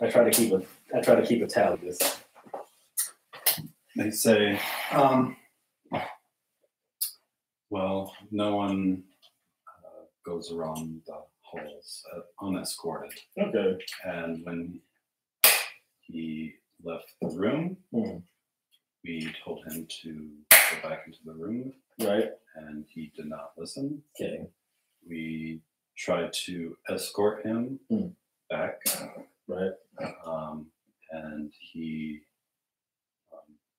I try to keep a tally of this. They say, well, no one goes around the halls unescorted. Okay. And when he left the room, we told him to go back into the room. Right. And he did not listen. Okay. We tried to escort him back. Right. And he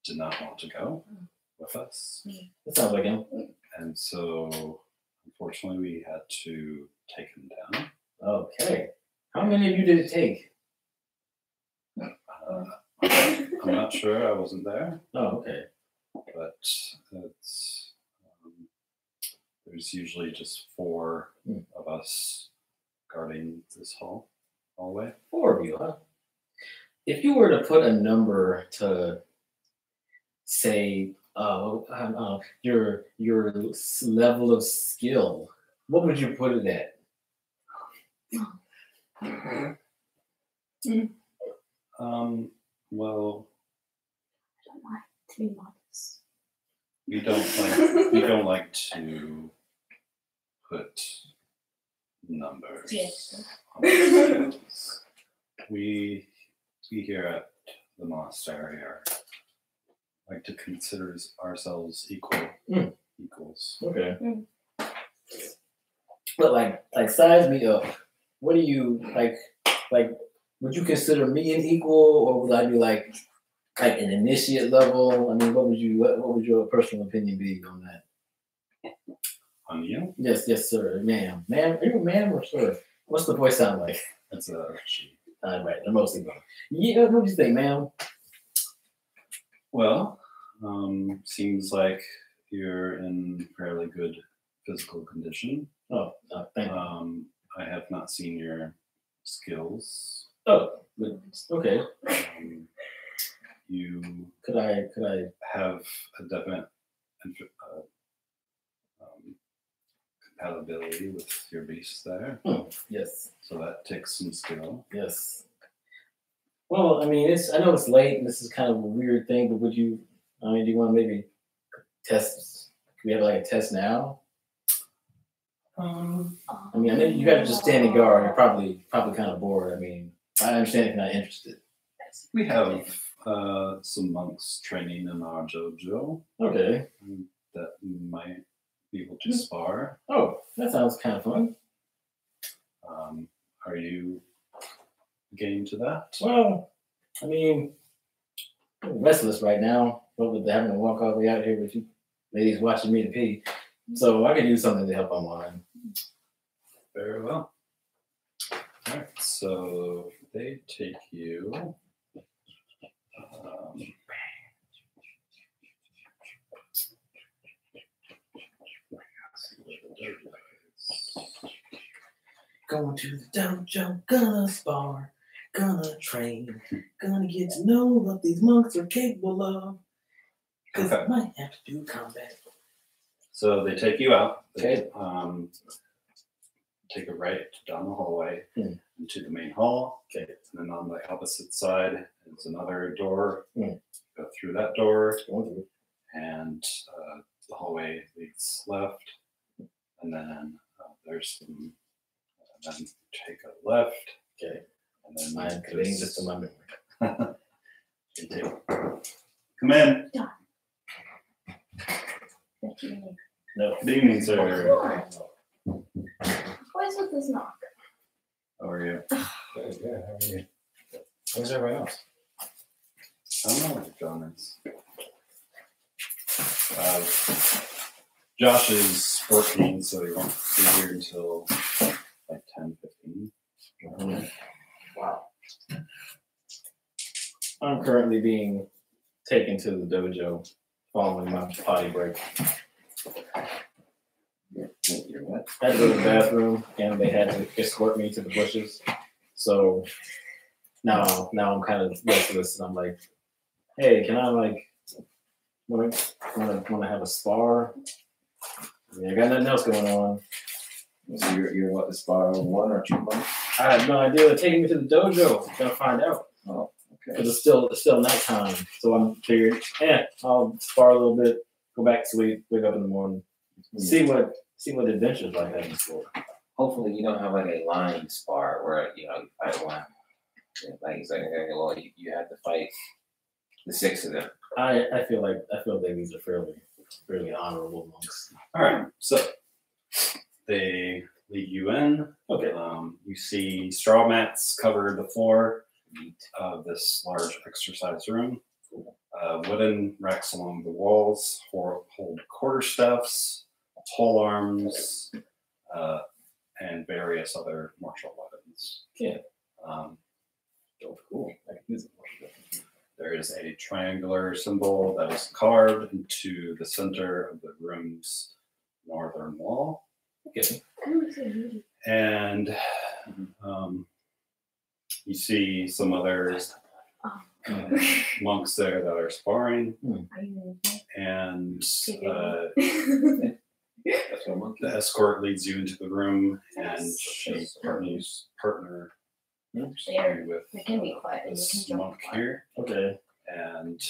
did not want to go with us. That sounds like him. And so, unfortunately, we had to take him down. Okay. How many of you did it take? I'm not sure. I wasn't there. Oh, okay. But it's there's usually just 4 of us guarding this hallway. 4 of you, huh? If you were to put a number to say your level of skill, what would you put it at? Well, I don't like to be modest. we don't like to put numbers Yes. on our skills. We here at the monastery like to consider ourselves equals. Okay. But like size me up. What do you like? Would you consider me an equal, or would I be like an initiate level? I mean, what would your personal opinion be on that? On you? Yes, sir, ma'am. Ma'am, are you a ma'am or sir? What's the voice sound like? That's a she. Right, they're mostly both. Yeah, what do you think, ma'am? Well, seems like you're in fairly good physical condition. Oh, thank you. I have not seen your skills. Oh, okay. You could I have a definite compatibility with your beast there. Yes. So that takes some skill. Yes. Well, I mean, I know it's late and this is kind of a weird thing, but do you want to maybe test? Can we have like a test now? I mean, I know you guys are just standing guard. You're probably kind of bored. I mean, I understand if you're not interested. We have some monks training in our dojo. Okay. That might be able to spar. Oh, that sounds kind of fun. Are you game to that? Well, I mean, I'm restless right now. But with having to walk all the way out here with you ladies watching me to pee. So I could do something to help unwind. Very well. All right, so they take you. Going to the dojo, gonna spar, gonna train, gonna get to know what these monks are capable of. Because I might have to do combat. So they take you out. Okay. Take a right down the hallway into the main hall. Okay. And then on the opposite side is another door. Go through that door. And the hallway leads left. And then there's some. And then take a left. Okay. And then I'm committing this to my memory. Come in. No. Good evening, sir. What's with this knock? How are you? Good, how are you? Where's everybody else? I don't know where John is. Josh is 14, so he won't be here until like 10:15. Wow. I'm currently being taken to the dojo following my potty break. You're what? I had to go to the bathroom and they had to escort me to the bushes. So now I'm kind of restless and I'm like, hey, can I want to have a spar? I mean, I got nothing else going on. So you're what, the spar 1 or 2 months? I have no idea. They're taking me to the dojo. Gonna find out. Oh, okay. Because it's still nighttime. So I'm figured, I'll spar a little bit, go back to sleep, wake up in the morning, see what adventures I have in store. Hopefully you don't have like a line spar where you fight one. Like he's like, okay, well, you have to fight the 6 of them. I feel like these are fairly honorable monks. All right, so they lead you in. Okay. You see straw mats cover the floor of this large exercise room. Wooden racks along the walls hold quarterstaffs, pole arms, and various other martial weapons. Yeah. Cool. There is a triangular symbol that is carved into the center of the room's northern wall. Okay. And you see some other monks there that are sparring. And the escort leads you into the room, and she partner with They can be quiet. They this can monk here. Okay. And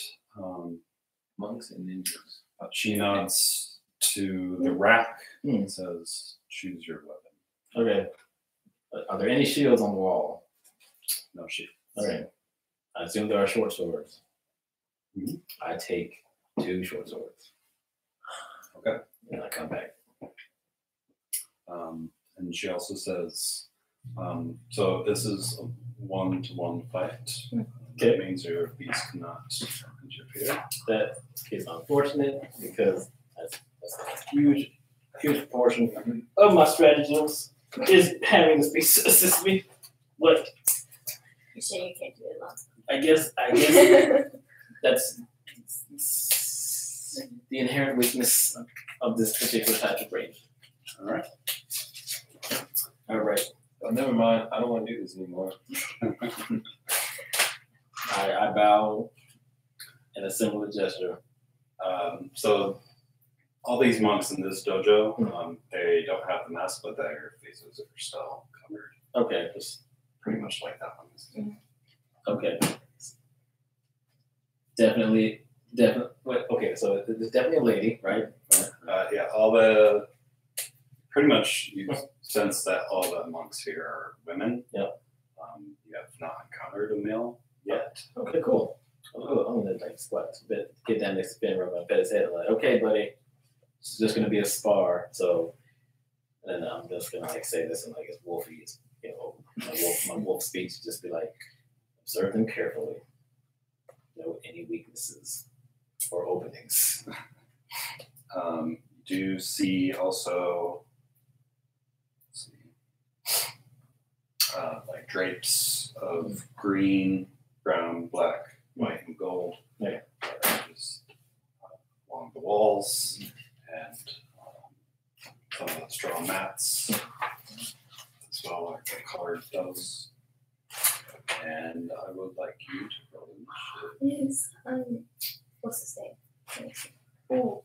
Monks and ninjas. she nods to the rack and says, "Choose your weapon." Okay. Are there any shields on the wall? No shield. Okay. I assume there are short swords. Mm-hmm. I take 2 short swords. Okay. And I come back. And she also says, so this is a 1-to-1 fight. Okay. That means your beast cannot interfere. That is unfortunate because that's a huge portion of my stratagems is having this beast assist me. But You say you can't do it alone. I guess that's the inherent weakness of this particular type of range. All right. Oh, never mind. I don't want to do this anymore. I bow in a similar gesture. So all these monks in this dojo, they don't have the mask, but their faces are still covered. Okay. Just pretty much like that one. Okay. Definitely. Okay, so there's definitely a lady, right? Yeah, pretty much you sense that all the monks here are women. Yep. You have not encountered a male yet. Okay, cool. I'm gonna squat a bit, get down next to Ben, rub my pet his head. I'm like, okay, buddy, it's just gonna be a spar. So, and then I'm just gonna say this in his wolfy, my wolf speech. Just be like, observe them carefully. Note any weaknesses or openings. You do see also, like drapes of green, brown, black, white, and gold. Yeah. Just along the walls, and some of the straw mats as well, like the colored those. And I would like you to roll initiative. Yes. What's his name? Oh,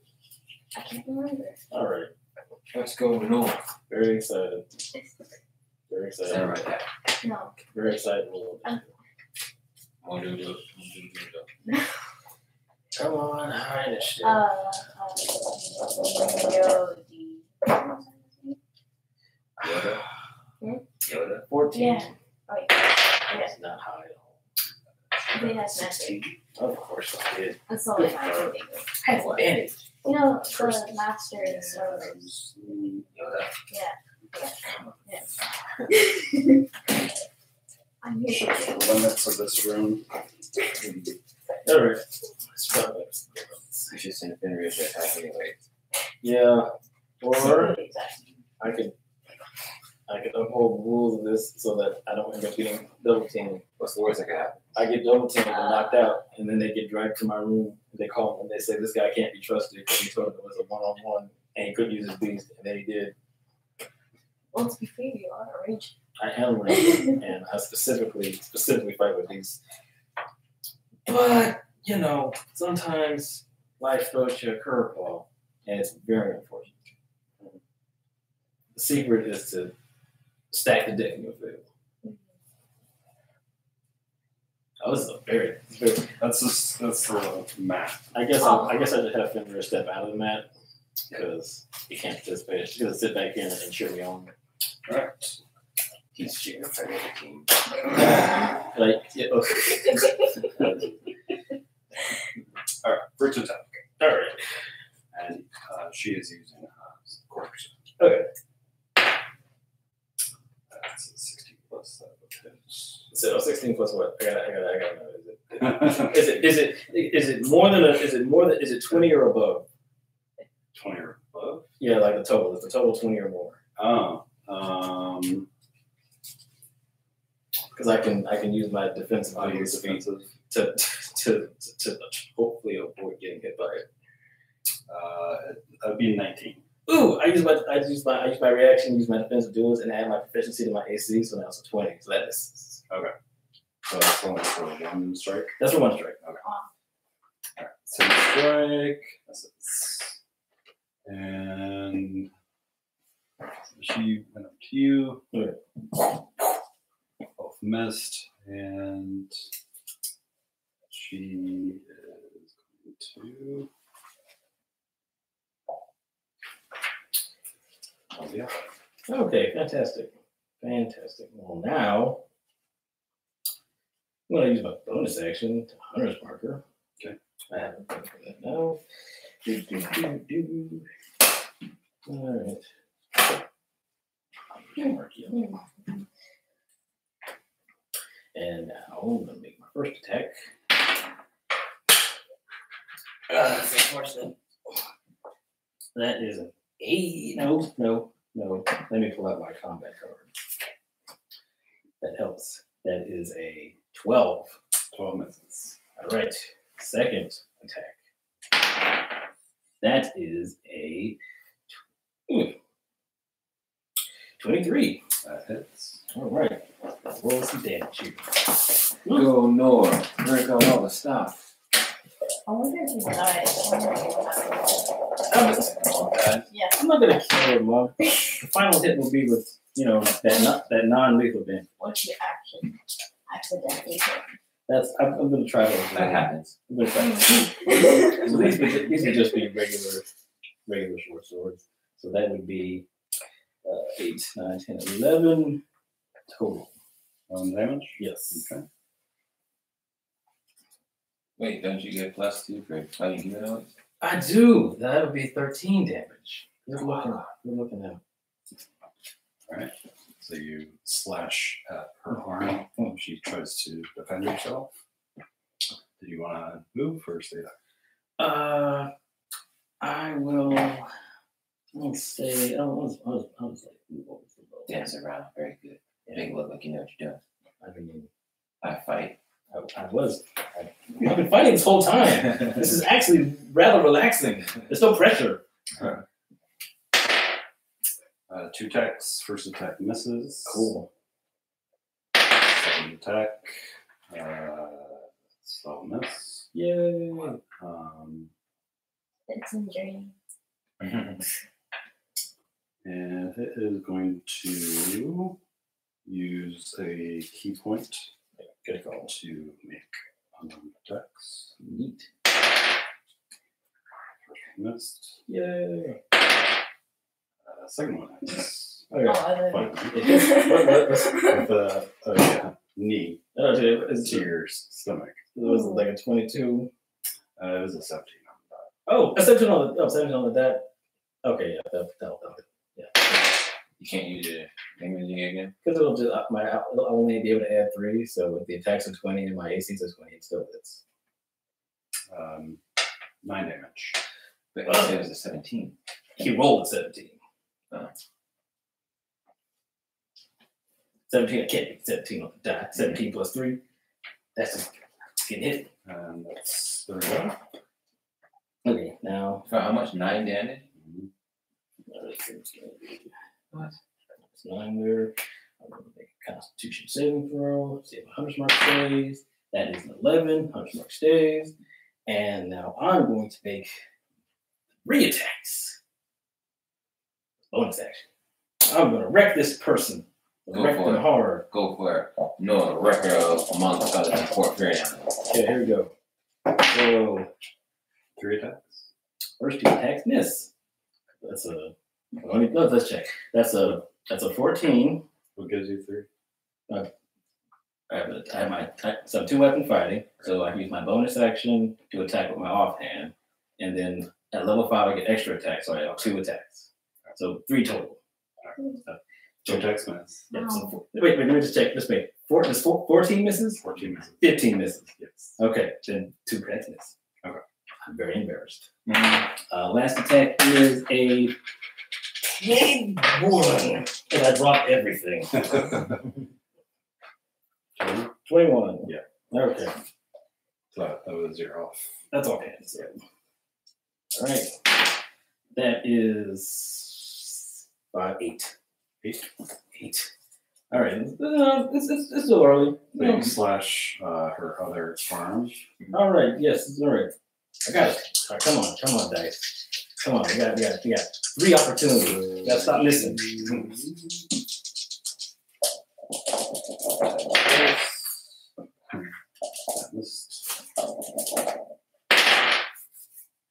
I can't remember. All right. What's going on? Very excited. Very Is that excited. right there? No. Very excited. Come on, high initiative. Yoda? Yoda? 14. Yeah. Oh, yeah. That's not high at all. I think that's master. Of course I did. That's all I can think of. I have advantage. You know, the master is sort of. Yoda. Yeah. I'm here Show you the limits of this room. All right. I should send a Fenrir attack anyway. Yeah. Or Exactly. I could uphold the rules of this so that I don't end up getting double teamed. What's the worst that could happen? I get double teamed and knocked out, and then they get dragged to my room. And they call me and they say this guy can't be trusted because he told them it was a one-on-one and he couldn't use his beast, and then he did. Well, to be fair, you are a rage. I am raging, and I specifically fight with these. But sometimes life throws you a curveball, and it's very unfortunate. The secret is to stack the deck in your favor. Oh, this is a very. That's the math. I guess I just have Fender step out of the mat because he can't participate. She's gonna sit back in and cheer me on. All right. He's cheering for the other team. Like, yeah, okay. All right. First attack. All right. And she is using quarters. Okay. That's a 16 plus that would hit. So 16 plus what? I gotta know. Is it more than is it 20 or above? 20 or above? Yeah, like the total. Is the total 20 or more? Oh. Because I can use my defensive I'll use defensive. to hopefully avoid getting hit by it. That would be 19. Ooh, I use my reaction, use my defensive duels, and add my proficiency to my AC, so now it's a 20. So that is Okay. So that's only for one strike? That's for one strike. Okay. Alright. So strike. That's it. And she went up to you. Okay. Both missed. And she is going to. Oh, yeah. Okay, fantastic. Well, now I'm going to use my bonus action to Hunter's Marker. Okay. I haven't done for that now. All right. Mark you. And now I'm going to make my first attack. That's unfortunate. That is an 8. No. Let me pull out my combat card. That helps. That is a 12. 12 misses. All right. Second attack. That is a 23. That hits. All right. Roll some damage here. Go north. Drink out all the stuff. I wonder if he died. Yeah. I'm not gonna kill him, Mom. The final hit will be with that non-lethal damage. What's your action? Accidentally hit. I'm gonna try to. That happens. I'm gonna try to. So these would just be regular short swords. So that would be 8, 9, 10, 11 total. Damage? Yes. Okay. Wait, don't you get +2 for fighting humanoids? I do. That would be 13 damage. Good looking now. All right. So you slash at her arm. She tries to defend herself. Do you want to move or stay there? I will. Let's say. I was like, what was the roll? Dance around. Very good. Make it look like you know what you're doing. I mean, I fight. I've been fighting this whole time. This is actually rather relaxing. There's no pressure. All right. 2 attacks. First attack misses. Cool. Second attack. So miss. Yay. It's injury. And it is going to use a key point Good call. to make unarmed attacks. Neat. First one missed. Yay. Second one is Okay. fine. What? With knee It's to your stomach. It was like a 22. It was a 17 on Oh, a 17 on that. Okay, yeah, that'll yeah. You can't use your imaging again? Because I'll only be able to add 3. So with the attacks of 20 and my AC's of 20, it still hits. that. 9 damage. But you said it was a 17. He rolled a 17. Oh. 17, I can't get 17 on the die. 17 plus 3. That's just getting hit. And that's 31. Okay, now. For how much? 9 damage? What? It's 9 there. I'm going to make a Constitution saving throw. See if 100 mark stays. That is an 11. 100 mark stays. And now I'm going to make 3 attacks. Bonus action. I'm gonna wreck this person. Wreck them hard. Go for it. No, a record of amongst other than Port Fairy animals. Okay, here we go. So 3 attacks. first 2 attacks miss. That's a. Let's check. That's a 14. What gives you 3? I have my 2-weapon fighting, so I can use my bonus action to attack with my offhand, and then at level 5 I get extra attacks, so I have 2 attacks. So 3 total. 2 attacks miss. Yeah, so wait, let me just check. Just wait. 14 misses? 14 misses. 15 misses. Yes. Okay, then 2 attacks miss. Okay. I'm very embarrassed. Last attack is a 21, and I dropped everything. 21. Yeah. Okay. So that was your off. That's okay. So. All right. That is 5, 8. 8. All right. It's still early. So you slash her other arm. All right. Yes. It's all right. I got it. All right, come on, dice. Come on. We got 3 opportunities. You gotta stop missing.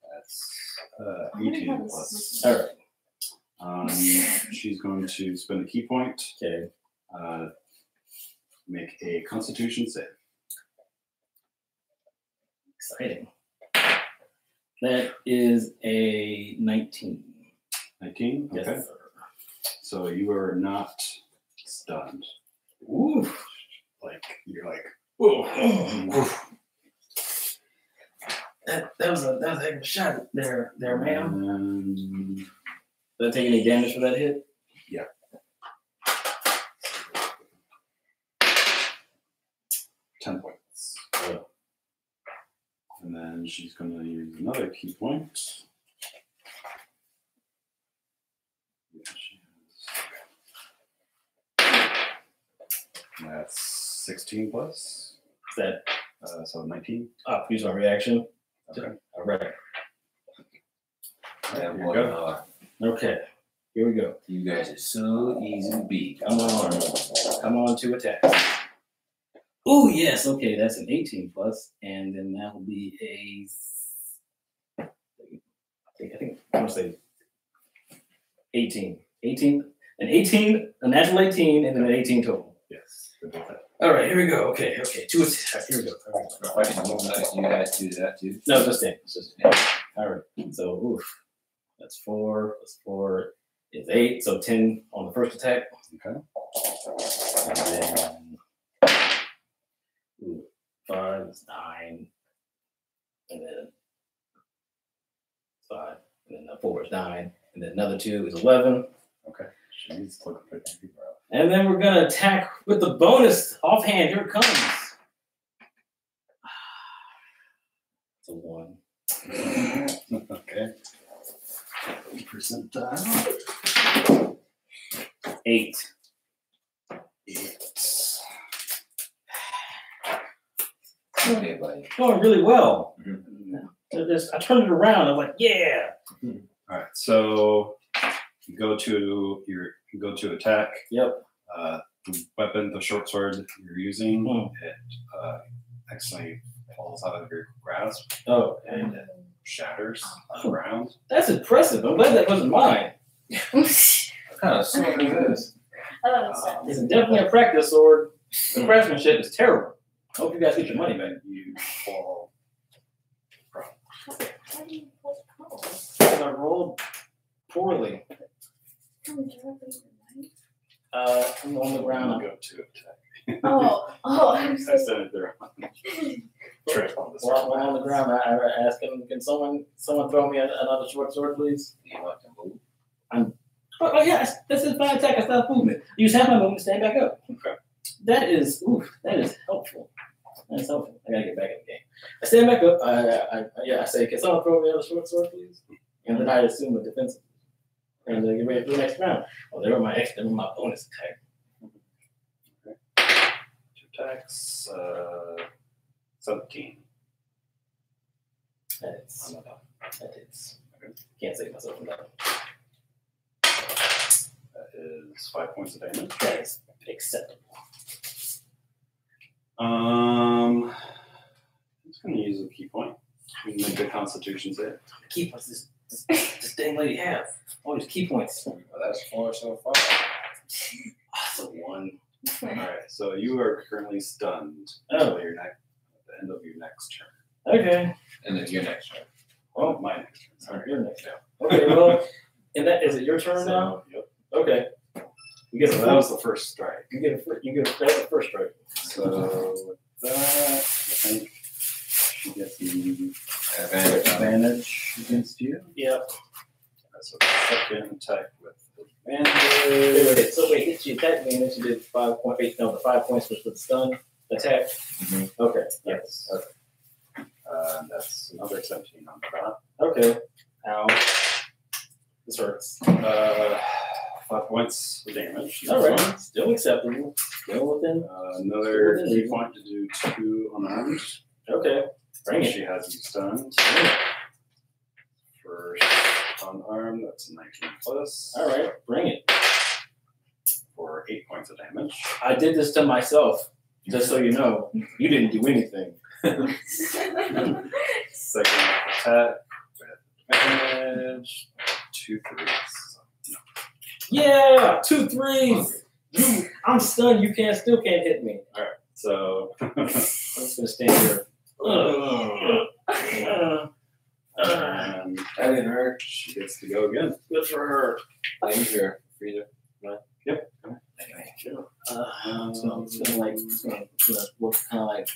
That's 18 plus. All right. She's going to spend a key point. Okay. Make a Constitution save. Exciting. That is a 19. 19? Okay. Yes, So you are not stunned. Ooh. Like, you're like, Whoa. That was a heck of a shot there, ma'am. Did I take any damage for that hit? Yeah. $10 points. Oh. And then she's going to use another key point. That's 16 plus. Is that So 19. use my reaction? Okay. All right. That Here boy, you go. Okay. Here we go. you guys are so easy to beat. Come on to attack. Oh yes, okay, that's an 18 plus, and then that will be I think I'm gonna say 18. 18, an 18, a natural 18, and then an 18 total. Yes. All right, here we go. Okay, 2 attacks. Here we go. All right. You guys do that too? No, just stand. All right. So, that's 4 plus 4 is 8. So 10 on the first attack. Okay. And then 5 is 9. And then 5. And then 4 is 9. And then another 2 is 11. Okay. She's looking pretty rough. And then we're going to attack with the bonus offhand. Here it comes. It's a 1. Okay. Percentile. 8. 8. Okay, buddy. Going really well. Mm-hmm. I turned it around. I'm like, yeah. All right. So you go to attack. Yep. The weapon, the short sword you're using, it actually falls out of your grasp Oh, and it shatters on the ground. that's impressive. I'm glad that wasn't mine. What kind of sword is this? It's definitely a practice sword. The craftsmanship is terrible. I hope you guys get your money back. You fall. How do you put colors? I rolled poorly. I'm on the I'll ground. go to attack. Oh, I I was sent it there. Trip on the While I'm on the ground, I ask him, can someone throw me another short sword, please? You want to move? Oh yeah, this is my attack. I stop movement. Use half my movement to stand back up. Okay. That is helpful. That's helpful. I gotta get back in the game. I stand back up. I say, can someone throw me another short sword, please? And then I assume a defensive. And get ready for the next round. Oh, they were my bonus attack. Okay. 2 attacks. 17. That is. Can't save myself from that. That is 5 points of damage. That is acceptable. I'm just going to use a key point. Make a Constitution save. Key points this dang lady have. All these key points. Well, that's 4 so far. That's a 1. All right, so you are currently stunned Oh. until your at the end of your next turn. Okay. And then your next turn. Oh, my next turn. All right, Sorry. your next now. Okay, well, and that is it your turn now? Yep. Okay. You get So a that was the first strike. You get the first strike. So with that, I think she gets the Advantage. against you. Yep. So the second attack with advantage. Wait, so wait, did she attack me and then she did 5 points? Wait, no, the 5 points was with stun attack. Mhm. Okay. Yes. Okay. That's another 17 on that. Okay. Ow. This hurts. 5 points of damage. All right. Still acceptable. Still within. Another Still key within. point to do 2 unarmed. Okay. Bring it. She has you stunned. First unarmed, that's a 19 plus. All right. Bring it. For 8 points of damage. I did this to myself, just so you know. You didn't do anything. Second attack with advantage. 2 threes. Yeah, 2 threes. I'm stunned. You still can't hit me. All right, so I'm just gonna stand here. and That didn't hurt. she gets to go again. Good for her. Use your freezer. So it's gonna like, look kind of like,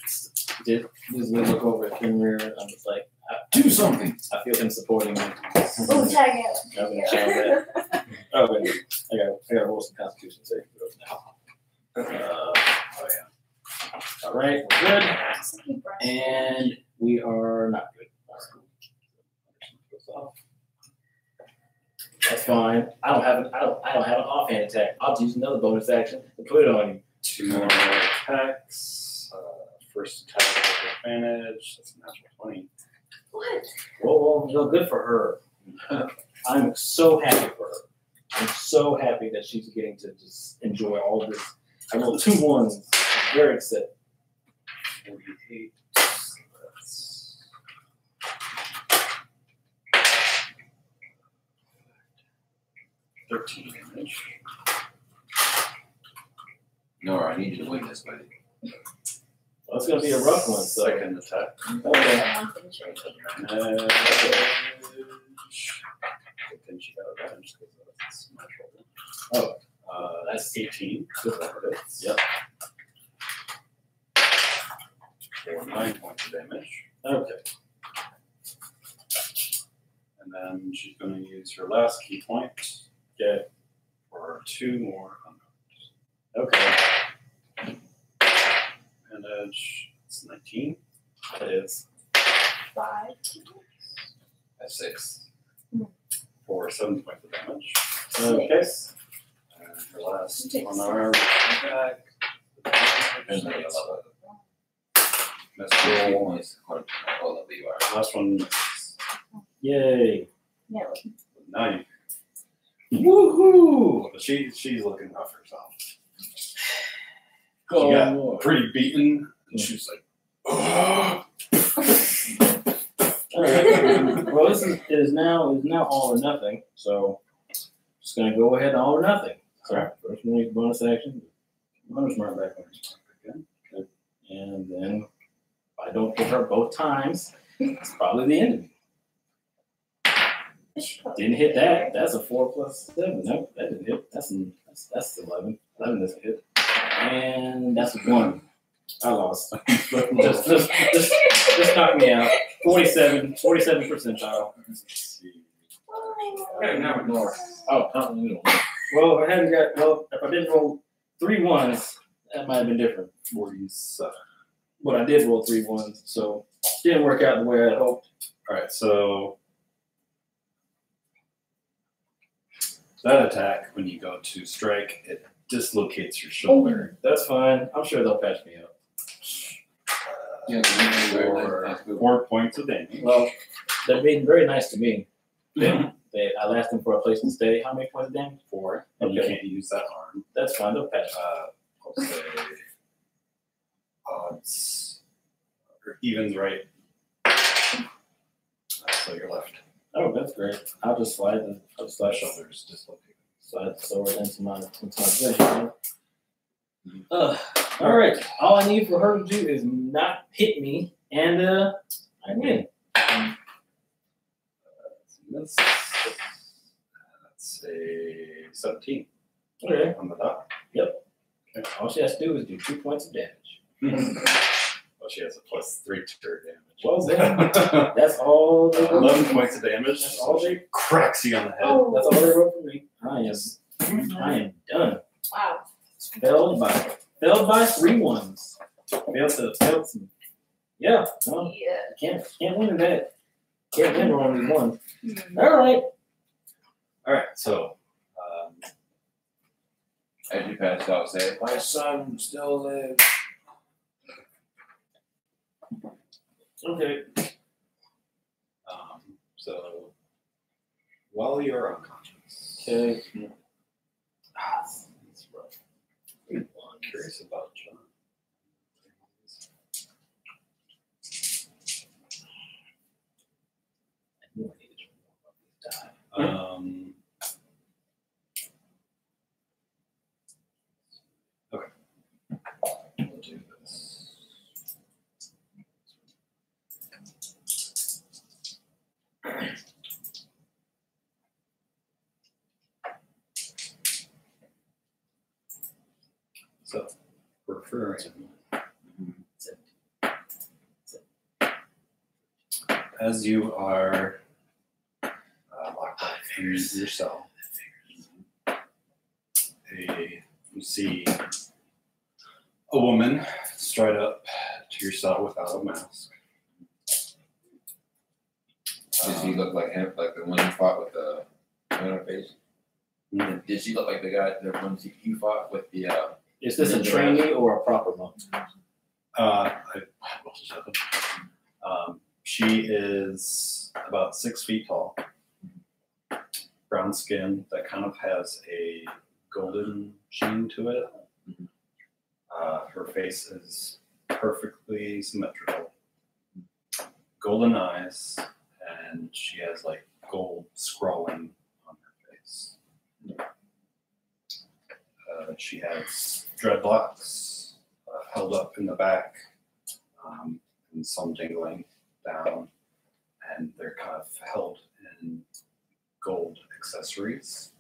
just look over at Fenrir. I'm just like, Do something. I feel him supporting me. Oh, tag it. Okay, oh, wait, I gotta roll some Constitution saving throws now. Oh yeah. All right, we're good, and we are not good. That's fine. I don't have an offhand attack. I'll use another bonus action to put it on you. 2 more attacks. First attack with advantage. That's a natural 20. What? Well, good for her. I'm so happy for her. I'm so happy that she's getting to just enjoy all of this. I rolled 2 ones. Very excited. 48. That's 13 damage. Nora, I need you to win this, buddy. Well, it's gonna be a rough one. So. Second attack. Okay. Advantage. Good thing she got advantage because that's natural. That's 18. Yep. For 9 points of damage. Okay. And then she's going to use her last key point. Okay. For 2 more unarmed. Okay. Advantage. It's 19. That is. 5. That's 6. For 7 points of damage. Okay. And her last unarmed attack. There's no yellow. Miss Roll roll. points according to how level you are. Last one misses. Yay. Yeah. Now you. Woohoo! But she's looking rough herself. Go She got on. pretty beaten. And she's like, "Ugh." All right. Well, this is now all or nothing. So just gonna go ahead and all or nothing. So first one is bonus action. Bonus mark back on. Again. Good. And then if I don't hit her both times, it's probably the end of me. Didn't hit that. That's a 4 plus 7. Nope, that didn't hit. That's 11. 11 doesn't hit. And that's 1. I lost. just knock me out. 47 percentile. Let's see. Okay, now ignore. Oh, well, if I didn't roll 3 ones, that might have been different. 47. But I did roll 3 ones, so it didn't work out the way I hoped. All right, so that attack, when you go to strike, it dislocates your shoulder. That's fine. I'm sure they'll patch me up. Yeah, For 4 points of damage. Well, they're being very nice to me. that I'll ask them for a place to stay. How many points of damage? 4. And you Okay. can't use that arm. That's fine. They'll pass. I'll say odds or evens right. So you're left. Oh, that's great. I'll just slide My shoulders dislocated. slide the sword into my good. All right. All I need for her to do is not hit me, and I win. That's a 17 Okay. on the dot. All she has to do is do 2 points of damage. Well, she has a +3 to her damage. Well, then, that's all. They wrote 11 for me. points of damage. That's So all she cracks you on the head. Oh. That's all they wrote for me. I am done. Wow. Failed by 3 ones. Failed some. Yeah. No, Yeah. can't win that. Can't win only one. Hmm. All right. All right, so As you pass out, say, "My son still lives." Okay. so while you're unconscious, Okay. that's rough. I'm curious about John. Okay. We'll do this. So, referring as you are locked up in your cell, you see a woman stride up to your cell without a mask. Does she look like him, like the one you fought with the on her face? Mhm. Did she look like the guy, the one you fought with the? Is this a trainee or a proper monk? She is about 6 feet tall, brown skin that kind of has a golden sheen to it. Her face is perfectly symmetrical, golden eyes, and she has like gold scrawling on her face. She has dreadlocks held up in the back, and some dangling down, and they're kind of held in gold accessories.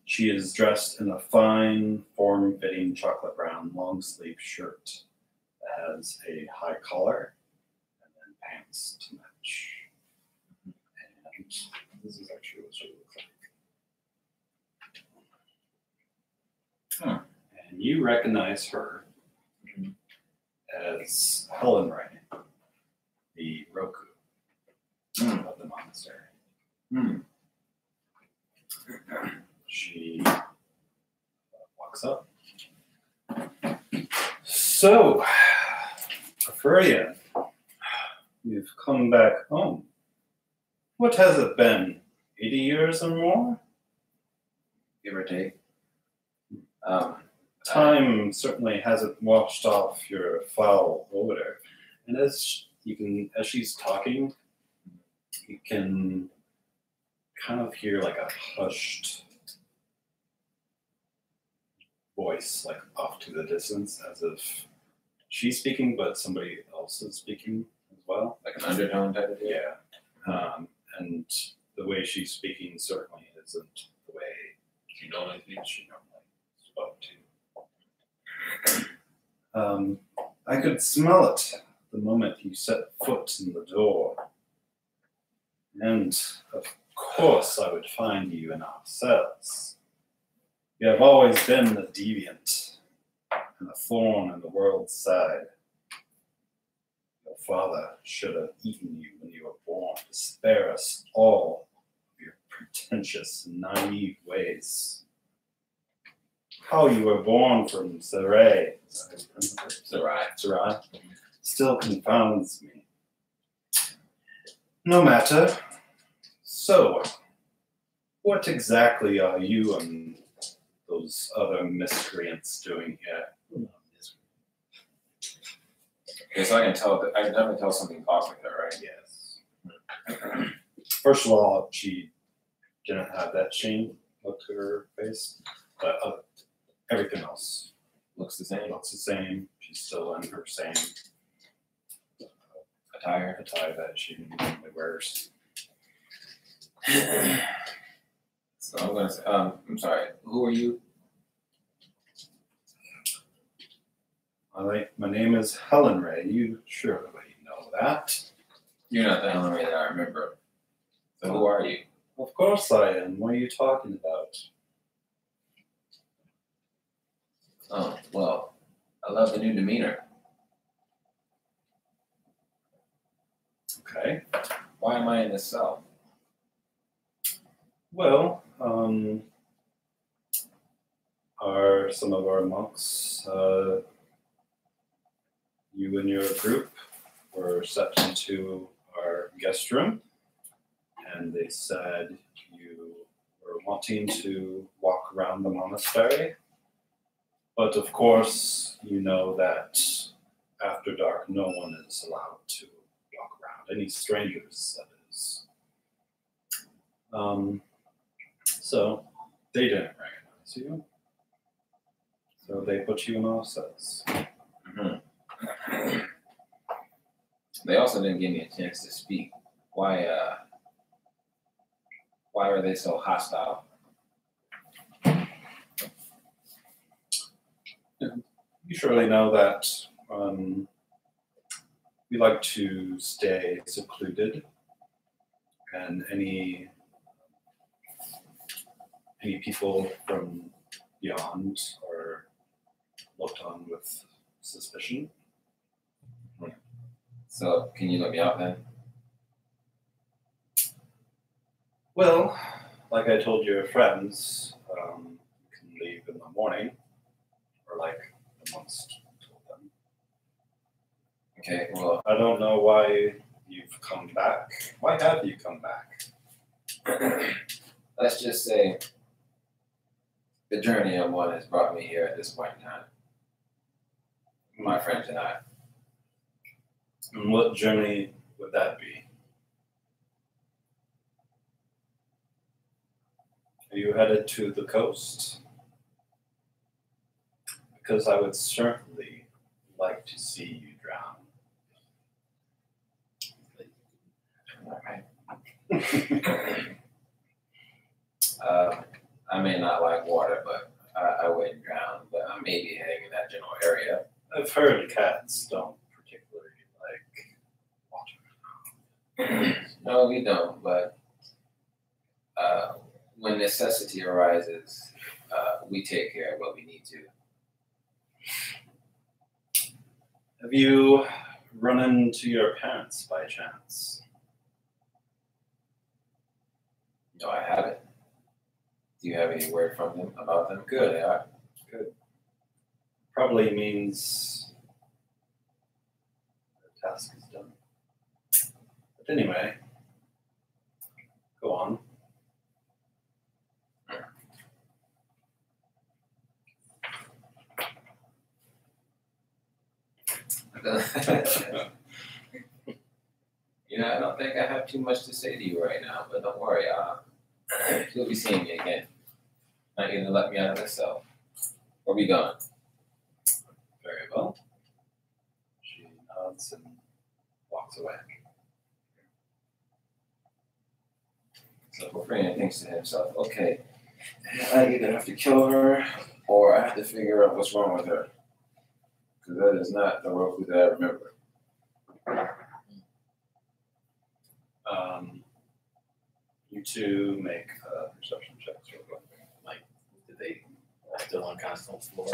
She is dressed in a fine, form-fitting chocolate brown long-sleeve shirt that has a high collar and then pants to match. And this is actually what she looks like. And you recognize her as Helen Ray, the Roku of the monastery. She walks up. So, Ophelia, you've come back home. What has it been? 80 years or more? Give or take. Time certainly hasn't washed off your foul odor. And as she's talking, you can kind of hear like a hushed voice, like off to the distance, as if she's speaking, but somebody else is speaking as well. Like an undertone type of deal? Yeah. And the way she's speaking certainly isn't the way she normally spoke to. I could smell it the moment you set foot in the door. And of course I would find you in our cells. You have always been the deviant and a thorn in the world's side. Your father should have eaten you when you were born to spare us all of your pretentious, naive ways. How you were born from Sarai still confounds me. No matter. So So, what exactly are you and those other miscreants doing here? Okay, so I can definitely tell something off with her, right? Yes. First of all, she didn't have that chain look to her face, but everything else Looks the same. looks the same. She's still in her same Attire. that she normally wears. So I'm gonna say, I'm sorry. Who are you? My name is Helen Ray. You surely know that. You're not the Helen Ray that I remember. So who are you? Of course I am. What are you talking about? Oh, well, I love the new demeanor. Okay. Why am I in this cell? Well, some of our monks, you and your group were set into our guest room, and they said you were wanting to walk around the monastery. But of course, you know that after dark, no one is allowed to walk around. Any strangers, that is. So they didn't recognize you. So they put you in our cells. Mm-hmm. They also didn't give me a chance to speak. Why are they so hostile? You surely know that we like to stay secluded, and any people from beyond are looked on with suspicion. So can you let me out then? Well, like I told your friends, you can leave in the morning, or like the monks told them. Okay, well, I don't know why you've come back. Why have you come back? let's just say the journey I'm on has brought me here at this point in time. My friends and I. And what journey would that be? Are you headed to the coast? Because I would certainly like to see you drown. I may not like water, but I wouldn't drown. But I may be heading in that general area. I've heard cats don't particularly like water. No, we don't. But when necessity arises, we take care of what we need to. Have you run into your parents by chance? No, I haven't. Do you have any word from them about them? Good. Where they are? Good. Probably means the task is done. But anyway, go on. You know, I don't think I have too much to say to you right now, but don't worry. You'll be seeing me again. Not going to let me out of this cell. Or be gone. Very well. She nods and walks away. So Bofrina thinks to himself, okay, I either have to kill her or I have to figure out what's wrong with her. Because that is not the Roku that I remember. You two make perception checks real quick. Like, did they still on constant floor?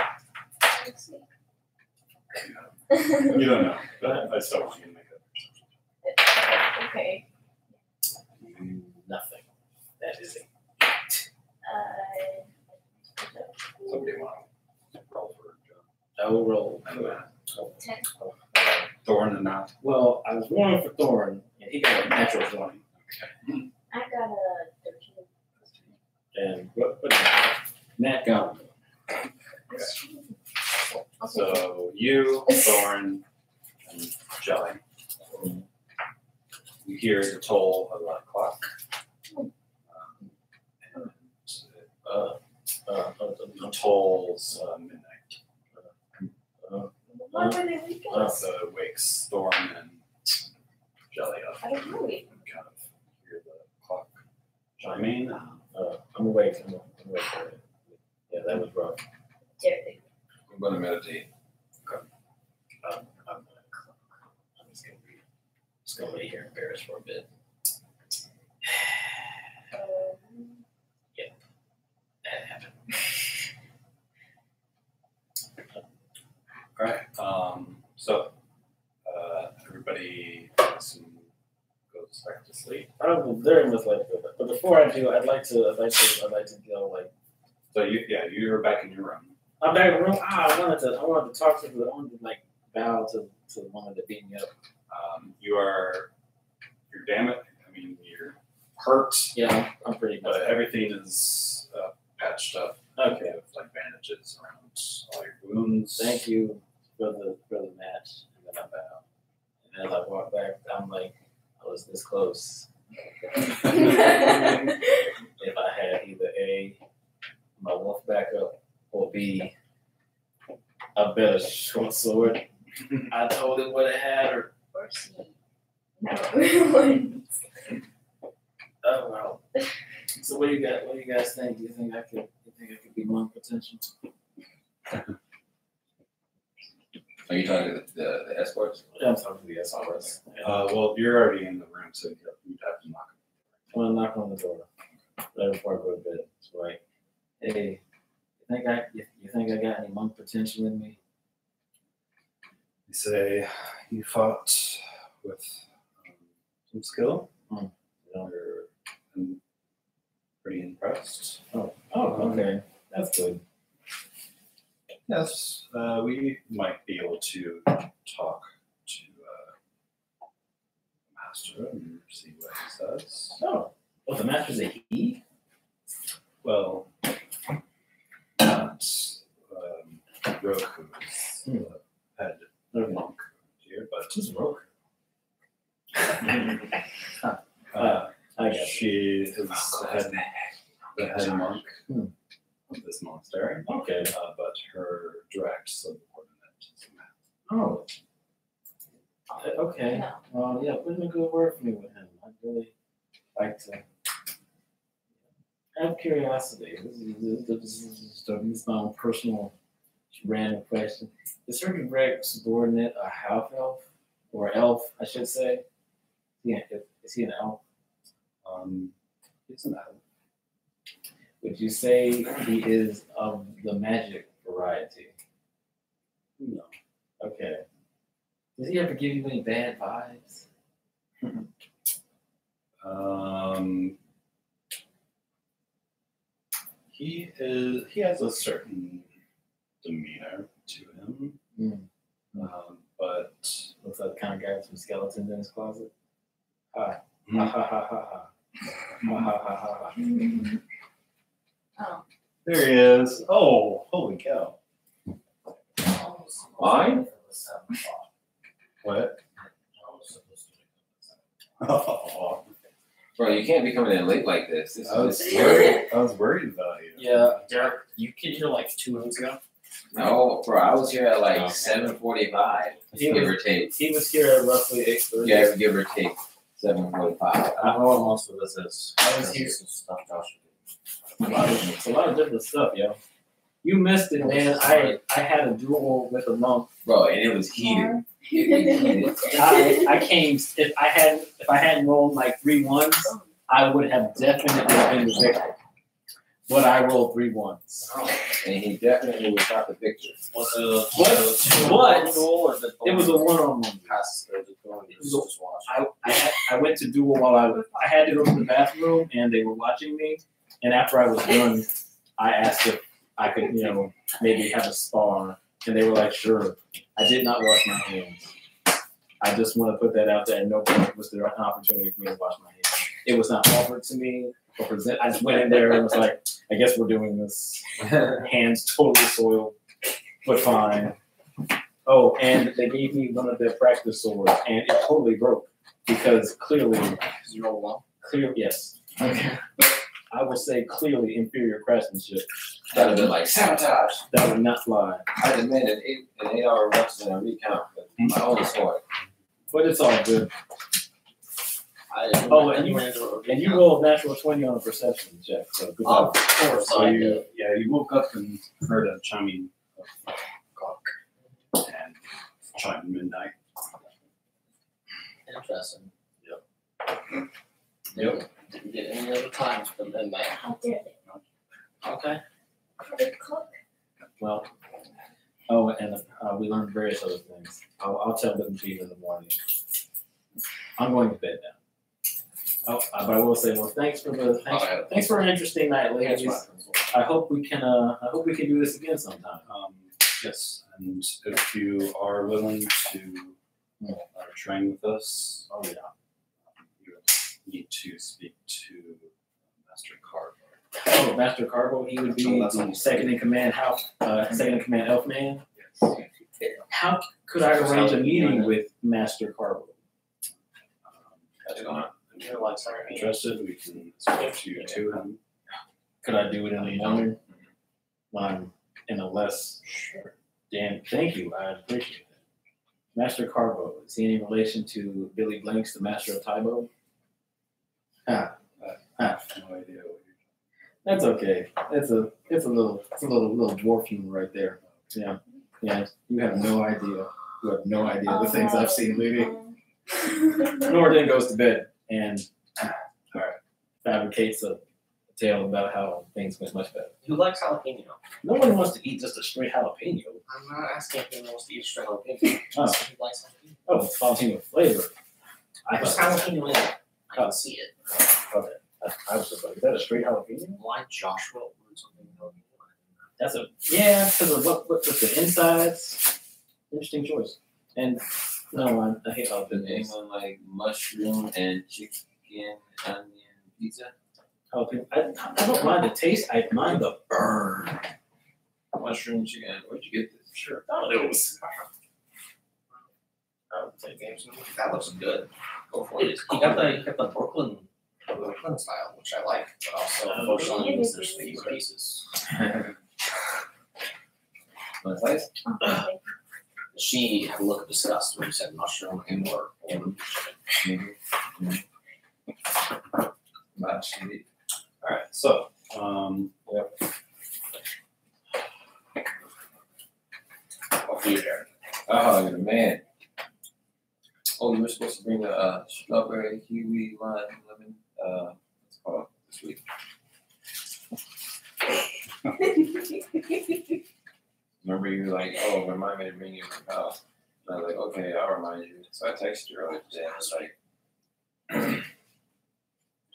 You don't know, but I still want you to make a Okay. Nothing. That is it. Somebody want to roll for a job. I will roll. 10. Thorn and not. Well, I was rolling for Thorn, and he got a natural 20. I got a 13. And what Matt got? So you, Thorn, and Jelly. You hear the toll of the clock. And the tolls midnight. Why were they waking us? So it wakes Thorn and Jelly up. I don't know. You kind of hear the clock chiming. I'm awake. I'm awake. Yeah, that was rough. Jerry. I'm gonna meditate. I'm just gonna lay here embarrassed for a bit. That happened. All right. So everybody goes back to sleep. I don't very much like that, but before I do, I'd like to go like. So you're back in your room. I'm back in the room. I wanted to talk to you. I wanted to like bow to the one that beat me up. You're damaged. I mean, you're hurt. Yeah, I'm pretty much. But everything is patched up. Okay. You have like bandages around all your wounds. Thank you for the match. And then I bow. And as I walk back, I'm like, I was this close. If I had either A, my wolf backup, or B, a better short sword, I told him what I had her. Or C. No. One. Oh well. So what do you got? What do you guys think? Do you think I could be monk potential? Are you talking to the escorts? Yeah, I'm talking to the SRS. Well, you're already in the room, so you'd have to knock. I'm gonna knock on the door right before I go to bed. It's like, hey, you think I got any monk potential in me? You say you fought with some skill. I'm pretty impressed. Oh, okay, that's good. Yes, we might be able to talk to the master and see what he says. Oh, the master's a he? Well, not Roku's head monk here, but Who's Roku? I guess. she is the head monk of this monastery. Okay. But her direct subordinate is a man. Oh. Okay. No. Well, yeah, put in a good word for me with him. I'd really like to. I have curiosity. This is my own personal random question. Is her direct subordinate a half elf or elf, I should say? Yeah, is he an elf? He's an elf. Would you say he is of the magic variety? No. Okay. Does he ever give you any bad vibes? He has a certain demeanor to him, but Looks like the kind of guy with some skeletons in his closet. Ha ha ha ha ha. Ha ha ha ha ha. Oh. there he is. Oh, holy cow! Mine? What? Oh, Bro, you can't be coming in late like this. I was worried about you. Yeah. Derek, you came here like 2 minutes ago. No, bro, I was here at like 7:45, He give was- or take. He was here at roughly 8:30. Yeah, give or take 7:45. I don't know what most of this is. I was here. This is stuff Josh It's a lot of different stuff, yo. You missed it, man. I had a duel with a monk. Bro, and it was heated. It was heated. I came. If I hadn't rolled like 3 1s, I would have definitely been the victor. But I rolled 3 1s. And he definitely was not the victor. Was it What? It It was a 1-on-1. pass. Just watch. I went to duel while I had to go to the bathroom and they were watching me. And after I was done, I asked if I could, maybe have a spar. And they were like, sure. I did not wash my hands. I just want to put that out there. No point was there an opportunity for me to wash my hands. It was not offered to me or present. I just went in there and was like, I guess we're doing this. Hands totally soiled, but fine. Oh, and they gave me one of their practice swords, and it totally broke because clearly, yes. Okay. I will say clearly inferior craftsmanship. That would have been like sabotage. That would not fly. I demanded an 8-hour rest and a recount, but my only sword. But it's all good. Oh, and you rolled a natural 20 on a perception check, so good job. Of course, So I you, did. yeah, you woke up and heard a chiming of clock and chimed midnight. Interesting. Yep. Didn't get any other times but midnight. How dare they? Okay. How did it cook? Well, oh, and we learned various other things. I'll tell them to you in the morning. I'm going to bed now. Oh, but I will say, well, thanks for an interesting night, ladies. I hope we can do this again sometime. Yes, and if you are willing to train with us, Oh yeah. you need to speak to Master Carver. Oh, Master Carbo, he would be the second in command elf man. Yes. How could I arrange a meeting with Master Carbo? How's it going? If you're interested, we can speak you to him. Could I do it in the morning? In a less damn. Thank you, I appreciate it. Master Carbo, is he any relation to Billy Blanks, the Master of Tybo? I have no idea what That's okay. It's a little dwarf humor right there. Yeah. You have no idea. You have no idea the things I've seen, lady. Norden goes to bed and fabricates a tale about how things went much better. Who likes jalapeno? No one wants to eat just a straight jalapeno. I'm not asking if anyone wants to eat straight jalapeno. Oh. Who likes jalapeno? Oh, it's jalapeno flavor. There's jalapeno in it. I can see it. Okay. I was just like, is that a straight jalapeno? Why Joshua or something? That's because of what's the insides. Interesting choice. And no, I hate Does jalapenos. anyone like mushroom and chicken onion pizza? Jalapeno. I don't mind the taste. I mind the burn. Mushroom chicken. Where'd you get this? Sure. Oh, it was. I would say games. That looks good. Go for it. You got the Brooklyn style, which I like, but also unfortunately means there's fewer pieces. Want a slice? She had a look of disgust when you said mushroom and or Not chili. All right, so what for you there? Oh, you're the man. Oh, you were supposed to bring a strawberry, kiwi, lime, lemon. What's it called this week? Remember you were like, oh, remind me to bring you a house. And I was like, okay, I'll remind you. So I texted you earlier today. I was like,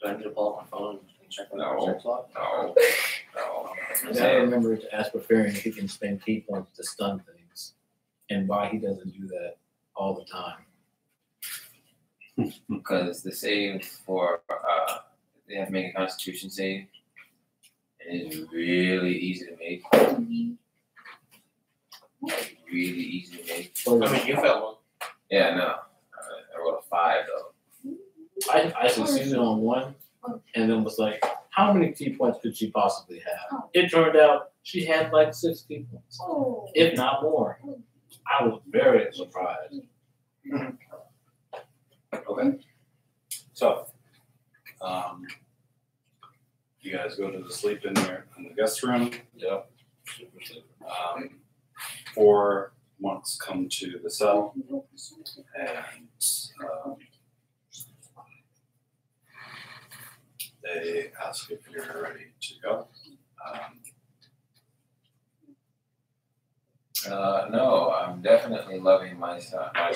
Do I need to pull up my phone and check the No. search log? no. I gotta remember to ask Barbarian if he can spend key points to stun things, and why he doesn't do that all the time. Because the save for, they have to make a constitution save. And it's really easy to make. Like, really easy to make. I mean, you felt one. Yeah, no. I rolled a 5 though. I succeeded on one, and then was like, how many key points could she possibly have? It turned out she had like 6 key points, Oh. if not more. I was very surprised. okay. So, you guys go to the sleep in the guest room. Yep. 4 monks come to the cell, and they ask if you're ready to go. No, I'm definitely loving my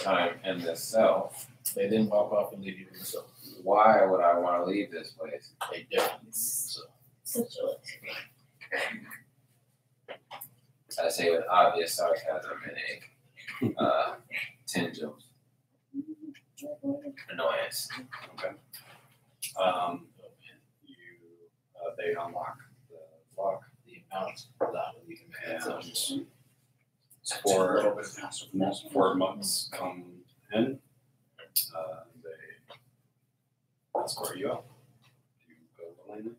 time in this cell. They didn't walk off and leave you in the cell. Why would I want to leave this place? They definitely. So. Such a I say with obvious sarcasm and a tinge of annoyance. They unlock the lock, The amount that we can and Four. four months come in. They escort you out. You go willingly.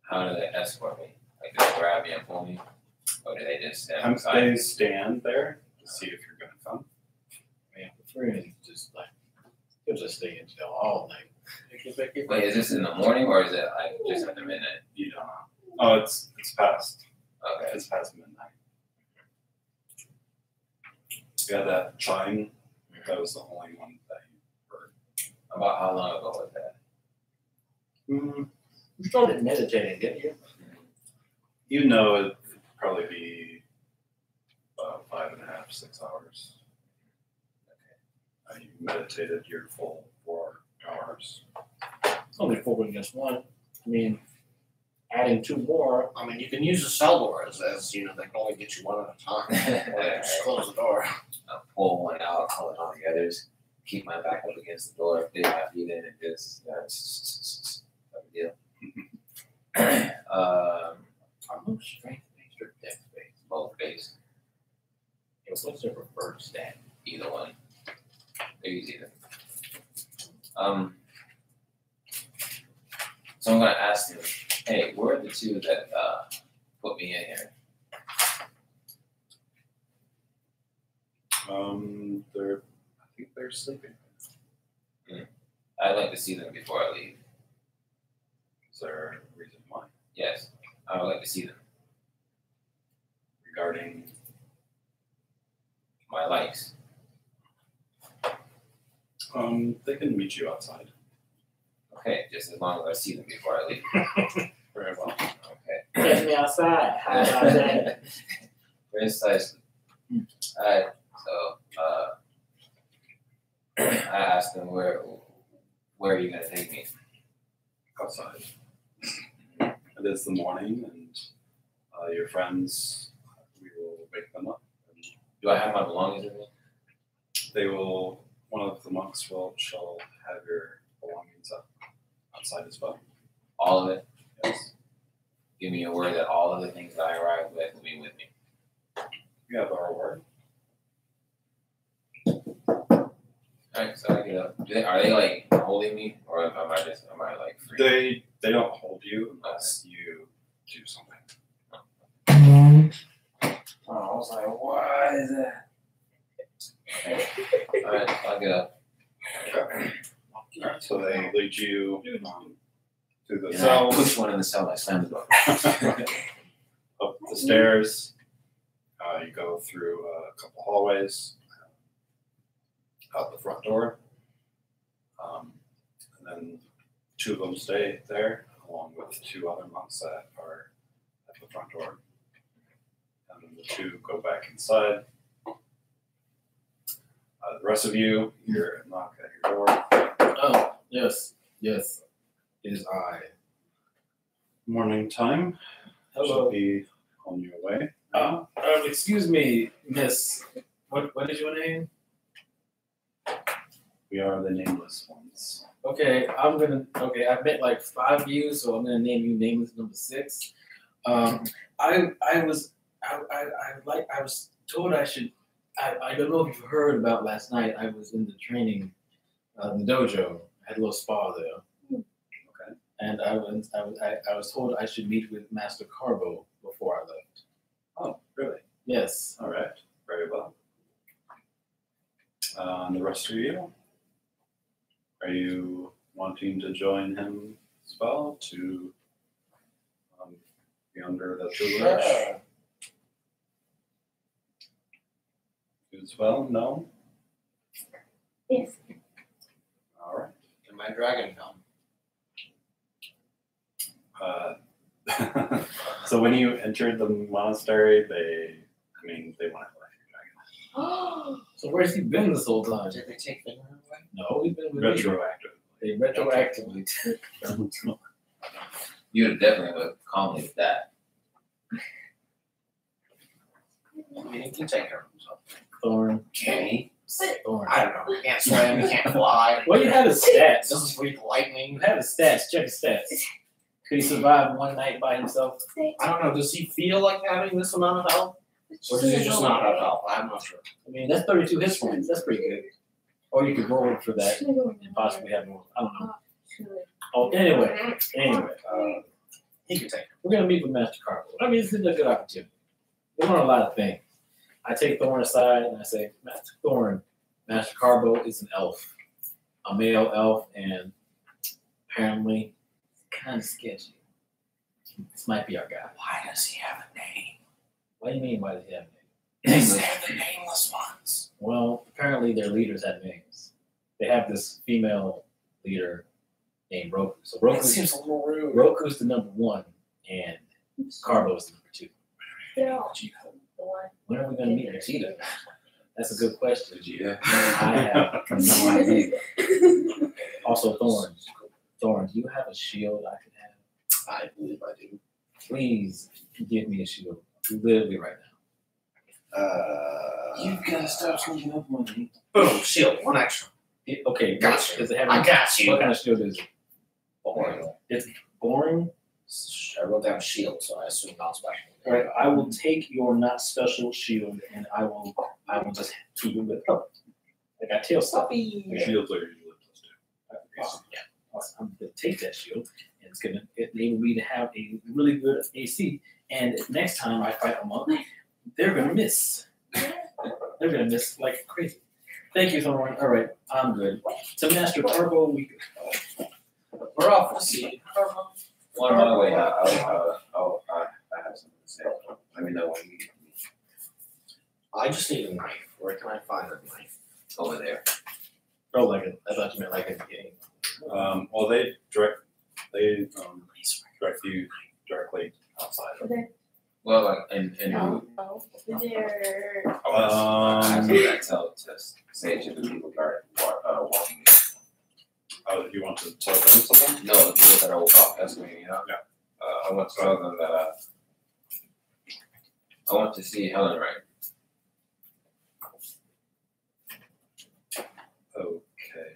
How do they escort me? Like, do they grab me and pull me? Or do they just stand beside They me? stand there to see if you're going to come. Man, prefer to just like you'll just stay in jail all night. Wait, is this in the morning or is it like just after midnight? You don't know. Oh, it's past. Okay. It's past midnight. Yeah, that chime. That was the only one that you heard. About how long ago was that? You started meditating, didn't you? You know it'd probably be about 5.5, 6 hours. You meditated your full 4 hours. It's only 4 against 1. I mean, adding 2 more. I mean, you can use the cell door as you know, they can only get you one at a time. Or just close the door. I'll pull one out, call it all together, just keep my back up against the door, dig my feet in, and just, no big deal. Are most strength-based or dex-based? Both base, Yeah, what's their preferred stat? either one. They use either. So I'm gonna ask him, hey, where are the two that put me in here? I think they're sleeping. I'd like to see them before I leave. Is there a reason why? Yes, I would like to see them. Regarding My likes. they can meet you outside. Okay, just as long as I see them before I leave. Very well. Okay. Catch me outside. How about that? Precisely. Alright, so I asked them where are you gonna take me? Outside. It is the morning, and your friends, we will wake them up. And Do I have my belongings with me? they will. One of the monks shall have your belongings up outside as well. All of it? Yes. Give me a word that all of the things that I arrive with will be with me. You have our word. Alright, so I get up. Are they like holding me, or am I like free? They don't hold you unless you do something. Oh, I was like, what is that? Okay. Alright, I'll get up. So they lead you to the And I cell, push one in the cell, I slam the door. up the stairs. You go through a couple hallways, out the front door. And then 2 of them stay there, along with 2 other monks that are at the front door. And then the 2 go back inside. The rest of you, hear a knock at your door. Oh, yes. Yes. It is I. Morning time. Hello. Should be on your way. Excuse me, miss. What is your name? We are the nameless ones. Okay, I've met like 5 of you, so I'm gonna name you nameless number 6. I was told I should. I don't know if you've heard about last night. I was in the training, in the dojo. I had a little spa there. Okay. And I was told I should meet with Master Carbo before I left. Oh, really? Yes. All right. Very well. And the rest of you, are you wanting to join him as well to be under the tutelage? You as well? No? Yes. All right. Can my dragon come? So when you entered the monastery, they wanted to let you dragon. So where's he been this whole time? Did they take the away? No, he's been with me. Retroactive. They retroactively. You would definitely look calmly with that. I mean, he can take care of himself. Thorn. Can he? Thorn. I don't know. He can't swim. He can't fly. Well, you have his stats. Doesn't breathe lightning. You have his stats. Check his stats. Could he survive one night by himself? I don't know. Does he feel like having this amount of health? Or does he just not have health? I'm not sure. I mean, that's 32 hit points. That's pretty good. Or you could roll for that and possibly have more. I don't know. Oh, anyway, He could take it. we're gonna meet with Master Carbo. I mean, this is a good opportunity. We learn a lot of things. I take Thorn aside and I say, Master Thorn, Master Carbo is an elf, a male elf, and apparently kind of sketchy. This might be our guy. Why does he have a name? What do you mean? Why does he have They names? have the nameless ones. Well, apparently their leaders have names. They have this female leader named Roku. So That seems a little rude. Roku's the number one, and Carbo is the number two. They're all the one. When are we going to meet Vegeta? That's a good question. Yeah. I have no idea. Also, Thorn. Thorn, do you have a shield I can have? I believe I do. Please give me a shield. Literally right now. You've got to stop sneaking up on me. Boom, shield, one extra. Okay, Gotcha. does it have I any- got you. What kind of shield is it? Boring. It's boring. I wrote down shield, so I assume not special. All right, I will take your not special shield and I will just keep it with like I tell stuff. The shields are usually +2. Awesome. Yeah. Awesome. I'm gonna take that shield and it's gonna enable me to have a really good AC. And next time I fight a monk, they're gonna miss. They're gonna miss like crazy. Thank you, Thorn. All right, I'm good. To Master Carbo, We're off to see. On my way out, I have something to say. Let me know when you get me I just need a knife. Where can I find a knife? over there. oh, like I thought you meant like a game. Well, they direct you directly outside. Well, like, and No, they're I tell to say to the people guard walking. Oh, you want to tell them something? No, the people that are that's me, you know. Yeah. I want to tell them that I want to see Helen right. Okay.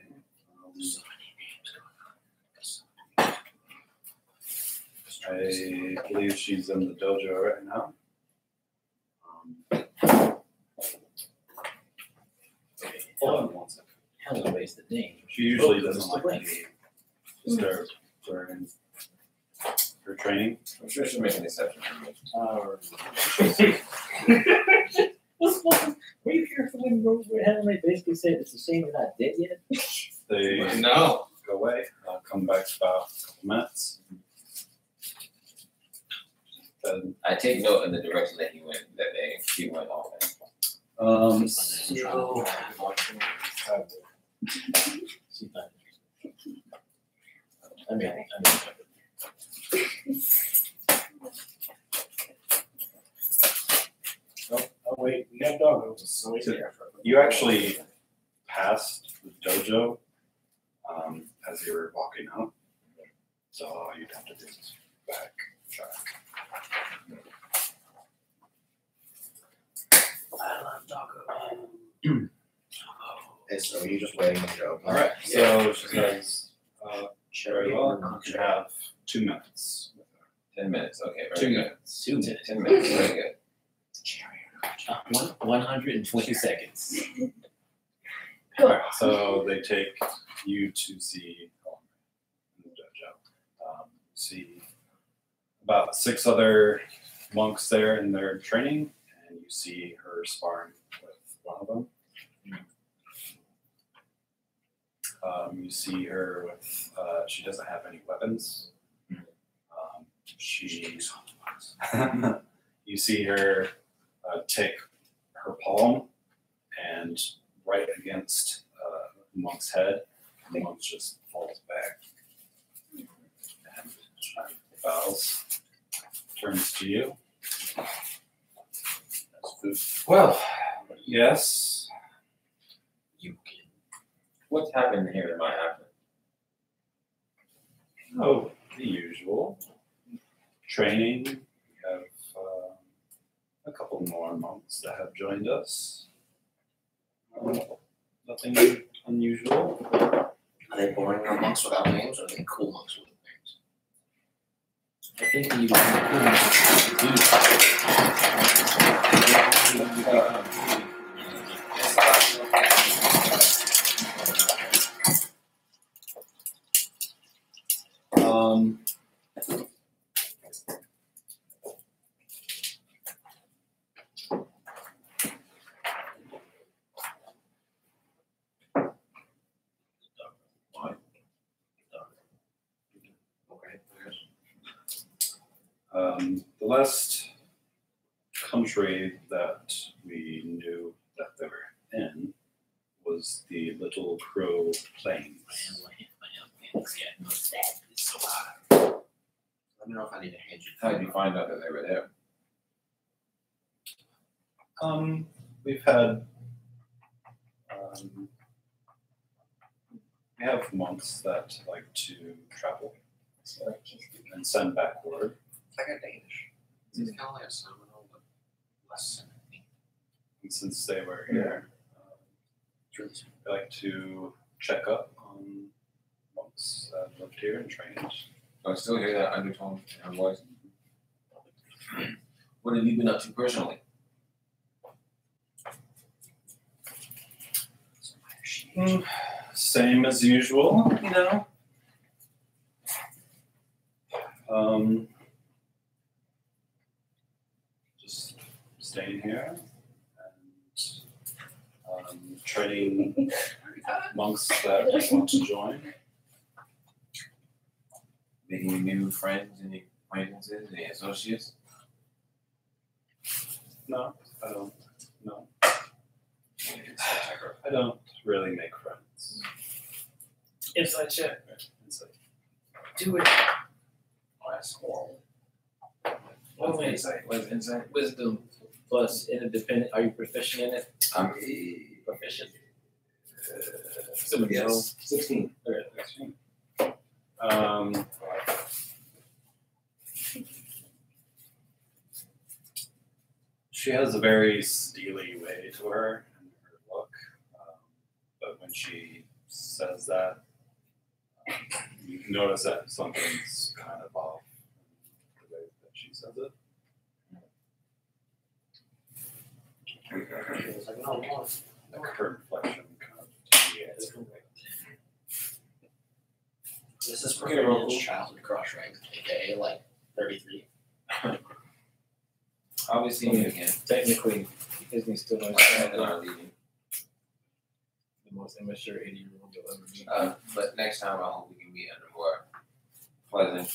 I believe she's in the dojo right now. Hold on one second. Hell, wasted name. She usually doesn't like to be disturbed during her training. I'm sure she'll make an exception for me. Were you careful when Henry basically said it's a shame you're not dead yet? They No. go away. I'll come back about a couple minutes. Then, I take note in the direction that he went off in. so I mean, oh wait, we got doggos. So we you actually passed the dojo as you were walking out. So all you'd have to do is backtrack. I love Doggo. So you just waiting to go. All right. So she says, very well. You have 2 minutes. 10 minutes. Okay, very 2 good. minutes. 2 minutes. 10 minutes. Very good. 120 seconds. All right. So they take you to see Helen in the dojo. See about 6 other monks there in their training, and you see her sparring with one of them. You see her with, she doesn't have any weapons. You see her take her palm and right against the monk's head. The monk just falls back and bows, turns to you. Well, yes. You can. What's happened here in my absence? Oh, the usual. Training. We have a couple more monks that have joined us. Nothing unusual. Are they boring monks without names, or are they cool monks with names? I think you The last country that we knew that they were in was the Little Crow Plains. It's so hot. Let me know if I need to hand you. How did you find out that they were there? We've had we have monks that like to travel and send back word. It's like a Danish. It's kind of like a Seminole, but less than And since they were here, we like to check up on monks that lived here and trained. I still hear that undertone in her voice. What have you been up to personally? Same as usual, you know. Just staying here and training monks that want to join. Making new friends, any acquaintances, any associates? No, I don't. No, I don't really make friends. inside check. It's like, Do it. Oh, that's horrible. What's What's insight? What's insight? Wisdom plus independent. Are you proficient in it? I'm Proficient. Somebody else. 16. She has a very steely way to her and her look, but when she says that, you can notice that something's kind of off the way that she says it. It's like, no, no. Like her inflection kind of deviates. This is Perkins' childhood crush, right? AKA like 33. I'll be seeing you again. Technically, Disney's still not And I'm leaving. the most immature 80-year-old you'll ever meet. But next time I hope we can meet under more pleasant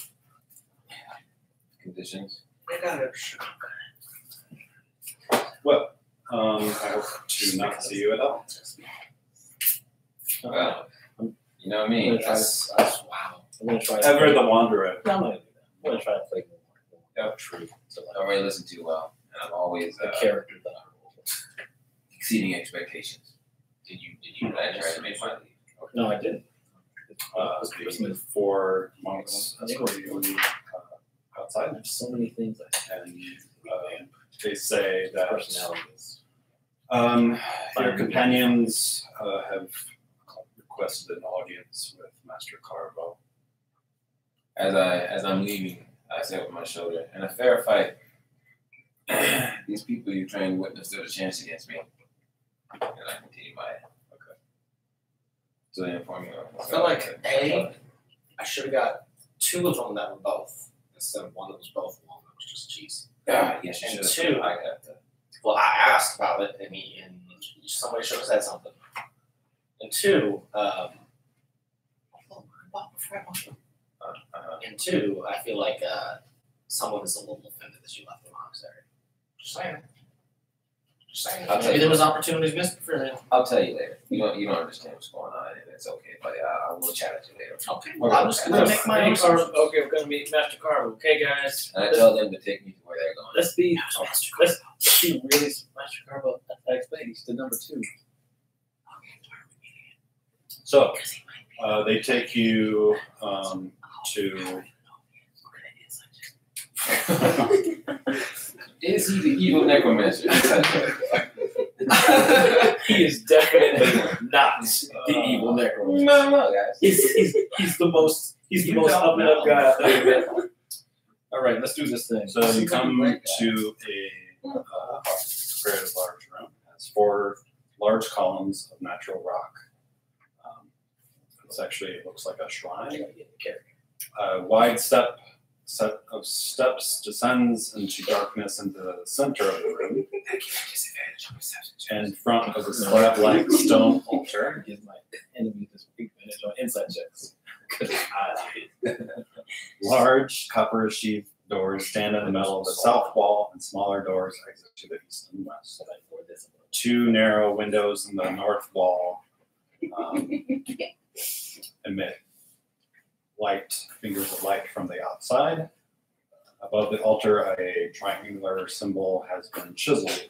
conditions. I got it. Well, I hope to not see you at all. Well, you know what I mean? That's wow. I'm gonna try. Ever the Wanderer. No, I'm not gonna do that. I'm gonna try to play more Yeah. true to I like don't really listen too well, and I'm always the character that I roll. exceeding expectations. Did you try to make fun of me? No, I didn't. The 4 monks escort you outside, There's so many things I and they say that personalities. your companions have requested an audience with Master Carvo. As I'm leaving, I say over my shoulder, in a fair fight, these people you trained wouldn't have stood a chance against me. And I continue my so they inform you. I feel like I should have got 2 of them that were both instead of one that was both one that was just cheese. Yeah, yes, you And should have. 2, I got that. well, I asked about it and somebody should have said something. And 2, and 2, I feel like someone is a little offended that you left the monastery. Just saying. Just saying. I'll tell Maybe you. there was opportunities missed for him. I'll tell you later. You don't understand what's going on, and it's okay, buddy. I will chat with you later. Okay. Well, I'm just gonna make my own assumptions. Okay, we're gonna meet Master Carvo. Okay, guys. And I tell them to take me to where they're going. Let's be really Master Carvo. I explained he's the number 2. So they take you to. Is he the evil necromancer? He is definitely not the evil necromancer. No, guys. He's the most up and up guy I've ever met. All right, let's do this thing. So you come to a very large room. It has 4 large columns of natural rock. It looks like a shrine. A wide set of steps descends into darkness into the center of the room. In front of a slab-like stone altar. Give my enemy this big advantage on inside checks. Large copper sheath doors stand in the middle of the south wall, and smaller doors exit to the east and west. 2 narrow windows in the north wall emit fingers of light from the outside. Above the altar, a triangular symbol has been chiseled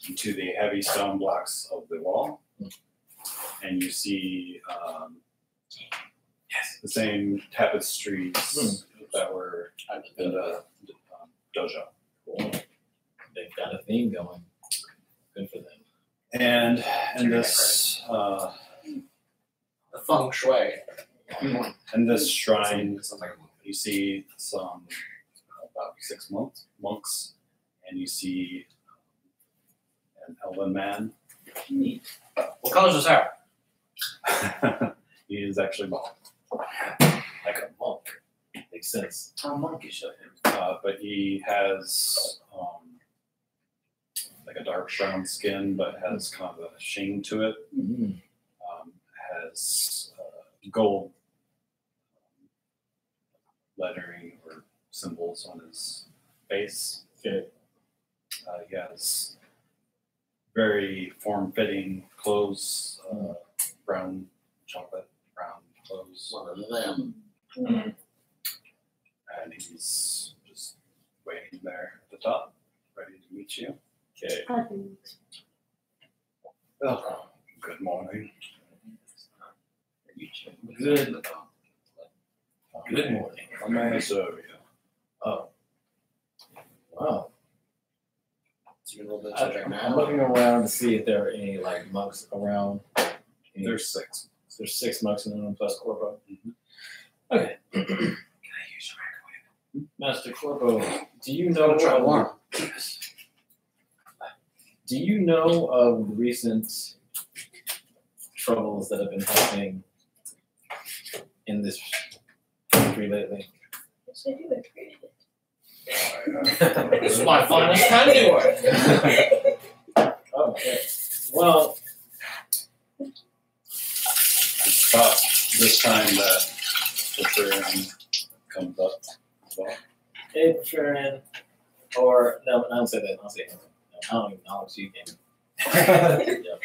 into the heavy stone blocks of the wall. And you see the same tapestries that were in the dojo. Cool. They've got a theme going. Good for them. And in this The feng shui. in this shrine, you see some about 6 monks, and you see an elven man. What color's his hair? He is actually bald. Like a monk. Makes sense. How monkish of him. But he has like a dark brown skin, but has kind of a sheen to it. Mm-hmm. Has gold lettering or symbols on his face. Okay. He has very form-fitting clothes, chocolate brown clothes. One of them. Mm-hmm. And he's just waiting there at the top, ready to meet you. Okay. Oh, good morning. Good morning. How may I serve you? Oh. Wow. So you're a little bit I'm looking around to see if there are any like monks around. There's 6. There's 6 monks in the room plus Corpo. Mhm. Okay. Can I use your microwave? Master Corpo, do you know Try one. Do you know of the recent troubles that have been happening in this country lately? Yes, I do agree. This is my finest handiwork. Oh, okay. Well, It's about this time that the prayer comes up as well. hey, Sharon, or no, I don't say that. I'll say it. I don't even know if you can. Yeah.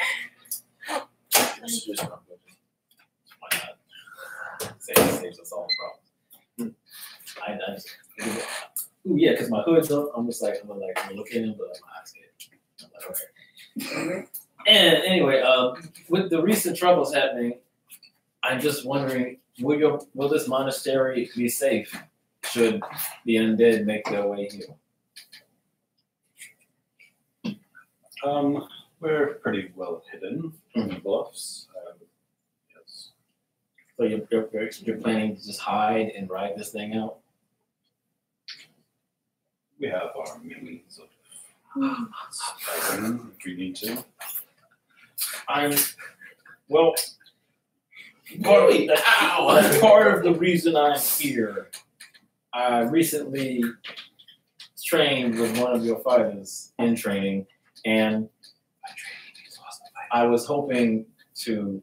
Why not? Saves us all problems. I just, ooh, yeah, because my hood's up. I'm looking in, but my eyes get. I'm like, okay. And anyway, with the recent troubles happening, I'm just wondering, will this monastery be safe should the undead make their way here? We're pretty well hidden in the bluffs. Yes. So you're planning to just hide and ride this thing out? We have our means of fighting if we need to. That's part of the reason I'm here. I recently trained with one of your fighters in training, and I was hoping to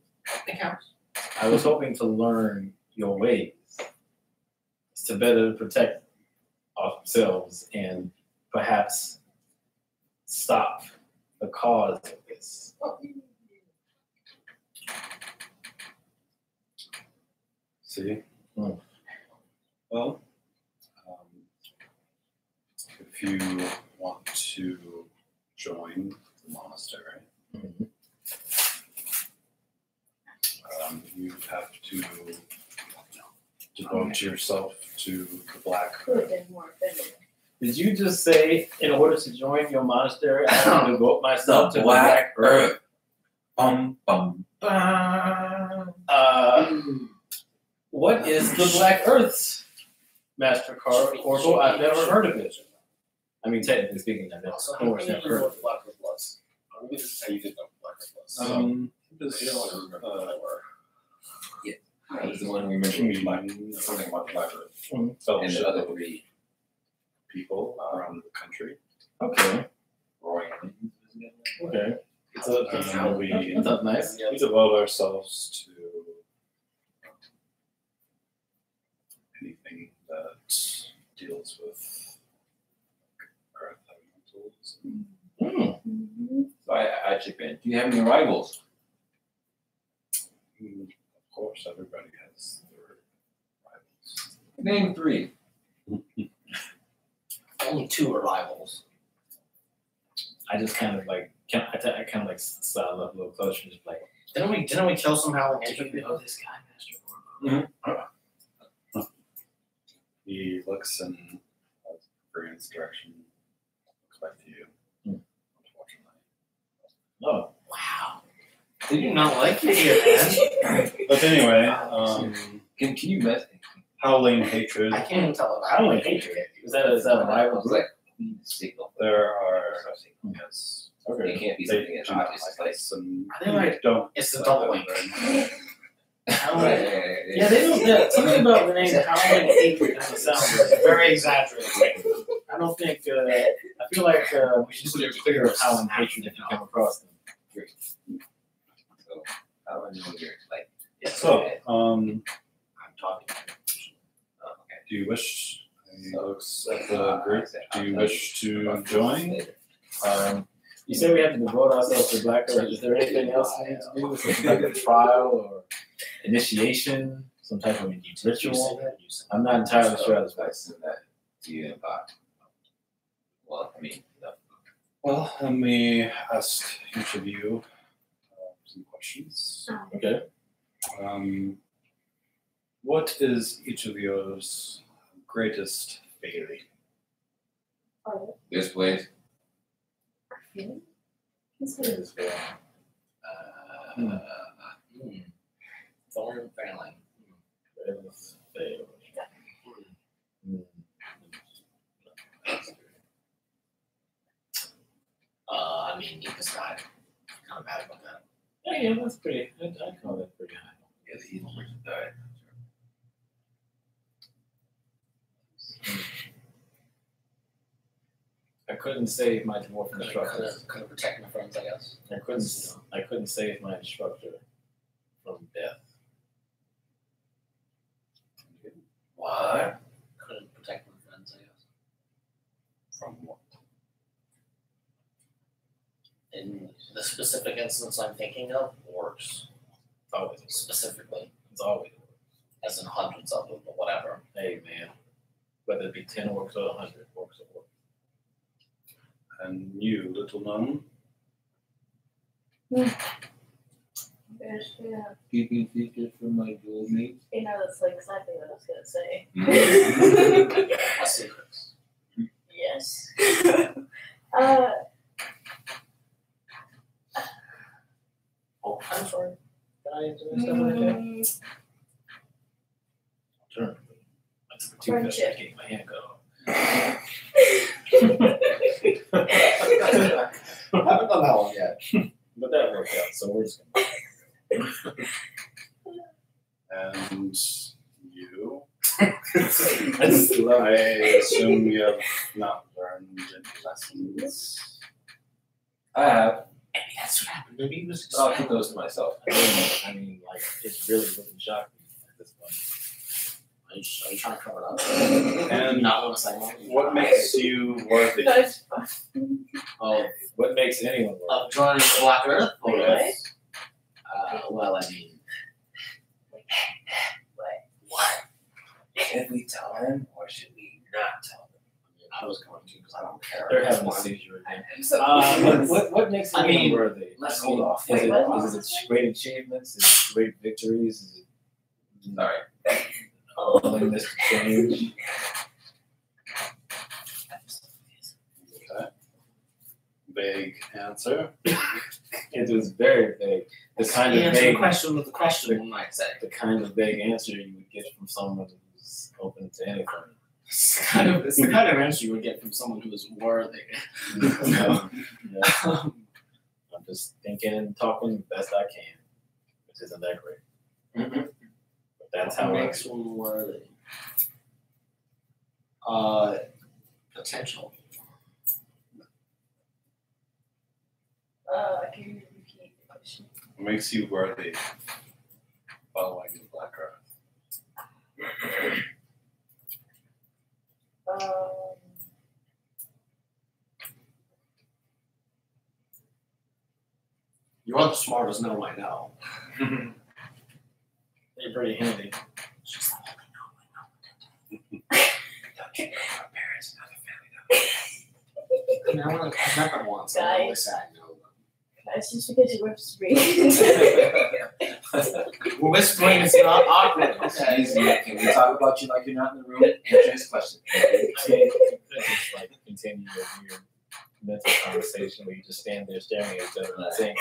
learn your ways to better protect ourselves and perhaps stop the cause of this. See? Mm. Well, if you want to join the monastery, Mhm. you have to devote yourself to the black Could have been more offended. Did you just say, in order to join your monastery, I have to devote myself to the Black Black Earth? Bum bum bum. What is the Black Earth's MasterCard Oracle? I've never heard of it. I mean, technically speaking, I've never So heard of it. Black Earth was. This is how you did know Black Earth was. This, I don't want to remember what they were. That was the one we mentioned. Something about the Black Earth. And the fellowship other of three. people around the country. Okay. Roy. Okay. So, we That's nice. devote ourselves to anything that deals with earth elementals. So I chip in. Do you have any rivals? Of course, everybody has their rivals. Name three. Only 2 are rivals. I just kind of like, I kind of like style up a little closer, just like, Didn't we kill some Howling hey, Hatred? you know this guy, Master. He looks in Brian's direction, looks back to you. Unfortunately. Oh, Wow. Did you not like it here, man? But anyway, Can you mess? howling hatred. I can't even tell if I don't like hatred. Is that a rival It's group? like signal. There are yes. It Okay. can't be They something that's do obvious. It's like us and Are they like- don't. It's the double link. Yeah, they don't. Yeah, something about the name Howling Hatred doesn't sound right. Very exaggerated. I don't think. I feel like we should steer clear of Howling Hatred if you come across them. So I don't know you're like. So, I'm talking. Okay. do you wish? He looks at the group. Do you wish to join? You said we have to devote ourselves to Black Earth. Is there anything else we need to do? Some type of trial or initiation? Some type of ritual? I'm not entirely sure how this I works. send that to you about. Well, I mean, no. Well, let me ask each of you some questions. Okay. What is each of yours greatest failing? This place. Thorn failing. I mean, Nika's died. Kind of bad about that. Yeah, that's pretty. I'd call that pretty high. Yeah, the evil person died. I couldn't save my dwarf instructor. Couldn't protect my friends, I guess. I couldn't save my instructor from death. What? Couldn't protect my friends, I guess. From what? In the specific instance I'm thinking of, works. It's always Specifically. It's always As in hundreds of them, but whatever. Hey man, whether it be 10 orcs or 100 orcs or And you, little gnome? Yeah. Keeping secrets from my dual mates. You know, that's like exactly what I was gonna say. My secrets. Yes. Oh, I'm sorry. Can I do stuff like that? Turn. That's the two Friendship. that getting my hand cut off. I haven't done that one yet. But that worked out, so we're just gonna. And you? That's I assume you have not learned any lessons. I have. Maybe that's what happened. Maybe he was I'll keep those to myself. I mean, like, it really wouldn't shock me at this point. Are you trying to cover it up? And Not want to say more? what makes you worthy? Guys, Oh, what makes anyone work? Of joining the Black Earth? Wait, Yes. Well, I mean, what? Should we tell him or should we not tell him? I was going to because I don't care. They're having a seizure again. so What makes I anyone mean, worthy? let's I mean, hold off. Is Wait, it great achievements? Is it great victories? Is it Sorry. willingness to change? Okay. vague answer. It was very vague. The kind of Answer the vague question with the question, one might say. the kind of vague answer you would get from someone who's open to anything. It's the kind of answer you would get from someone who is worthy. Yeah. I'm just thinking and talking the best I can, which isn't that great. But that's how it makes one worthy. Potential. Can you repeat the question? What makes you worthy following the Black Earth? You are the smartest gnome I know. You're pretty handy. She's the only gnome I know. Don't you know our parents and other family knows? I've met them once. I always say I know them. It's just because you were whispering. Well, whispering is not awkward. Okay. Easy. Can we talk about you like you're not in the room? Answer his question. Just like continue a weird mental conversation where you just stand there staring at each other and saying,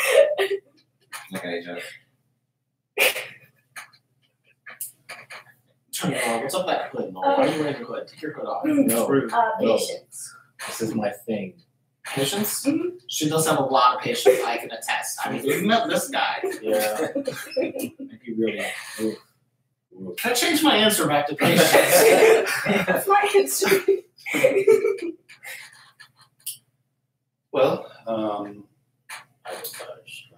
Look at each other. What's up that hood, Noel? Why are you wearing your hood? Take your hood off. no, Rude. Patience. this is my thing. Patience? She does have a lot of patience, I can attest. I mean, you met this guy. Yeah. You really. Ooh. Can I change my answer back to patience? That's my answer. Well, I was touched.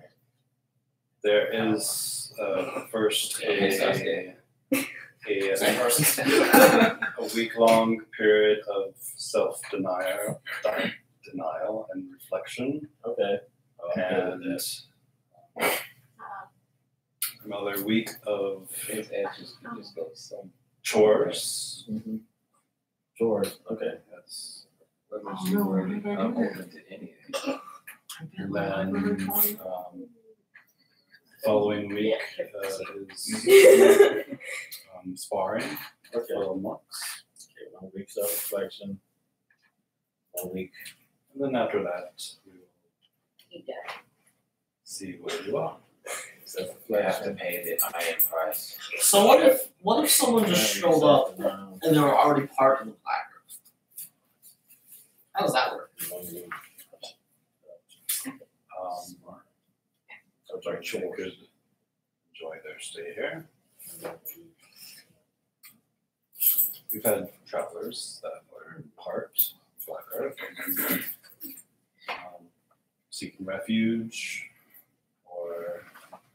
there is first Okay. Same person. a week-long period of self-denial and reflection, Okay. and another week of His answers can just go some. chores. Mm-hmm. Sure. Okay. Yes. What makes you worthy? I'm open to anything. And then following week is sparring Okay. for months. Okay. 1 week self-reflection. 1 week. And then after that, we will Keep that. see where you are. We have to pay the iron price. So what if someone just showed up and they were already part of the Black Earth? How does that work? So they could enjoy their stay here. We've had travelers that were part of Black Earth, seeking refuge or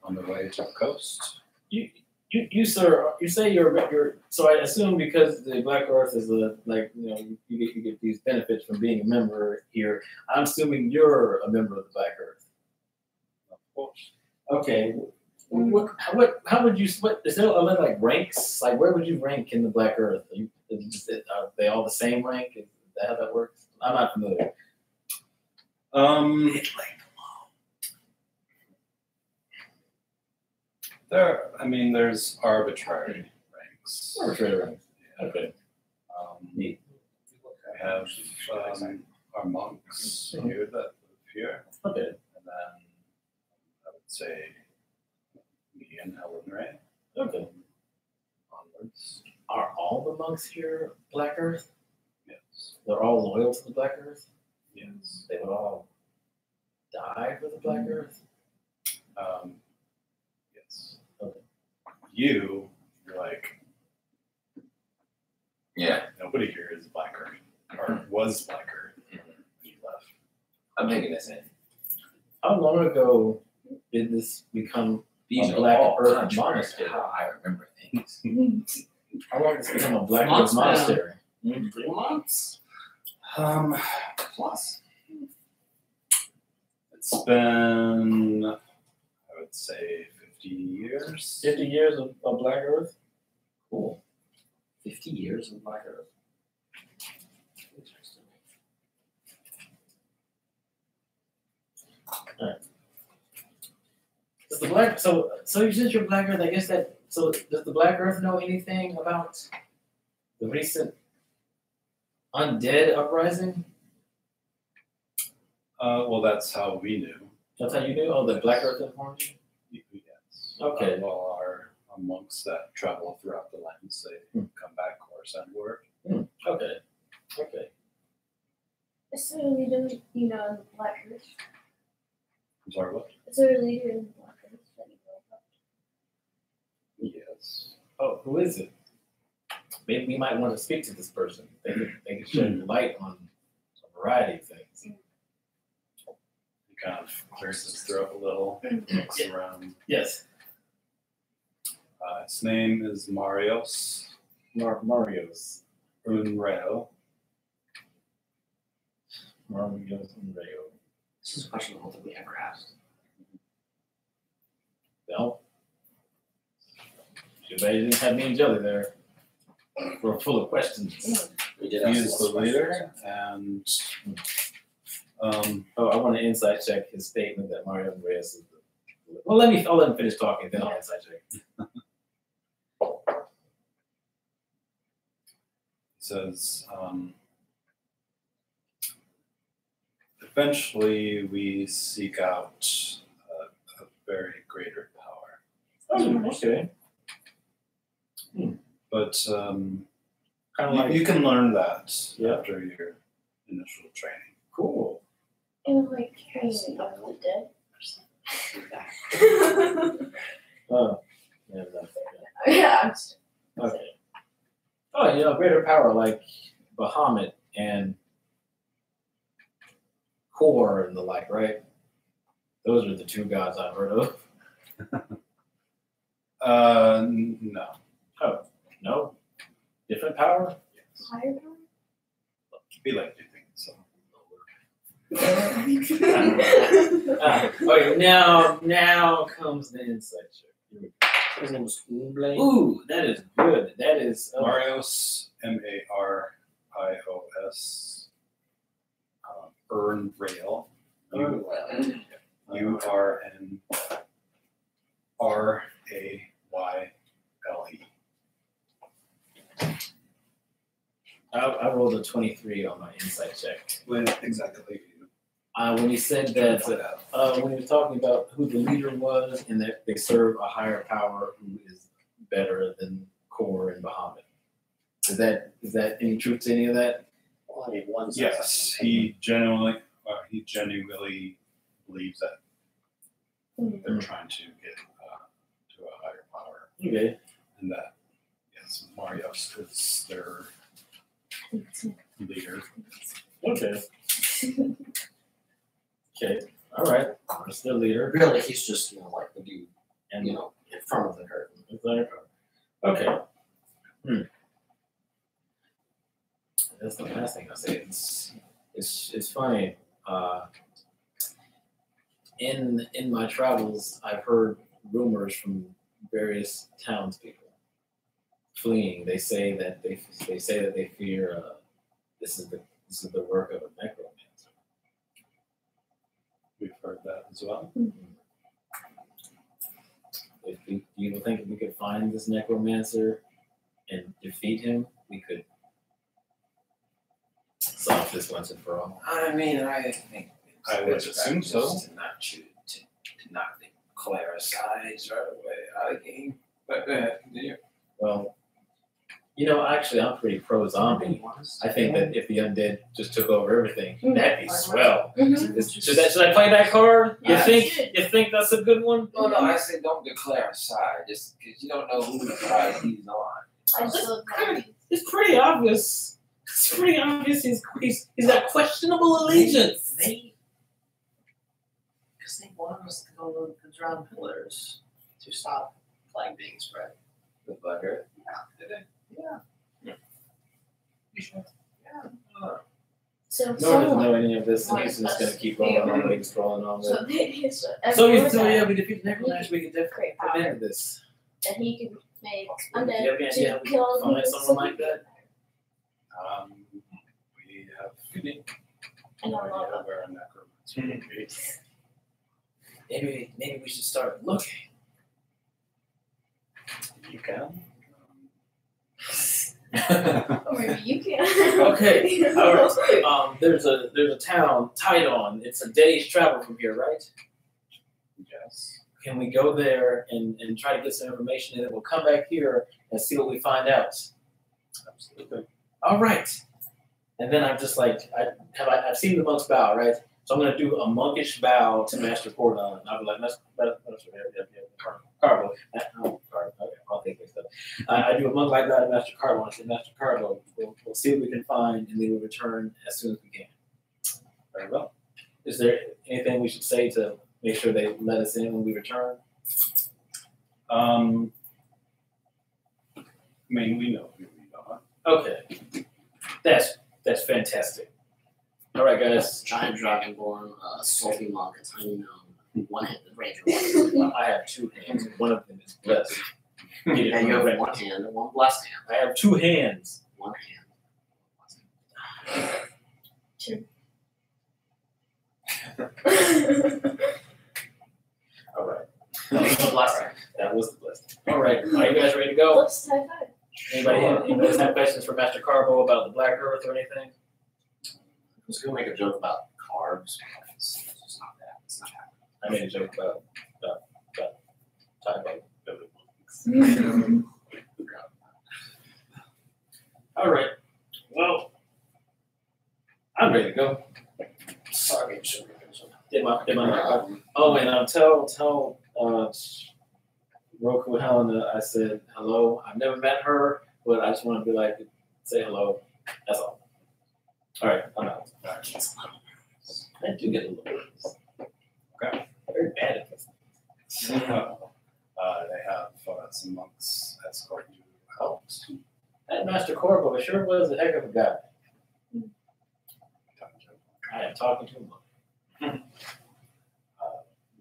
on the way to the coast. You sir, you say you're so I assume because the Black Earth is you get these benefits from being a member here. I'm assuming you're a member of the Black Earth. Of course. Okay. How would you split? Is there other like ranks? Like where would you rank in the Black Earth? Are they all the same rank? Is that how that works? I'm not familiar. There's arbitrary ranks. Arbitrary ranks. Yeah. Okay. We have our monks here that live here, Okay. and then I would say me and Helen Ray Okay. onwards. Are all the monks here Black Earth? Yes. They're all loyal to the Black Earth? Yes. They would all die for the Black Earth? Yes. Okay. You're like, Yeah, nobody here is Black Earth, or was Black Earth when you left. I'm taking this in. How long ago did this become These a are Black all Earth contrary monastery? to how I remember things. How long did this become a Black Months Earth now. monastery? 3 months? Plus. It's been, I would say, 50 years. 50 years of Black Earth? Cool. 50 years of Black Earth. Interesting. Does the Black so you said you're Black Earth, I guess that so does the Black Earth know anything about the recent undead uprising? Well, that's how we knew. That's how you knew? Oh, the Black Earth informed you? Yes. Okay. Well, our monks that travel throughout the lands, they come back or send word. Okay. Okay. It's a leader, you know, in Black Earth. I'm sorry, what? It's a leader in Black Earth that you know about. Yes. Oh, who is it? Maybe we might want to speak to this person. They could shed light on a variety of things. He kind of clears his throat a little, looks around. Yes. His name is Marios Mario's. Unreo. Mario's Unreo. This is a question I don't think we ever asked. Well, too bad you didn't have me and Jelly there. We're full of questions. We did He ask is the leader, and Oh, I want to insight check his statement that Mario Reyes is the. Well, I'll let him finish talking, then I'll insight check. He says, eventually we seek out a very greater power. Oh, okay. But Kind of like you can learn that after your initial training. cool. And like carrying up the dead. Oh, yeah, that's Yeah, I'm just okay. Oh, you know, greater power like Bahamut and Kor and the like, right? Those are the two gods I've heard of. No. Oh, no? Different power? higher power. We like to think so. Okay, now comes the insight check. Here we go. His name was Umble. Ooh, that is good. That is Marios, Marios, Earn Rail, URNRAYLE. I rolled a 23 on my insight check. With exactly When you said that, when you were talking about who the leader was and that they serve a higher power who is better than Kor and Bahamut. Is that any truth to any of that? Only one. Yes, he genuinely believes that they're trying to get to a higher power, Okay. and that yes, Marios is their leader. Okay. Okay. All right. It's their leader. Really, he's just like the dude, And in front of the curtain. Okay. That's the last thing I'll say. It's funny. In my travels, I've heard rumors from various townspeople fleeing. They say that they fear this is the work of a necromancer. We've heard that as well. Do you think if we could find this necromancer and defeat him, we could solve this once and for all? I mean, I think I would assume so. to not declare a size right away out of the game. But go ahead, continue. Well, actually, I'm pretty pro-zombie. I think that if the undead just took over everything, that'd be swell. Should I play that card? You think that's a good one? No, I said don't declare a side just because you don't know who side he's on. I just look like It's pretty obvious. It's pretty obvious he's got questionable allegiance. Because they want us to go to the drowned pillars to stop plague being spread. The Black Earth. Yeah, did they? Yeah. You sure? Yeah. so. No one doesn't know any of this, and he's just gonna keep rolling on, scrolling on. So we defeat the necromancer. We can definitely prevent this. that he can make Do you have any undead idea to how we kill can find people. someone like that? We have I know a lot idea about where a necromancer would be. Maybe we should start looking. You can. Or maybe you can. Okay. All right. There's a town, Tidon. It's a day's travel from here, right? Yes. Can we go there and try to get some information, and then we'll come back here and see what we find out? Absolutely. All right. And then I'm just like, I've seen the monks bow, right? So I'm gonna do a monkish bow to Master Cordon. I'll be like, Carbo. I'll think of stuff. I do a monk like that to Master Carbo. I say, Master Carbo, we'll see what we can find, and then we'll return as soon as we can. Very well. Is there anything we should say to make sure they let us in when we return? I mean, we know who we are. Okay. That's fantastic. All right, guys. Giant dragonborn, salty monk, a tiny gnome, one-handed ranger. I have two hands. One of them is blessed. And you have one hand and one blessed hand. I have two hands. One hand. Two. All right. That was the blessed hand. That was the blessed. All right. Are you guys ready to go? Let's high five. Anybody have questions for Master Carbo about the Black Earth or anything? I was going to make a joke about carbs. It's just not that. It's not happening. I made a joke about typo. All right. Well, I'm ready to go. Sorry, Did my oh, and tell Roku Helena I said hello. I've never met her, but I just want to be like, say hello. That's all. All right, I'm out. I do get a little nervous. Okay. Very bad at this. They have some monks escort you out. That Master Corporal sure was a heck of a guy. I am talking to him.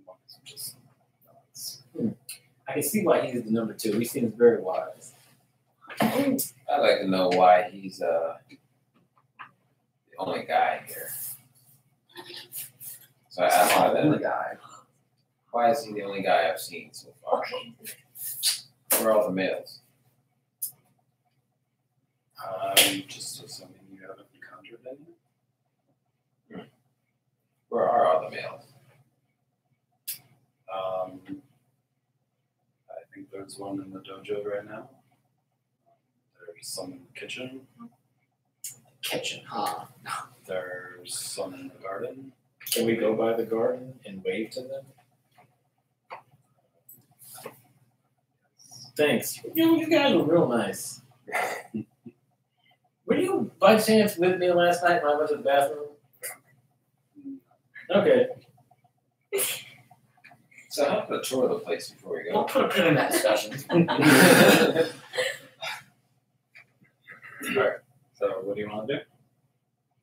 Monks are just nuts. I can see why he's the number two. He seems very wise. I'd like to know why he's the only guy here. So I asked why the only guy. Why is he the only guy I've seen so far? Where are all the males? Just assuming you haven't encountered any. Where are all the males? I think there's one in the dojo right now. There's some in the kitchen. Kitchen, huh? There's some in the garden. Can we go by the garden and wave to them? Thanks. You guys were real nice. Were you by chance with me last night when I went to the bathroom? Okay. So how about a tour of the place before we We'll go? put a pin in that discussion. Alright, so what do you want to do?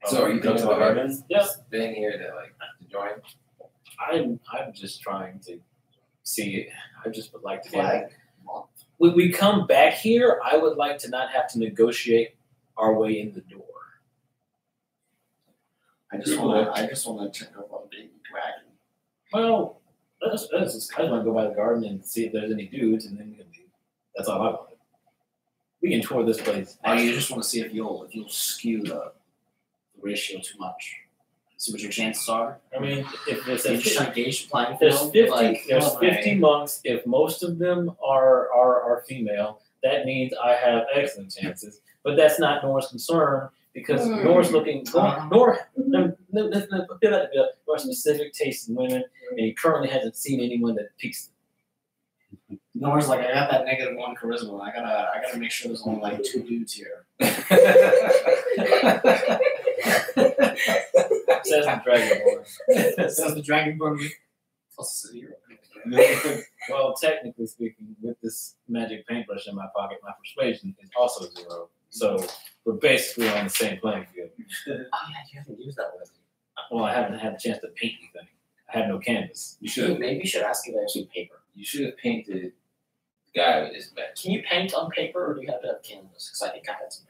So are you Go going to to the the garden? garden? Yep. Staying here to join? I'm just trying to see. I just would like to Flag. When we come back here, I would like to not have to negotiate our way in the door. I just want to check out one big dragon. Well, I just want to go by the garden and see if there's any dudes, and then we can leave. That's all I want. We can tour this place. Oh, you just want to see if you'll skew the ratio too much. See what your chances are. I mean, if there's You just trying to gauge the playing there's field. 50, Like, there's oh, 50 monks. If most of them are female, that means I have excellent chances. But that's not Nora's concern because Nora's looking. Nora specific taste in women, and he currently hasn't seen anyone that piques him. Nora's like, I got that -1 charisma. I gotta make sure there's only like 2 dudes here. Says the Dragonborn. Says the Dragonborn plus 0. Well, technically speaking, with this magic paintbrush in my pocket, my persuasion is also 0. So we're basically on the same playing field. Oh yeah, you haven't used that one. Well, I haven't had a chance to paint anything. I have no canvas. You should Maybe you should ask if there's some paper. have painted the guy with his badge. Can you paint on paper, or do you have to have canvas? Because I think I had some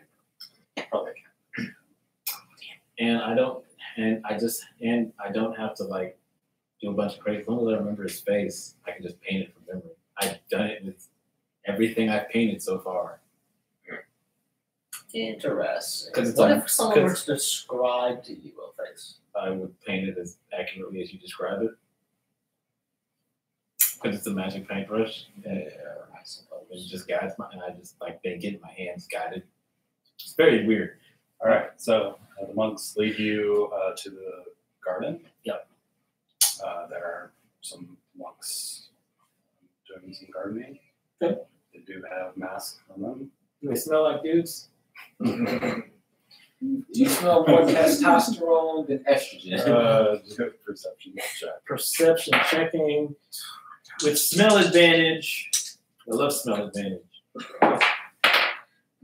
paper. Probably can. And I don't have to like do a bunch of crazy. As long as I remember his face, I can just paint it from memory. I've done it with everything I've painted so far. Interesting. 'Cause it's What on- if someone were 'cause- to describe to you a face? I would paint it as accurately as you describe it. Because it's a magic paintbrush. I suppose it just guides my, and I just like they get my hands guided. It's very weird. All right, so the monks lead you to the garden. Yep. There are some monks doing some gardening. Okay. They do have masks on them. Do they smell like dudes? Do you smell more testosterone than estrogen? Just go perception check. Perception checking with smell advantage. I love smell advantage.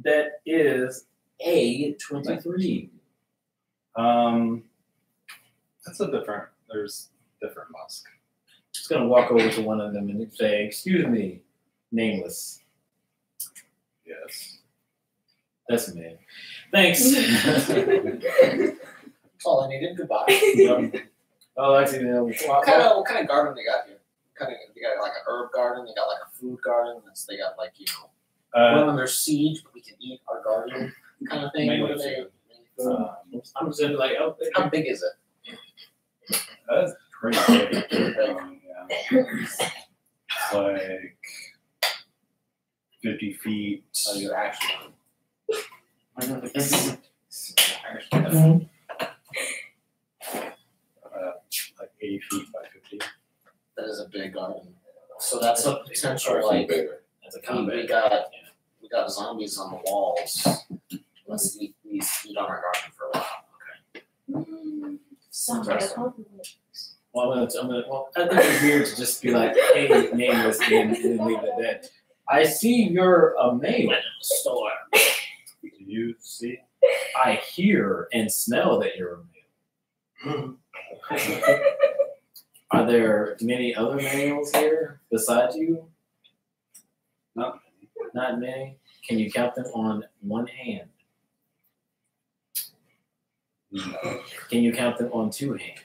That is a 23. That's a different. There's different musk. Just gonna walk over to one of them and say, "Excuse me, nameless." Yes. That's a man. Thanks. That's all I needed. Goodbye. Oh, actually, no. What kind of garden they got here? They got like an herb garden. They got like a food garden. They got like we're under siege, but we can eat our garden kind of thing. Mainly What are they? I'm just gonna be like, oh, How big is it? That's pretty big. Yeah. It's like 50 feet. Oh, you're actually. Like 80 feet by 50. That is a big garden. So that's a potential like that's a we combat. got zombies on the walls. Let's eat on our garden for a while. Okay. Sounds like a compliment. Well, I think it's weird to just be like, hey, nameless, and then leave it at that. I see you're a male. Store. Do you see? I hear and smell that you're a male. Are there many other males here besides you? Not Not many. Can you count them on one hand? No. Can you count them on two hands?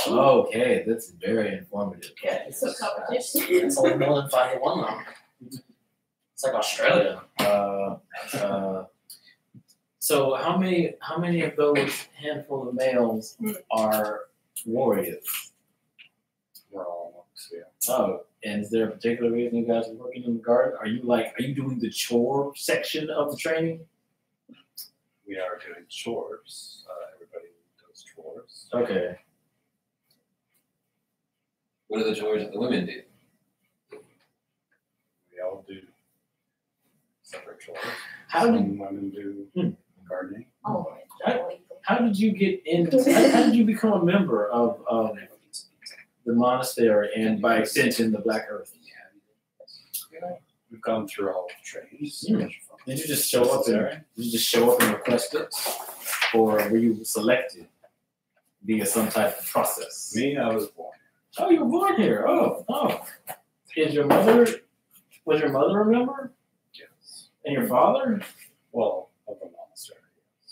Okay, that's very informative. Yeah, it's a competition. It's only more than 5 to 1 now. It's like Australia. So how many of those handful of males are warriors? We're all monks, yeah. Oh, and is there a particular reason you guys are working in the garden? Are you doing the chore section of the training? We are doing chores. Everybody does chores. Okay. What are the chores that the women do? We all do separate chores. How did Some women do gardening. Oh my God. how did you get in? How did you become a member of the monastery and by extension the Black Earth? We've gone through all the trainings. Did you just show up and request it, or were you selected via some type of process? Me, I was born. Oh, you were born here. Oh. Was your mother a member? Yes. And your father? Well, of the monastery.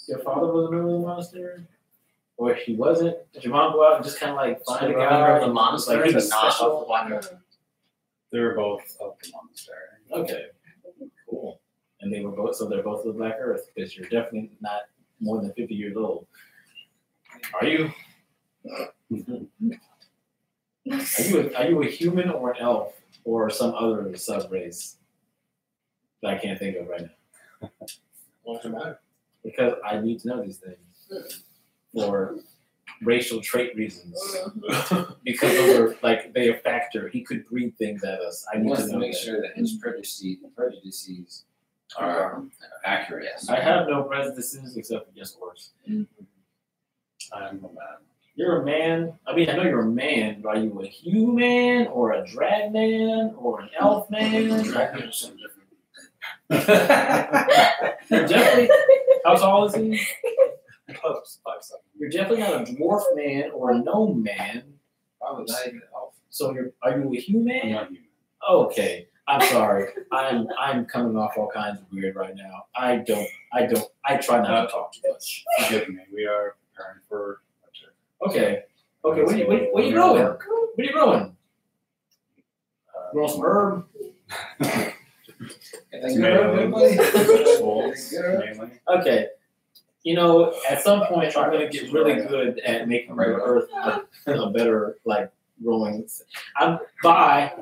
Your father was a member of the monastery? Or if he wasn't, did your mom go out and just kind of like find a guy? of the monastery, like, but he's not special? of the Black Earth. They were both of the monastery. Okay, cool. And they're both of the Black Earth because you're definitely not more than 50 years old. Are you? Are you a human or an elf or some other sub race that I can't think of right now? What's the matter? Because I need to know these things for racial trait reasons. Because those are like they a factor. He could breed things at us. I He need wants to to know make that. sure that his prejudices are accurate. I have no prejudices except for just worse. I'm a man. You're a man. I mean, I know you're a man, but are you a human or a drag man or an elf man? Dragons are something different. You're definitely. How tall is he? Close, 5'7". You're definitely not a dwarf man or a gnome man. Probably not even an elf. So are you a human? I'm not human. Okay. I'm sorry. I'm coming off all kinds of weird right now. I try not to talk too much. Forgive me. We are preparing for winter. Okay. Okay. What are you growing? What are you growing? Grow some herb. tomatoes, vegetables, mainly. Okay. You know, at some point, I'm gonna get really good at making the earth a better, like, growing. Bye.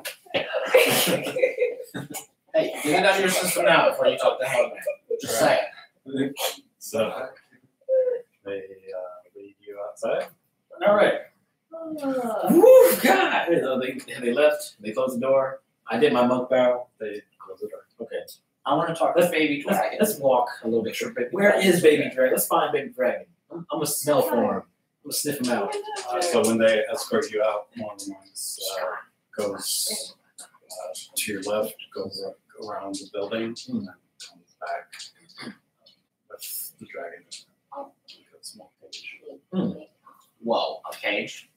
Hey, get it out of your system now before you talk to hell man. Just saying. So they lead you outside. All right. Woo, God. They left. They closed the door. I did my monk barrel. They close the door. Okay. I want to talk to Baby Dragon. Let's walk a little bit. Where is Baby Dragon? Let's find Baby Dragon. I'm gonna smell for him. I'm gonna sniff him out. So when they escort you out, one of the monks goes to your left, goes around the building, and then comes back with the dragon. Small cage. Whoa, a cage?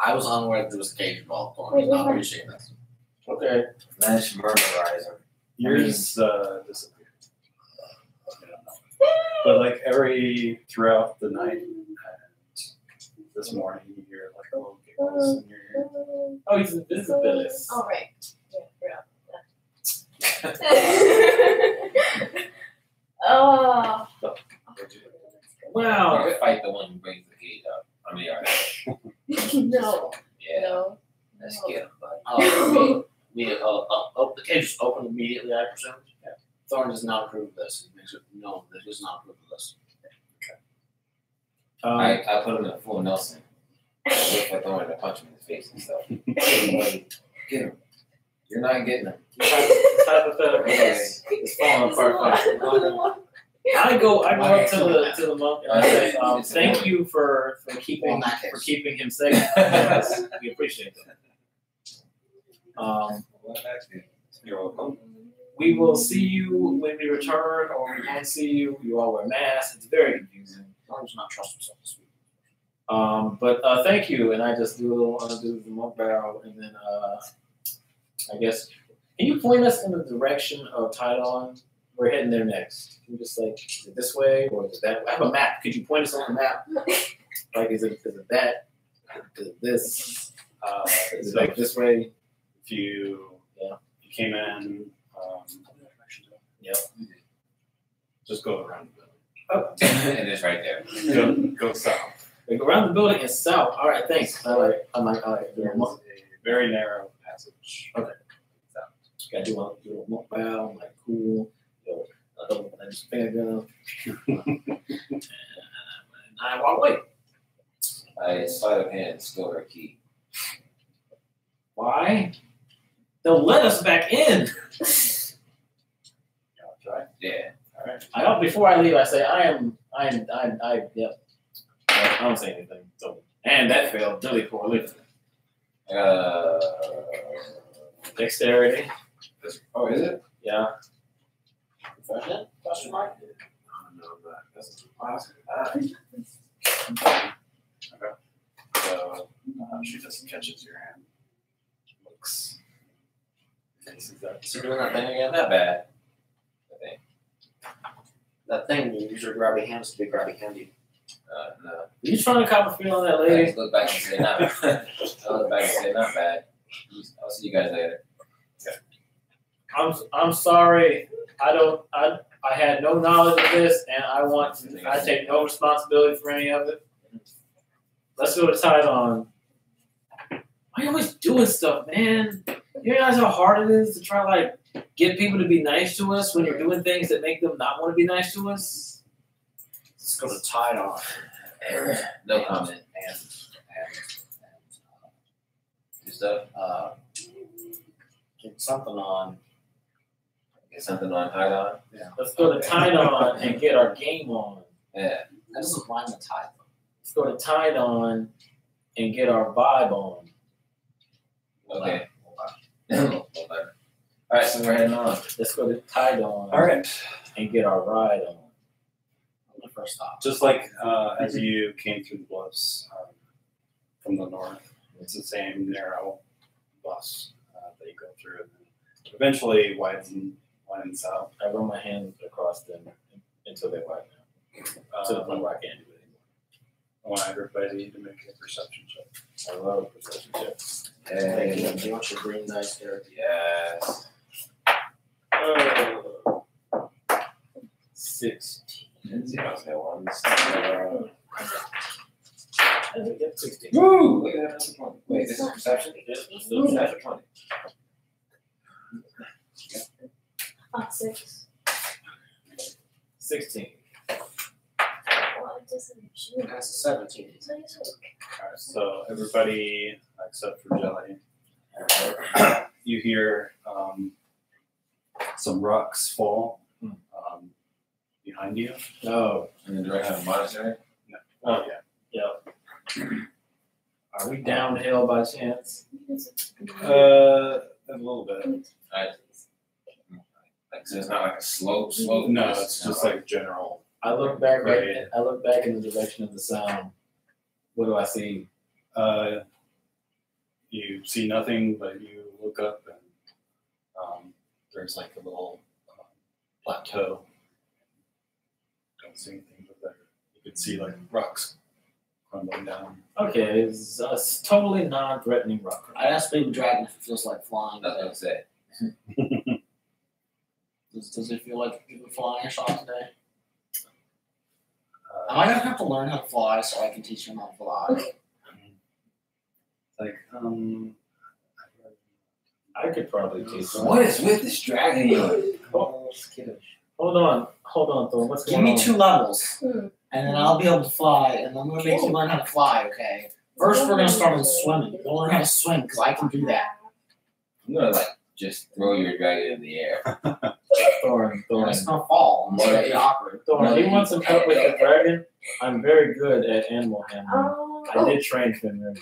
I was unaware there was a cage involved. I appreciate that. Okay. Flash murderizer. Yours disappeared. But like throughout the night and this morning, you hear like little giggles in your ear. Oh, he's invisibilist. All right. Yeah, oh. Wow. You could fight the one who brings the gate up. I mean, No. yeah, No. let's get him, buddy. The cage is open immediately, I presume. Yeah. Thorn does not approve of this. He makes it known that he does not approve of this. I put him in full Nelson. I wait for Thorn to punch him in the face and stuff. Get him. You're not getting him. Hypothetical. Yes. It's falling apart. I go up to the monk and I say, thank you for keeping him safe. Yes, we appreciate that. You're welcome. We will see you when we return, or we won't see you. You all wear masks. It's very confusing. Thorn does not trust himself this week. But thank you, and I just do the monk barrel, and then I guess can you point us in the direction of Tidon? We're heading there next. Can you just like is it this way or is it that way? I have a map. Could you point us on the map? Like is it that? Is it this? Is it like this way? If you came in, Yep. just go around the Oh, It is right there. building. Go south. we go around the building and south. All right, thanks. I like. There's a very narrow passage. Okay. I do a monk barrel. I'm like cool. I just finger gun. And I walk away. I sleight of hand stole her key. Why? They'll let us back in. Right? Yeah. All right. I don't. Before I leave, I say yep. I don't say anything. So, and that failed really poorly. Dexterity. Oh, is it? Yeah. Profession? Question mark? No, that's okay. So she just catches your hand. Looks. Faces that. Is she doing that thing again? Not bad. I think. That thing you use your grabby hands to be grabby handy. No. Are you trying to cop a feel on that I lady? just look back and say not bad. I look back and say not bad. I'll see you guys later. I'm sorry. I had no knowledge of this, and I take no responsibility for any of it. Let's go to Tidon. Why are you always doing stuff, man? You realize how hard it is to try like get people to be nice to us when you're doing things that make them not want to be nice to us? Let's go to Tidon. No comment. And Good stuff. get something on. Get something on hide on. Let's go to Tidon and get our game on. Yeah. That doesn't rhyme with tide. Let's go to Tidon and get our vibe on. Okay. All right, so we're heading on. Let's go to Tidon All right. and get our ride on. The first stop. Just like as you came through the bluffs from the north, it's the same narrow bus that you go through, and then eventually widens out. I run my hands across them until they widen out. To the point where I can't do it anymore. I want everybody to make a perception check. I love perception checks. Thank you. Hey. Do you want your green dice there? Yes. 16. Zeros that ones. I think that's 16. Woo! Look at that. That's a 20. Wait, this is perception? That's a 20. 6. 16. Well, it doesn't shoot. That's a 17. Alright, so everybody except for Jelly, you hear some rocks fall behind you. Oh, In the direction of the monastery? oh yeah. Are we downhill by chance? A little bit. Like, so it's not like a slope. No, it's just like general. I look back Right. I look back in the direction of the sound. What do I see? You see nothing, but you look up and there's like a little plateau. Don't see anything but there. You can see like rocks crumbling down. Okay, it's a totally non-threatening rock. I asked Baby Dragon if it feels like flying. That's what I'm saying. Does it feel like you were flying a shot today? Am I gonna have to learn how to fly so I can teach him how to fly? Like I could probably teach them. What is with this dragon you? Oh, hold on, Thor. What's Give going me on? 2 levels, Hmm. and then I'll be able to fly, and I'm gonna make you learn how to fly, okay? First, we're gonna start with swimming. You'll learn how to swim, because I can do that. I'm gonna like just throw your dragon in the air. Thorn. It's gonna fall. It's gonna be awkward. Thorn, do you want some help with the dragon? I'm very good at animal handling. Oh, I did train Fenrir.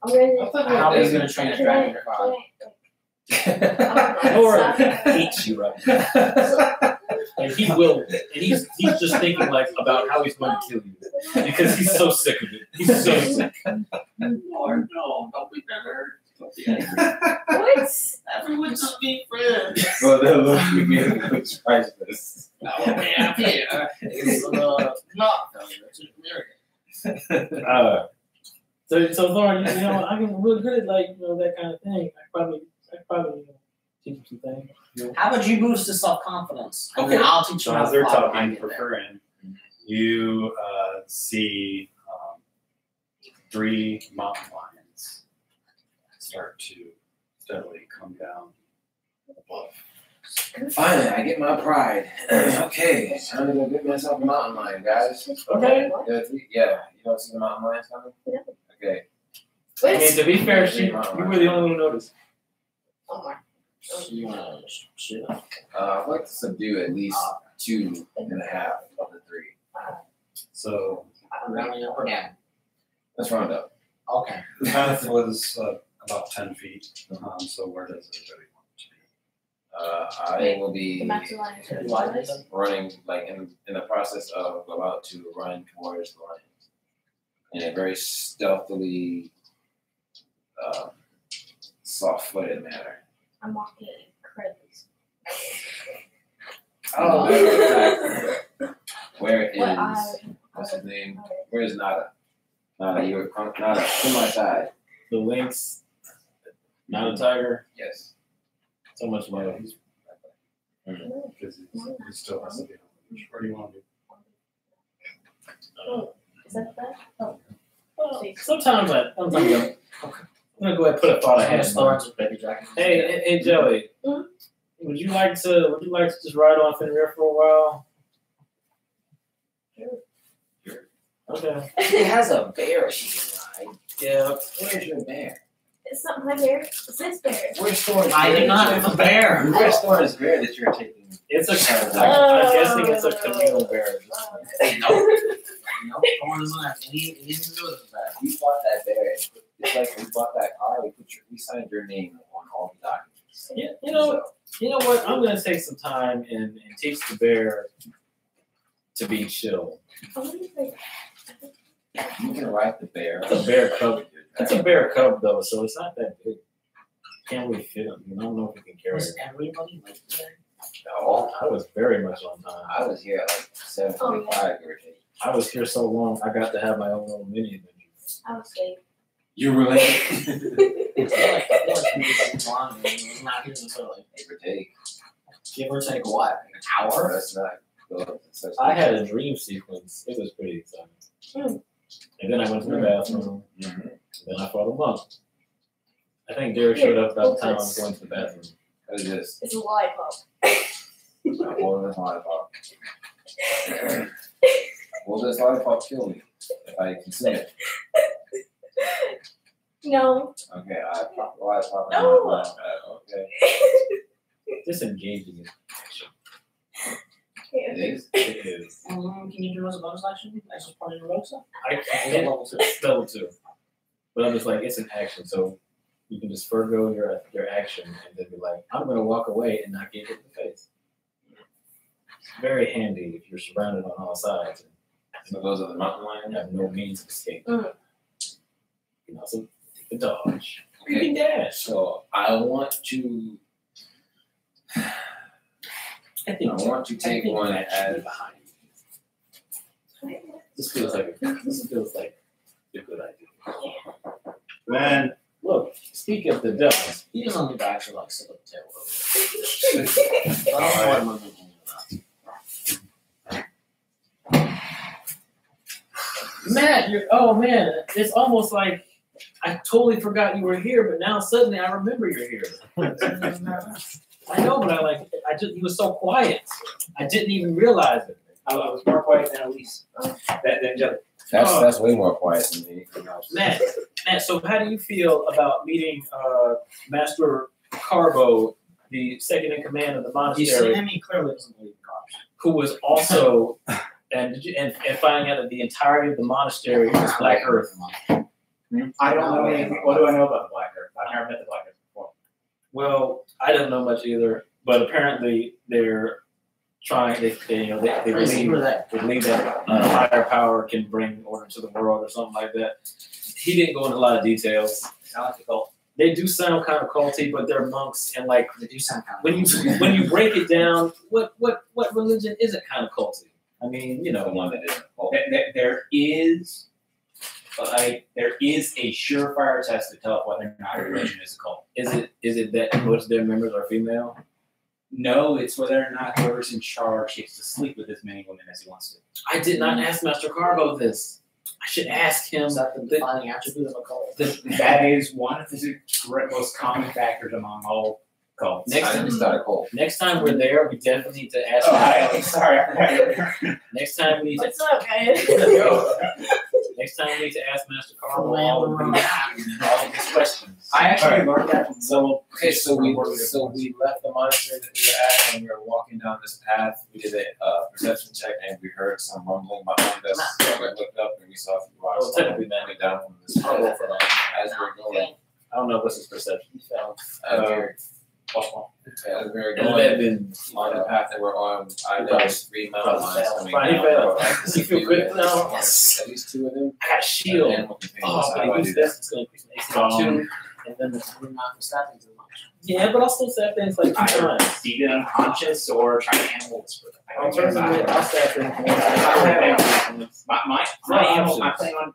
I'm ready. How are you gonna train a dragon to fly? Thor hates you right now. And he will. And he's just thinking like about how he's going to kill you because he's so sick of it. He's so sick. Lord, no, don't be hurt. What? Everyone just be friends. Well, that looks to be a good surprise for this. Oh man, yeah. It's not failure, it's American. So Thorn, you know, I'm really good at like that kind of thing. I probably teach him some things. How about you boost his self-confidence? Okay. And I'll teach you So how as to they're fly when I talking get for there. Corinne, you see 3 mountain lions start to steadily come down the bluff. Finally, I get my pride. Okay, time to go get myself a mountain lion, guys. Okay. Yeah, you don't see the mountain lions coming? No. Okay. I mean, to be fair, you were the only one who noticed. Oh my. So you wanna shoot him? I'd like to subdue at least 2.5 of the 3. So Rounding up or down? Let's round up. Okay. the path was about 10 feet. So where does everybody want to be? I will be The maximum line is You like this? running, like in the process of about to run towards the lions in a very stealthily, soft-footed manner. I'm walking incredibly. Oh, where is What what's his name? Where is Nada? Nada, Nada, to my side. The lynx, not a tiger. Yes. So much love. Because he still has to be on the leash. Where do you want to be? Oh, is that that? Oh. Well, sometimes I'm gonna go ahead and put a thought ahead. Just thorns with Baby Dragon. Hey, Joey. Mhm. Would you like to just ride on Fenrir for a while? Sure. Okay. It has a bear she can ride. Yeah. Where's your bear? It's not my bear. It's his bear. Where's Thor's I bear? did not have a bear. Where's Thor's bear that you're taking? It's I'm guessing it's a communal bear. No, Thorn doesn't have anything to do with that. We bought that bear. It's like we bought that car. We signed your name on all the documents. Yeah, you know what? I'm gonna take some time and teach the bear to be chill. You can ride the bear. It's a bear cub. It's a bear cub though, so it's not that big. Can't really fit him. I don't know if we can carry Was it. everybody like that? No, I was very much on time. I was here at like 7:45. I was here so long, I got to have my own little mini adventure. I was late. You were late. I feel like people just blind and not here until like Give or take. Give or take what? An hour? That's not good. I had a dream sequence. It was pretty exciting. And then I went to the bathroom. Mm-hmm. And then I fought a monk. I think Derek showed up about the time I was going to the bathroom. What is this? It's a lollipop. Will this lollipop? Will this lollipop kill me if I consume it? No. Okay, I pop the lollipop. No. Okay. Disengaging in action. It is. It is. Can you do as a bonus action? That's just part of your rogue stuff? I can't. It's level 2. But I'm just like, it's an action, so you can just forego your action and then be like, I'm going to walk away and not get hit in the face. It's very handy if you're surrounded on all sides So those are the mountain and lions. have no means of escape. Mm. You know, so take a dodge. You Okay. can dash. So I want to. I think I want to take one as behind you. This feels like a good idea. Man, look, speak of the devils. He doesn't need to actually like sit at the table. I don't know what I'm gonna do. Matt, oh man, it's almost like I totally forgot you were here, but now suddenly I remember you're here. I know, but he was so quiet. I didn't even realize it. I was more quiet than Elise. Than Jelly. That's way more quiet than anything else. Matt, so how do you feel about meeting Master Carbo, the second in command of the You see monastery, him, he clearly doesn't believe in cops. who was also and finding out that the entirety of the monastery was Black Earth? I don't know anything. What do I know about the Black Earth? I've never met the Black Earth before. Well, I don't know much either, but apparently they're trying. They believe that a higher power can bring order to the world or something like that. He didn't go into a lot of details. I like the cult. They do sound kind of culty, but they're monks, and like They do sound kind of when you break it down, what religion isn't kind of culty? I mean, you The know, one that isn't. Oh, There is a surefire test to tell whether or not a religion is a cult. is it that most of their members are female? No, it's whether or not whoever's in charge gets to sleep with as many women as he wants to. I did not ask Master Carbo this. I should ask him. Is that the defining attribute of a cult? That is one of the most common factors among all cults. Next I time, didn't start a cult. next time we're there, we definitely need to ask. Oh, I'm sorry. Next time we need to. What's up, guys? Next time we need to ask Master Carbo Man, all of these questions. I actually learned that from Zillow. Okay, so we left the monastery that we were at, and we were walking down this path. We did a perception check, and we heard some rumbling behind us. So we looked up, and we saw a few rocks Well, technically, coming down from this I'll go path for that. as we're going. I don't know what's his perception. As we're And going that been on the path that we're on, I noticed 3 mountain lions coming Fine, he down. failed. I could Does he feel see good that. now? At least 2 of them. I got a shield. And animal companions. Oh, How but do I he do used that? this. It's going to increase my AC by 2. And then We're not stabbing too much. yeah, but I'll still stab things like 2 Either times. feed it unconscious or try to animal whisper them. Alternatively, I'll stab things more. My Right, animal, I options. plan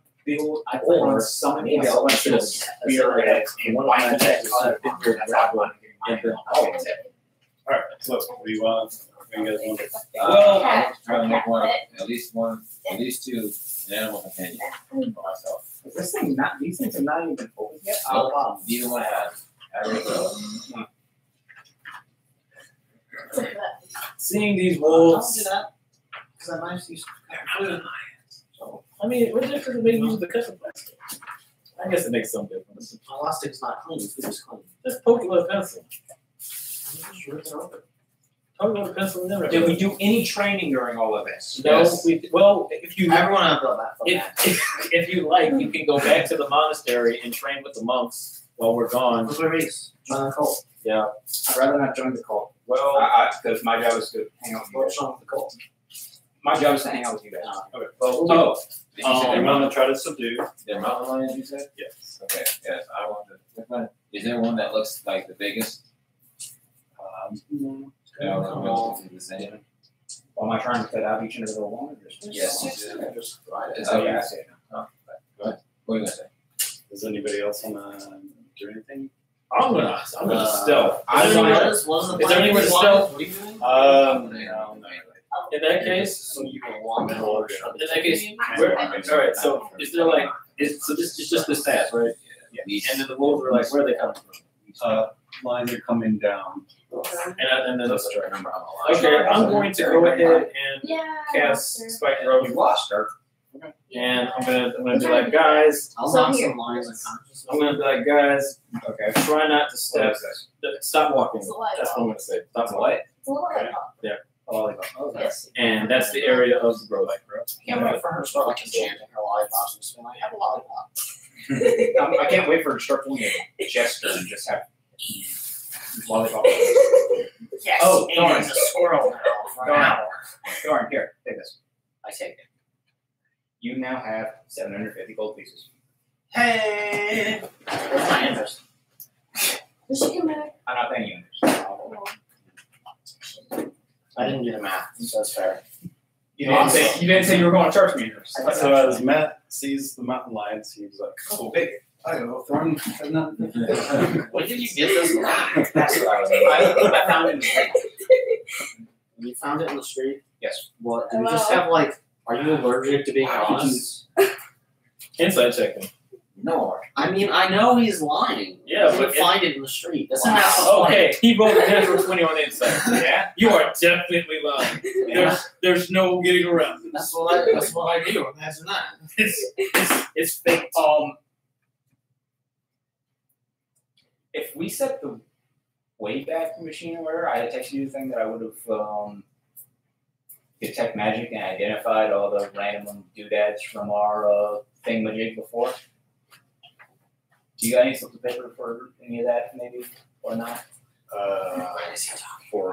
on summoning Maybe a I'll celestial spirit and one of my bind attacks it is to to grapple and then Oh, Alright, so what do you want? What do you guys want? Well, I'm trying to make at least 2 an animal companion for myself. Is this thing not? These things are not even open yet. Neither one has. I really will. seeing these Don't wolves. do that. Because I might use food. So, I mean, what difference does it make use of the custom plastic? I guess it makes some difference. Elastic's not clean. Food is clean. Just poke it with a pencil. Just rip it open. Poke it with a pencil and never. Did we do any training during all of this? No, Yes. well, if you Everyone out there that. if you like, you can go back to the monastery and train with the monks while we're gone. For 3 weeks. Join the cult. Yeah. I'd rather not join the cult. Well, Because my job is to hang out with you guys. What's wrong with the cult? My job is to hang out with you guys. okay. Oh, did you say I'm they're gonna try to subdue. mountain lions, you said? Yes. Okay, yes, I want to. Which one? Is there one that looks like the biggest? No, is it the same? Or am I trying to cut out each and every little one? Or just- Yes, you did. Just ride it. Is Oh, that yeah, I what see it now. What are you gonna say? Does anybody else wanna do anything? I'm gonna stealth. What is the Is there anywhere to plan? stealth? What are you doing? No. In that case, So you can walk in that case, where, all right. So is there like so this is just this path, right? Yeah. And then the wolves are like, where are they coming from? Lines are coming down. And then Let's try number how long. okay, I'm going to go ahead and Yeah. cast Spike Rogue. You lost her. And I'm gonna be like, guys, I'll So knock here. some lines of consciousness. I'm gonna be like, guys, Okay. try not to step. Stop walking. It's a lot. That's what I'm gonna say. Stop That's walking. what? It's a little like Lollipop. Okay. yes. And that's the area of the growth. I can't wait for her to start like enchanting her lollipops and just being like, have a lollipop. I can't wait for her to start doing a gesture and just have lollipop. Yes. Oh, and darn. it's a squirrel now for an Darn. hour. Darn, here, take this. I take it. You now have 750 gold pieces. Hey! Where's my interest? Did she come back? I'm not paying you interest. I didn't do the math, so it's fair. You didn't say you were going to charge me interest. So as Matt sees the mountain lions, he's like, "Oh, big! I don't know, Thorn has not." Where did you get this math? That's what I was saying. I found it in the street. You found it in the street? Yes. What? Do you just have like, are you allergic to being honest? Inside check them. No. I mean, I know he's lying. Yeah, You but find it in the street. That's Wow. not so Okay, he rolled a natural 20 on inside. Yeah? You are definitely lying. There's no getting around it. That's what I do. Imagine that. It's fake. If we set the Wayback Machine where I had texted you the thing that I would have detect magic and identified all the random doodads from our thingamajig before. Do you got any slips of paper for any of that, maybe, or not? For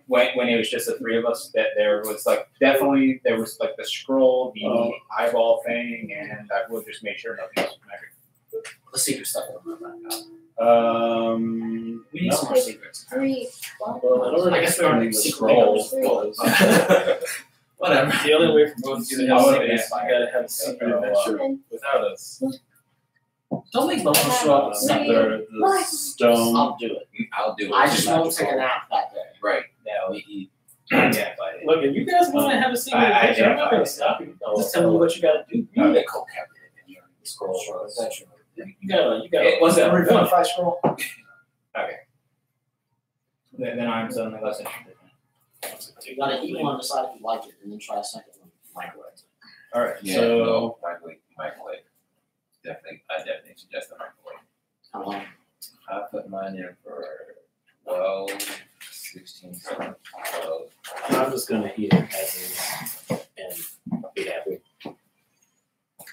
what? When it was just the three of us, that there was like definitely there was like the scroll, the eyeball thing, and I would just make sure nothing else was magic. The secret stuff. We need some more secrets. 3. Well, I guess we don't need the scrolls. Whatever. The only way for both of you to have Oh, secrets, yeah. you gotta have a secret adventure without us. Don't make both of us show up. The stone. I'll do it. I'll do it. I just won't take a nap that day. Right. No, we identified it. Look, if you guys want to have a secret I adventure, I'm not identify gonna it. stop you. Just tell me what you gotta do. You get cold cabinet in your scroll. You gotta. Was that a We're done. 1.5 scroll? Okay. Then I'm suddenly less interested. You gotta eat one, decide if you like it, and then try a second one. Microwave. All right. Yeah, So no, microwave. I definitely suggest the microwave. How long? I put mine in for 12, 16, 17, 12. I'm just gonna eat it as is and be happy.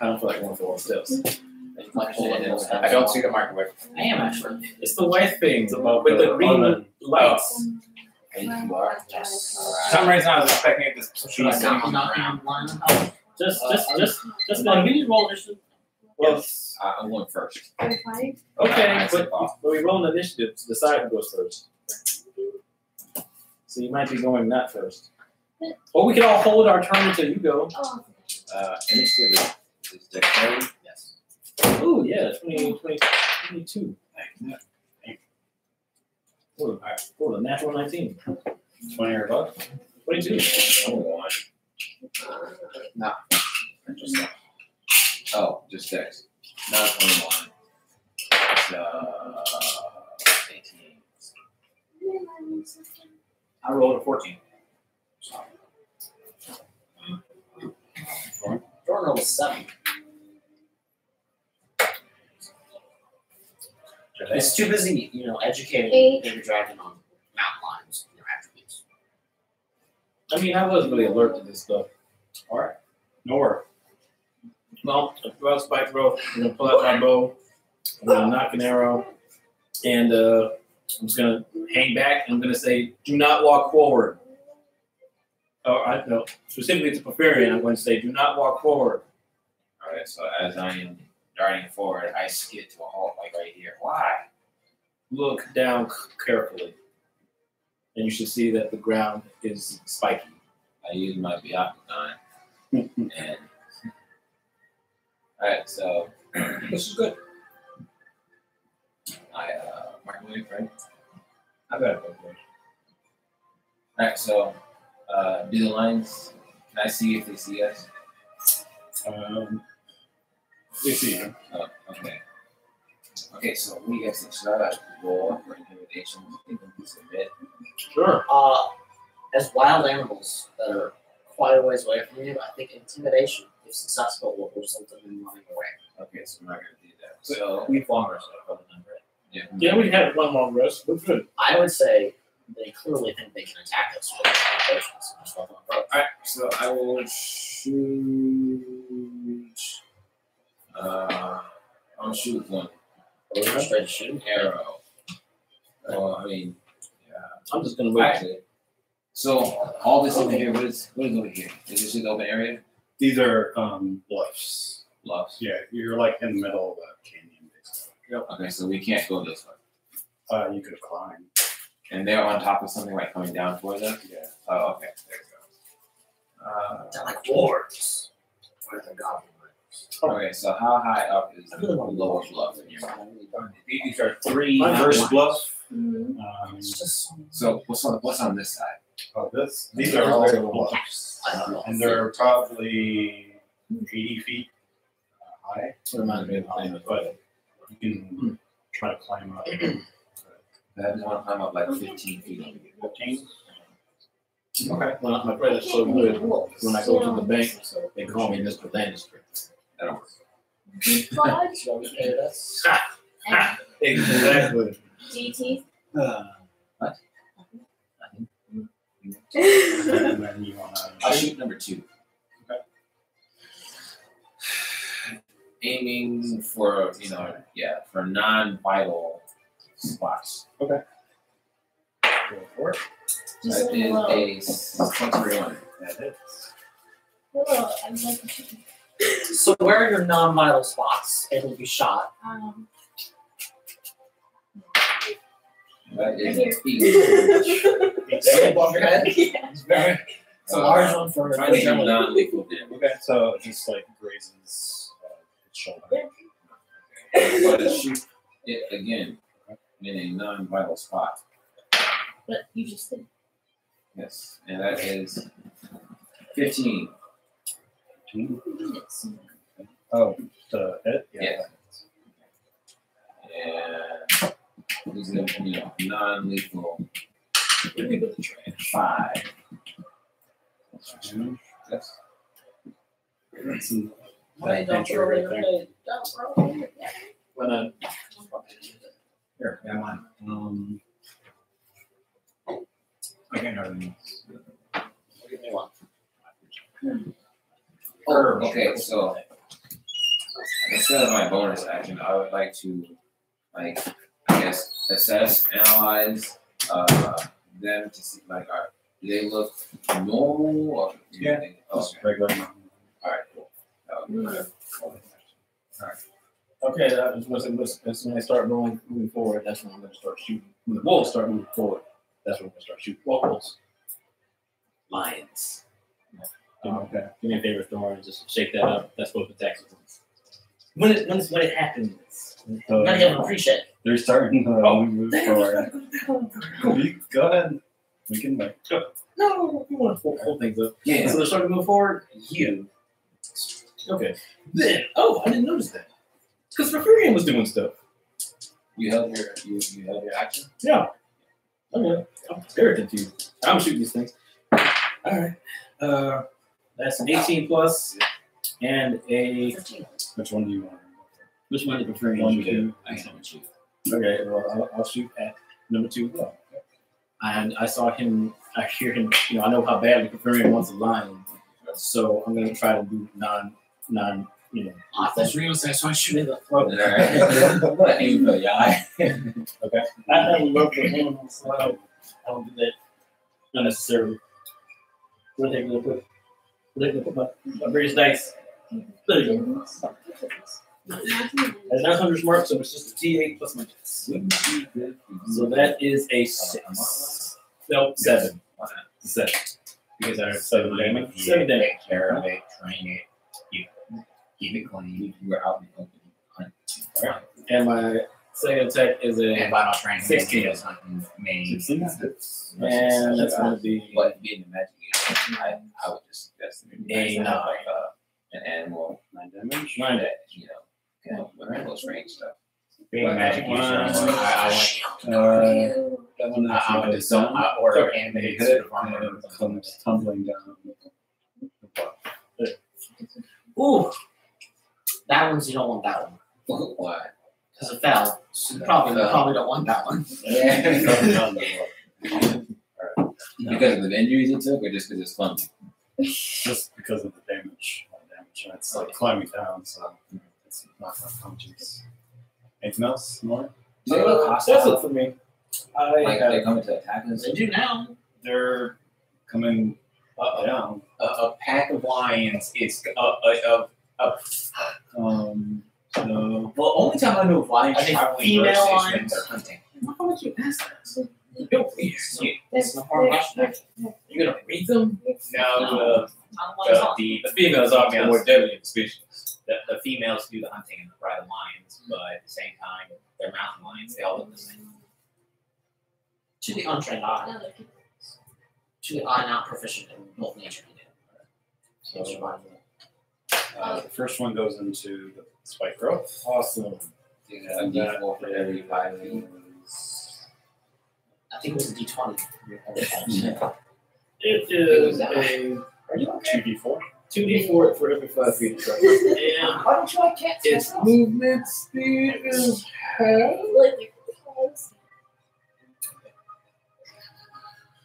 I don't feel like going for all steps. I don't see the microwave. I am actually. It's the white thing about with the the green oven. lights. And you are? Yes. For some reason, I was expecting it to Should be I sitting knock on the on ground. the line? Just We need to roll initiative. well, I'm going first. Okay. okay, but we roll an initiative to decide who goes first. So you might be going not first. Or we could all hold our turn until you go. Oh. Initiative is dexterity. Yes. Ooh, yeah, 22. Oh, the natural 19. 20 or above. 22. No. Interesting. Oh, just dex. Not 21. It's 18. I rolled a 14. Jordan rolled a 7. It's too busy, educating 8. Baby Dragon on mountain lions and their attributes. I mean, I wasn't really alert to this stuff. Alright. No worry. Well, I throw out spike throw. I'm gonna pull out my bow. I'm gonna knock an arrow, and I'm just gonna hang back. And I'm gonna say, "Do not walk forward." No, specifically to Porphyrion, I'm going to say, "Do not walk forward." Alright, so as I am darting forward, I skid to a halt, like right here. Why? Look down carefully, and you should see that the ground is spiky. I use my Byakugan. And alright, so This is good. Microwave, right? I got it. Alright, so do the lines. Can I see if they see us? We see him. Oh, okay. Okay, so we guys should I roll for intimidation? Think we submit. Sure. As wild animals that are quite a ways away from you, I think intimidation, if successful, will result in them running away. Okay, so we're not gonna do that. So We've long rested for the number. Yeah, we had one long rest. We're good. I would say they clearly think they can attack us with intimidation, so just let them approach. alright, so I will shoot I'll shoot one We're going straight to shoot. arrow. Well, I mean, yeah. I'm just gonna wait. Actually, so all this over here, what is over here? Is this an open area? These are bluffs. Bluffs. Yeah, you're like in the middle of a canyon, basically. Okay, so we can't go this way. You could have climbed. And they're on top of something like coming down towards us? Yeah. Oh, okay. There you They're like dwarves. Or they're goblin go. Okay, so how high up is I the really want to lowest bluff in your mind? These are three. First bluff. Mm-hmm. It's just So what's on this side? These are all bluffs. I don't know. And they're probably 80 feet high. It reminds me of playing But you can try to climb up. I want to climb up like 15 feet. 15? Okay. Well, my credit's so good. When I go to the bank, they call me Mr. Lannister. That'll work. Fudge So we pay this. and Exactly. GT. And then you want I'll to. shoot number 2. Okay. Aiming for, for non-vital spots. Go for it. Just That is hello. a 21. That is. Hello, I'm like a chicken. So where are your non-vital spots able to be shot? That is Here. 8. It's above your head. Yeah. It's very. It's a large one for Trying to do generally. non-lethal damage. Okay, so it just like grazes its shoulder. But to shoot it again in a non-vital spot. But you just did. Yes, and that is 15. Yes. Oh, the hit? Yeah. And this is non-lethal. 5. Yes. Why don't you right roll there. it? Don't roll it. When I Here, yeah, mine. I can't hardly. Give me one. Okay, so instead of my bonus action, I would like to, assess, analyze them to see, do they look normal or? Yeah. Just Okay. regular. All right. Cool. That would be my bonus action. Okay, that was when I start moving forward. That's when I'm going to start shooting. When the wolves start moving forward, that's when I'm going to start shooting. Wolves, lions. Okay. Do me a favor, Thorn. Just shake that up. That's both attacks. When it happens. Not even appreciate it. They're starting to move forward. Go ahead. We can like. No, you want to hold things up. Yeah. So they're starting to move forward. You. Okay. Then, I didn't notice that. Because Porphyrion was doing stuff. You held your action. Yeah. Okay. I'm very confused. I'm shooting these things. All right. That's an 18 plus and a. 15. Which one do you want? Which one did Porphyrion One, shoot at? two. I can shoot. Okay. Well, I'll shoot at number 2 as well. And I saw him. I hear him. I know how badly Porphyrion wants a lion. So I'm gonna try to do non. I thought you were going to say, so I shoot in the All throat. right. What aim for your eye? Okay. I have a love for animals, so I don't do that unnecessarily. Where they gonna put my various dice? There you go. That's not Hunter's Mark, so it's just a D8 plus my dice. So that is a 6. No, 7. It's a 7. Because I have 7 damage. 7 damage. Take care of it, train it, keep it clean. You were out in the open. And my Second attack is And a by not training, 16. he is hunting me. 16 hits. and that's going to be But being the magic user, I would just suggest it would be nice to have like an animal 9 damage. 9 that can help with close range stuff. Being a magic user, I That one want is to or You animated hit suit it, of armor. and it comes tumbling down. Ooh. That one's, you don't want that one. Why? Because it fell. So you probably don't want that one. Because of the injuries it took, or just because it's fun? Just because of the damage. And it's like climbing down, so it's not enough punches. Anything else? More? that's it for me. Like they come to attack us. They do now. They're coming down. A pack of lions is So well, only time I know of lions Are they traveling female versus when lions? they're hunting. How much you ask that? That's not hard question. You're gonna read them? No, the females are more deadly in the species. the females do the hunting and ride the lions, but at the same time, they're mountain lions. They all look the same. To the untrained eye. To the eye not proficient in both nature and survival. the first one goes into the spike growth. Awesome. A D4 for every 5 feet. I think it was a D20. It is a Are you okay? 2d4. 2d4 for every 5 feet of travel. And Why don't you like cats? its movement speed is half.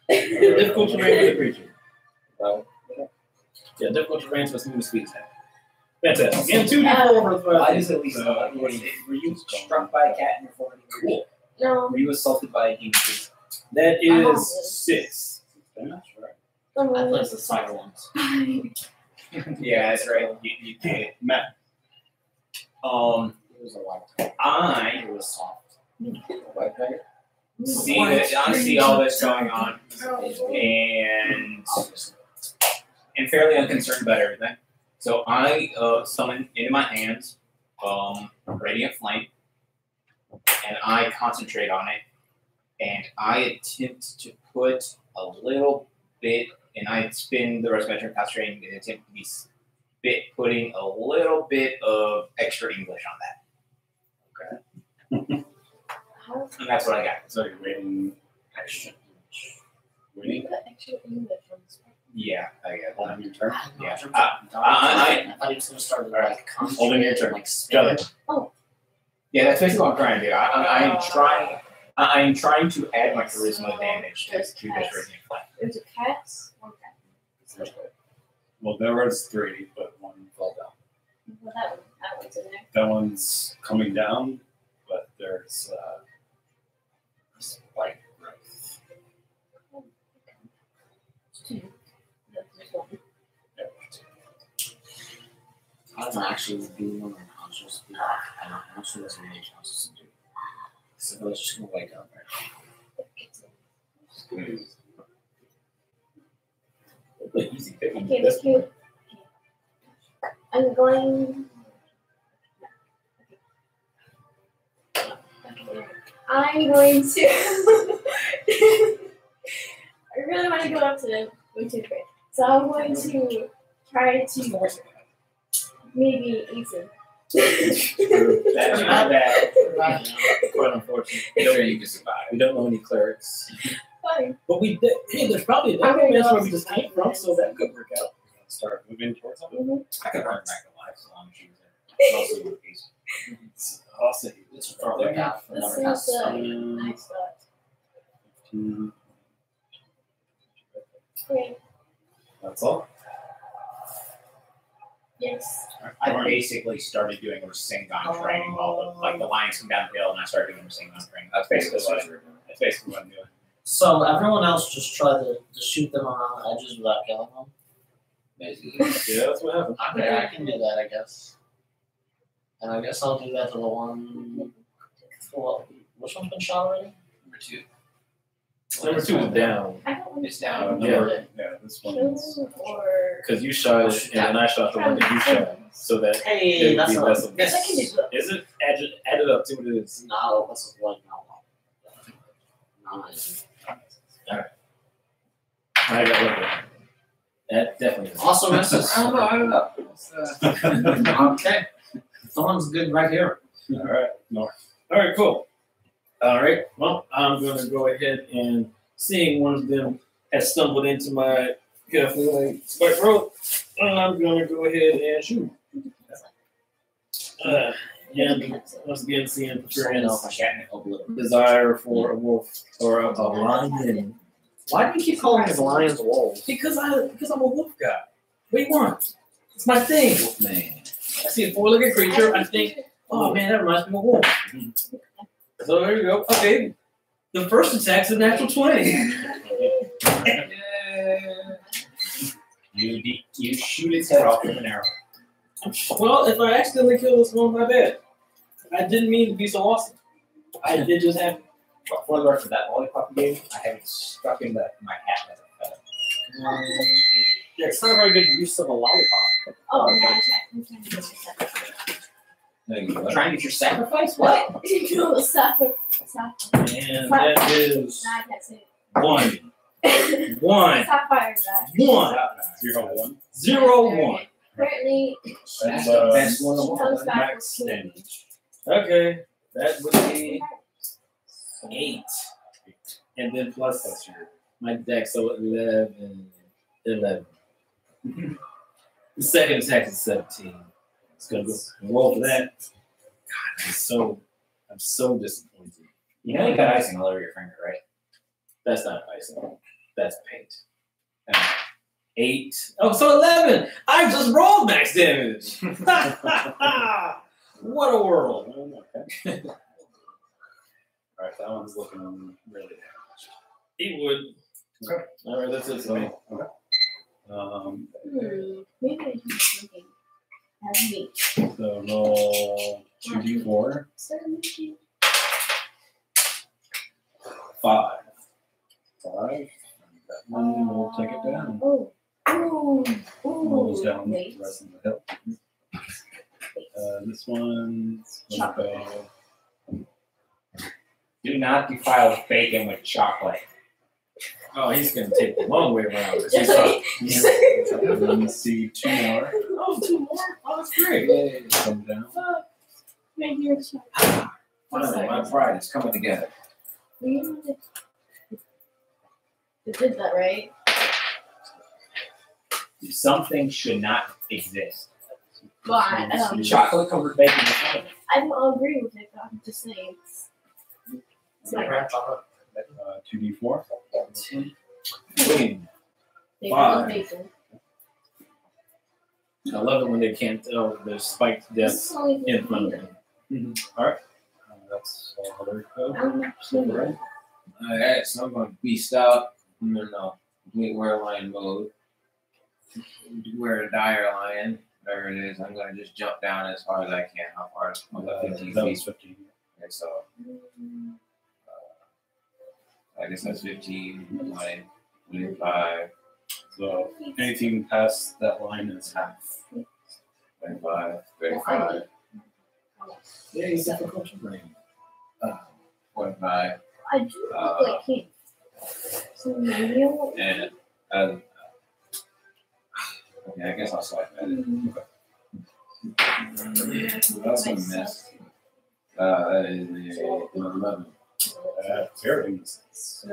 Difficult terrain for the creature. Yeah, difficult terrain for movement speed is half. Fantastic. And 2d4 for the 5 Why feet. does at least were you struck by a cat in your formative years? No. Were you assaulted by a demon creature? That is 6. Damage, right? I placed the spider once. Yeah, that's right. You did. Matt. It was a white. I It was soft. White tiger? I see all this going on, and am fairly unconcerned about everything. So I summon into my hands radiant flame, and I concentrate on it, and I attempt to put a little bit, and I spend the rest of my turn concentrating and attempt to be putting a little bit of extra English on that. Okay. And that's what I got. So you're waiting extra. Waiting Yeah, I got that. on your turn. Yeah. I thought he was going to start with like Holding your turn. like Got spin. it. Yeah, that's basically what I'm trying to do. I am trying to add my charisma damage to this radiant flame. There's a cat. One cat. Well, there was 3, but 1 fell down. Well, that one's in there. That one's coming down, but there's spike growth. Two. There's one. I don't actually be one unconscious. I'm unconscious as a mage conscious to do. So I was just going to wake up right Easy picking. Okay, that's cute. I'm going. I'm going to. I really want to go up to them. Go to it. So I'm going to try to maybe eat him. That's not bad. Quite unfortunate. Sure you can survive. We don't know any clerics. Fine. But we did. Hey, there's probably a necromancer where we just came from, so that could work out. Start moving towards them. Mm-hmm. I could run back to life as long as she was there. Mostly with peace. It's awesome. It's further down from This another is house. a nice thought. 15. Okay. That's all. Yes. I basically started doing Rasengan training while the lions come down the hill, and I started doing Rasengan training. That's basically what I'm doing. So everyone else just try to shoot them around the edges without killing them. Basically. Yeah, that's what happened. I can do that, I guess. And I guess I'll do that to the one. Well, which one's been shot already? Number 2. Number 2 is down. I don't It's down. Yeah. Yeah, this Kill one's. or Because you shot it, and then I shot the one that you shot. So that Hey, there would that's be a less of That can be yes. good. Is it? Add it up. See what it is. No, that's a one. No. 9. I got lucky. That definitely is. Also misses. I don't know. Okay. Thorn's good right here. All right. No. All right, cool. All right, well, I'm going to go ahead and seeing one of them has stumbled into my carefully spike rope, I'm going to go ahead and shoot. And once again, seeing Furian's desire for a wolf or a lion. Why do you keep calling the lions wolves? Because I'm a wolf guy. What do you want? It's my thing. Man. I see a four-legged creature, I think, oh man, that reminds me of a wolf. So there you go. Okay. The first attack's a natural 20. You shoot its head off with an arrow. Well, if I accidentally kill this one, my bad. I didn't mean to be so awesome. I did just have. For the rest of that lollipop game, I have it stuck in my hat as a feather. Yeah, it's not a very good use of a lollipop. Oh, no, I'm trying to get your sacrifice. Trying to get your sacrifice? What? Kill the sacrifice. And that is Nah, I can't say 1. it. 1. Sapphire is that. 1. 0-1. 0-1. Apparently, That's she best one of comes back max with damage. Okay. That would be 8. And then plus That's your. my dex, so 11. 11. The second attack is 17. It's gonna go roll for that. God, I'm so disappointed. You know you got icing all over your finger, right? That's not icing. That's paint. 8. Oh, so 11. I just rolled max damage. What a world. Okay. All right, that one's looking really damaged. He would. Okay. All right, that's it for me. Okay. Maybe I should be thinking as me. So roll 2d4. 17. 5. 5. That one will take it down. Oh. Ooh. Rolls down Wait. the rest of the hill. This one's gonna go. Do not defile bacon with chocolate. Oh, he's gonna take the long way around. And then see 2 more. Oh, 2 more? Oh, that's great. Come down. Right here, chocolate. Finally, my pride is coming together. You did that, right? Something should not exist. Well, I Chocolate covered bacon is one of them. don't agree with it, but I'm just saying. It's like, 2d4. Boom. they 5. love bacon. I love it when they can't tell there's spiked death This is only in front of them. All right. That's all there goes. I'm not kidding. Alright, so I'm gonna beast out. I'm in complete were lion mode. Wear a dire lion, whatever it is. I'm gonna just jump down as far as I can. How far? About 15 That feet. was 15. Okay, so I guess that's 15, 20, 25, So anything past that line is half. 25, 35, Yeah, he's difficult to bring. 45, I do look like him. So maybe and okay, I guess I'll swipe at it. That's a miss. That is an 11. Very misses.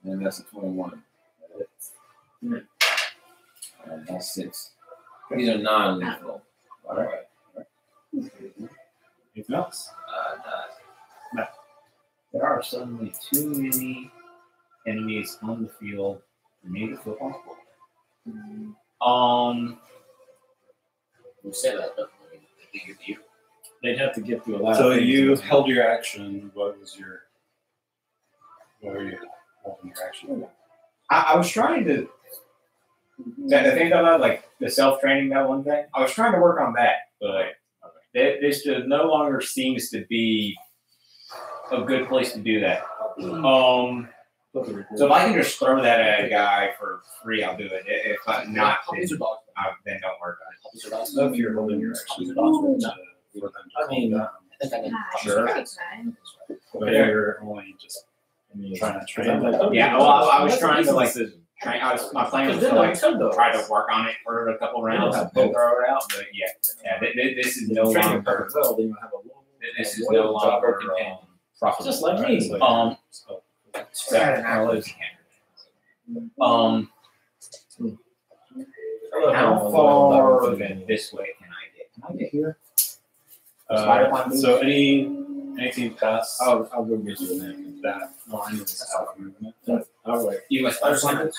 And that's a 21. That's 6. These are non-lethal. All right. Anything else? There are suddenly too many enemies on the field for me to feel comfortable. You say that, but I think you. They'd have to get through a lot So of things. you held your action. What were you holding your action? I was trying to. The thing about like the self-training, that one thing, I was trying to work on that, but this just no longer seems to be a good place to do that. So if I can just throw that at a guy for free, I'll do it. If I'm not, then don't work on it. Puppies or dogs? So if you're holding your action, Ooh. for them to I mean, calm down. I think I mean Sure. Fine. But you're only just trying to train them. Yeah, well, I was trying to like my plan was to like try to work on it for a couple rounds and then throw it out. But yeah, this is no longer. This is no longer profitable. Just like me. How far this way can I get? Can I get here? So anything past I'll go get you an that line is south movement. All right. You must understand.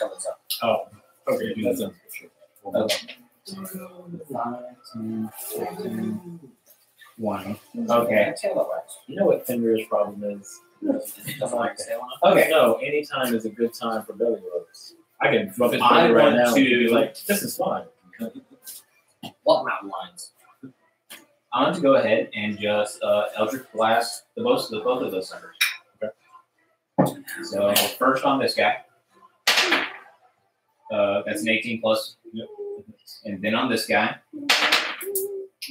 Oh, Okay, that's it. One. Okay. You know what Fenrir's problem is? Okay. No, anytime is a good time for belly rubs. I can rub his I belly right want now. to- And be like, this is fine. What mountain lions? I want to go ahead and just Eldritch Blast both of those suckers. Okay. So first on this guy. That's an 18 plus. Yep. And then on this guy.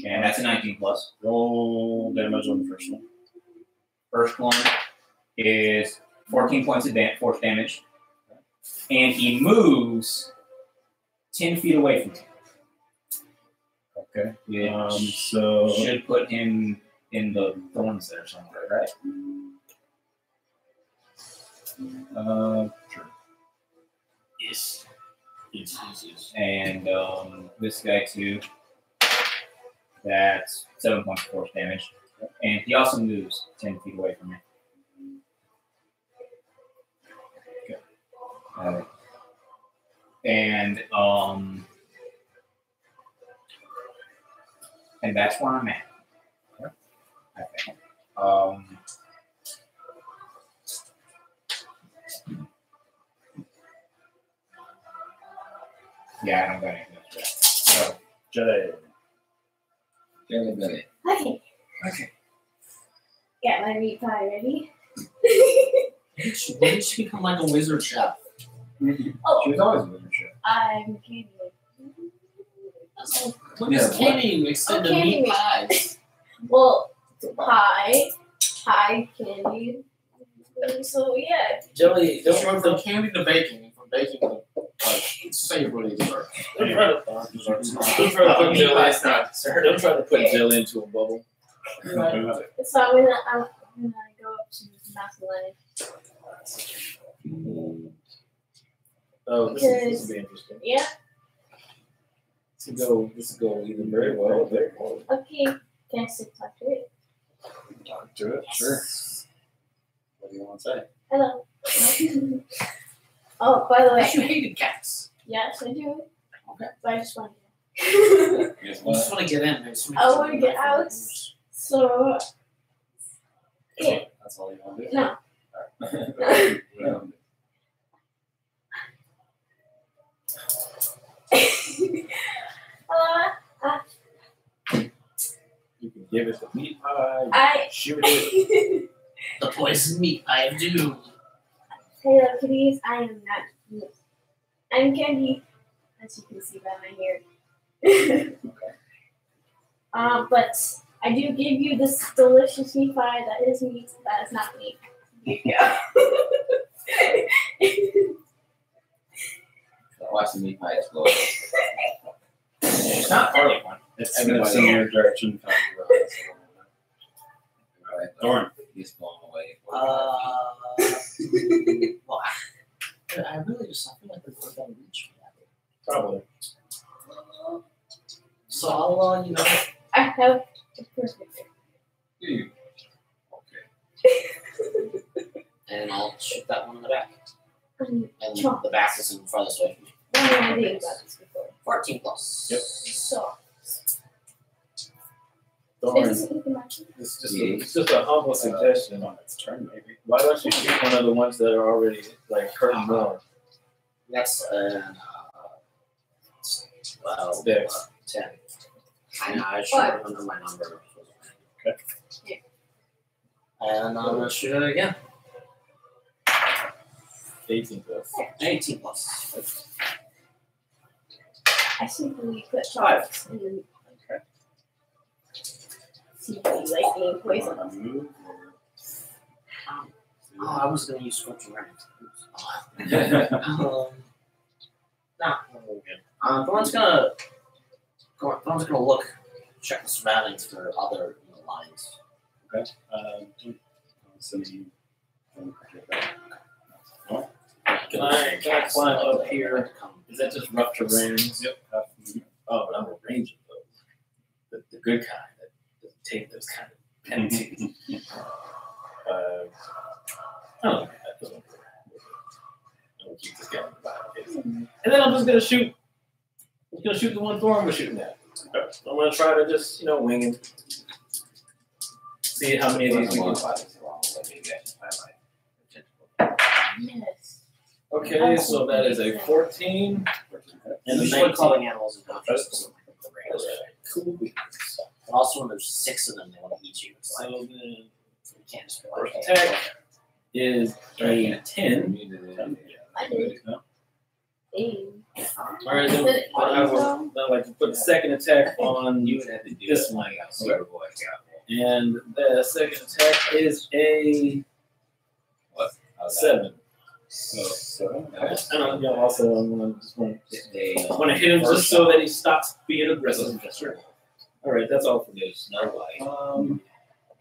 And that's a 19 plus. Roll damage on the first one. First one is 14 points of force damage. And he moves 10 feet away from me. Okay. Which So should put him in the thorns there somewhere, right? sure. Yes. Yes. And this guy too. That's 7 points of force damage. And he also moves 10 feet away from me. Okay. And that's where I'm at. I think. Yeah, I don't got anything else for that. So, Jedi. Okay. okay. Get my meat pie ready. When did she become like a wizard chef? Oh, She was always a wizard chef. I'm kidding. When is candy mixed into candy meat mix. pies? Well, pie, candy. So yeah. Jelly, She went from candy to baking, and from baking to savory dessert. Don't try to put jelly into a bubble. So when I go up to Macedonia. Oh, this will be interesting. Yeah. This will go either very well or very well. Okay. Can I still talk to it? Talk to it, sure. What do you want to say? Hello. Oh, by the way. You hated cats. Yes, I do. Okay. But I just want to. You just want to get in. There's so many I want to get out. So. Yeah. That's all you want to do? No. You can give it the meat pie. Shoot it. The poison meat I am doomed. Hello, kitties. I am not meat. I'm candy, as you can see by my hair. But I do give you this delicious meat pie that is meat, that is not meat. Here you go. Watch the meat pie explode. It's not garlic one. It's in a similar direction. Dorn. He's blown away. Well, I really just I feel like we're going to reach for that. Probably. So I'll, you know. I have a perfect. And I'll shoot that one in the back. And And Chomp. the back is in farthest away from me. what did I do about this before? 14 plus. Yep. So, Dorn, is this anything much? it's just a humble suggestion. On its turn, maybe. Why don't you shoot one of the ones that are already like curtain more? That's 12, Dex. 10. I should remember my number. Okay. Yeah. I And I'm gonna shoot it again. 18 plus. 18 plus. I simply put 5. and then Okay. see if you like being poisoned. Wanna move Oh, I was gonna use Scorching Ray. Nah, we're good. Thorn's gonna look, check the surroundings for other lines. Okay. So you. Can I climb up here? Is that just rough terrain? Yep. Oh, but I'm a ranger though. The good kind that doesn't take those kind of penalties. Oh, that doesn't work. I'm gonna keep this guy in the bottom. And then I'm just gonna shoot. I'm gonna shoot the one Thorn was shooting at. Okay. I'm gonna try to just, wing him. See how many of these we can find. Yes. Okay, so that is a 14 and a Usually 19. calling animals is dangerous. Cool. And also when there's 6 of them, they want to eat you. It's So like, then you can't just be first like, attack is a 10. I did. All right, then I will like to put the second attack on You would have to do this it one. like a Super Boy scout. And the second attack is a How's that? 7. So. And I'm also want They, to hit him just so that he stops being aggressive. All right, that's all for me. There's no light. Um.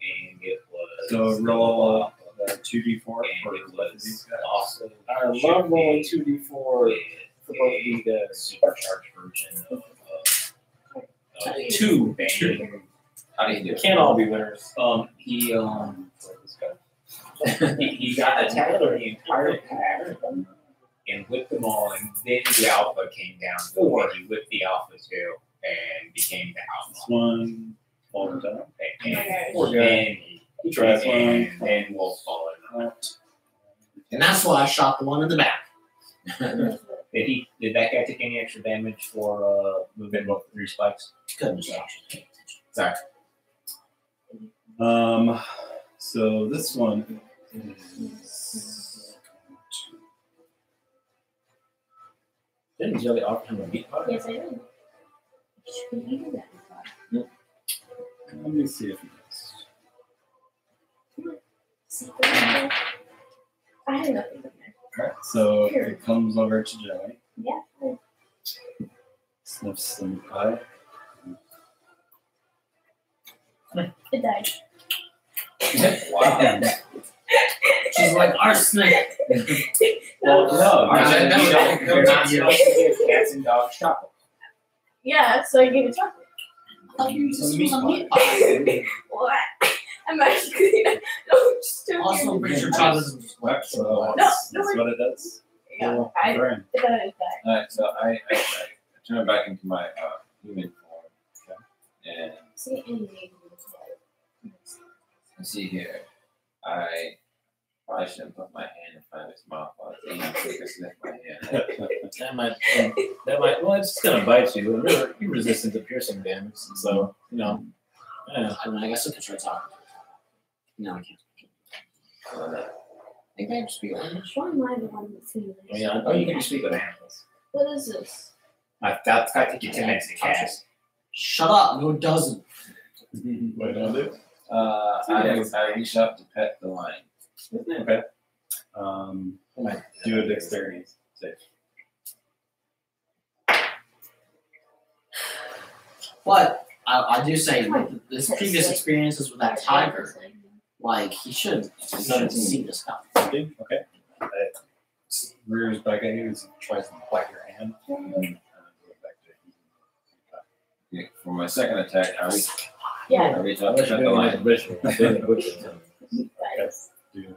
And it was. So roll 2d4 for And it both of these was guys. also. I love rolling 2d4 for both of these guys. Supercharged version of 2. banding. How do you do They it? can't all be winners. He he got attacked by the entire pack and whipped them all, and then the alpha came down. And he whipped the alpha too and became the This alpha. one falls down. Poor guy. And He tries This and then Wolf followed him. and that's why I shot the one in the back. Did that guy take any extra damage for moving both 3 spikes? Couldn't just Sorry. So this one is. Didn't Jelly offer him a meat pie? Yes, I did. Should we do that before? Let me see if he does. Secret number? I had nothing in there. Alright, so it comes over to Jelly, Yeah. sniffs some pie. It died. Wow. She's like arsenic. Well, no. You're not You're supposed to give cats and dogs chocolate. Yeah, so I gave it chocolate. I thought you were just Meat a meat pie. What? I'm actually no, just joking. Also, brings your chocolate. So that's what it does. Yeah, I Burn. it died. Alright, so I turn back into my human form. And See, anything. let's see here. I probably shouldn't put my hand in front of his mouth while it's take a sniff my hand. That might, well, it's just going to bite you. Remember, you're resistant to piercing damage. So, yeah. I mean, I guess I could try talking. No, I can't. I think I just be honest. Why am I the one that's feeling Oh, this? yeah. Oh, you can speak with animals. What is this? That's got to take you 10 minutes to cast. Shut up. No, it doesn't. What do I do? I reach up to pet the lion. Okay. Do a dexterity save. But I do say this previous experiences with that tiger, like he should see this coming. Okay. It rears back at you and tries to bite your hand. And then go back to Okay, for my second attack, I reach Yeah. up to pet the lion. ritual. Guys. do another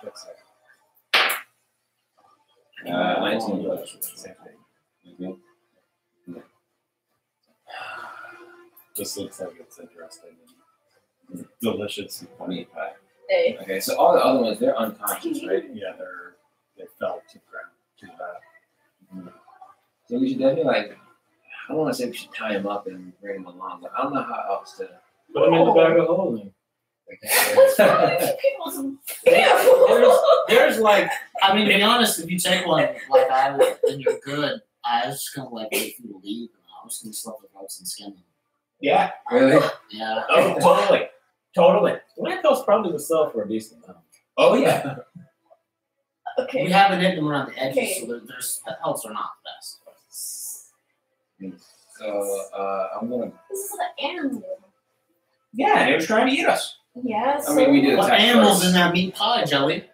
dex save. 19. Same thing. Okay. Just looks like it's interesting and delicious. Meat pie. Hey. Okay, so all the other ones, they're unconscious, right? Yeah, they fell to the ground too bad. So we should definitely I don't want to say we should tie him up and bring him along, but I don't know how else to. Put him in the bag of holding. There's like, I mean, to be honest, if you take one like I would and you're good, I was just gonna like wait for you to leave, and I was gonna stuff the ropes and skin them. Yeah. Really? Yeah. Oh, totally. Totally. landfills probably would sell for a decent amount. Oh yeah. We Okay. haven't hit them around the edges, Okay. so their pelts are not the best. So I'm gonna. This is an animal. Yeah, and it was trying to eat us. Yeah. I mean, we did What attack animals first. in that meat pie, Jelly?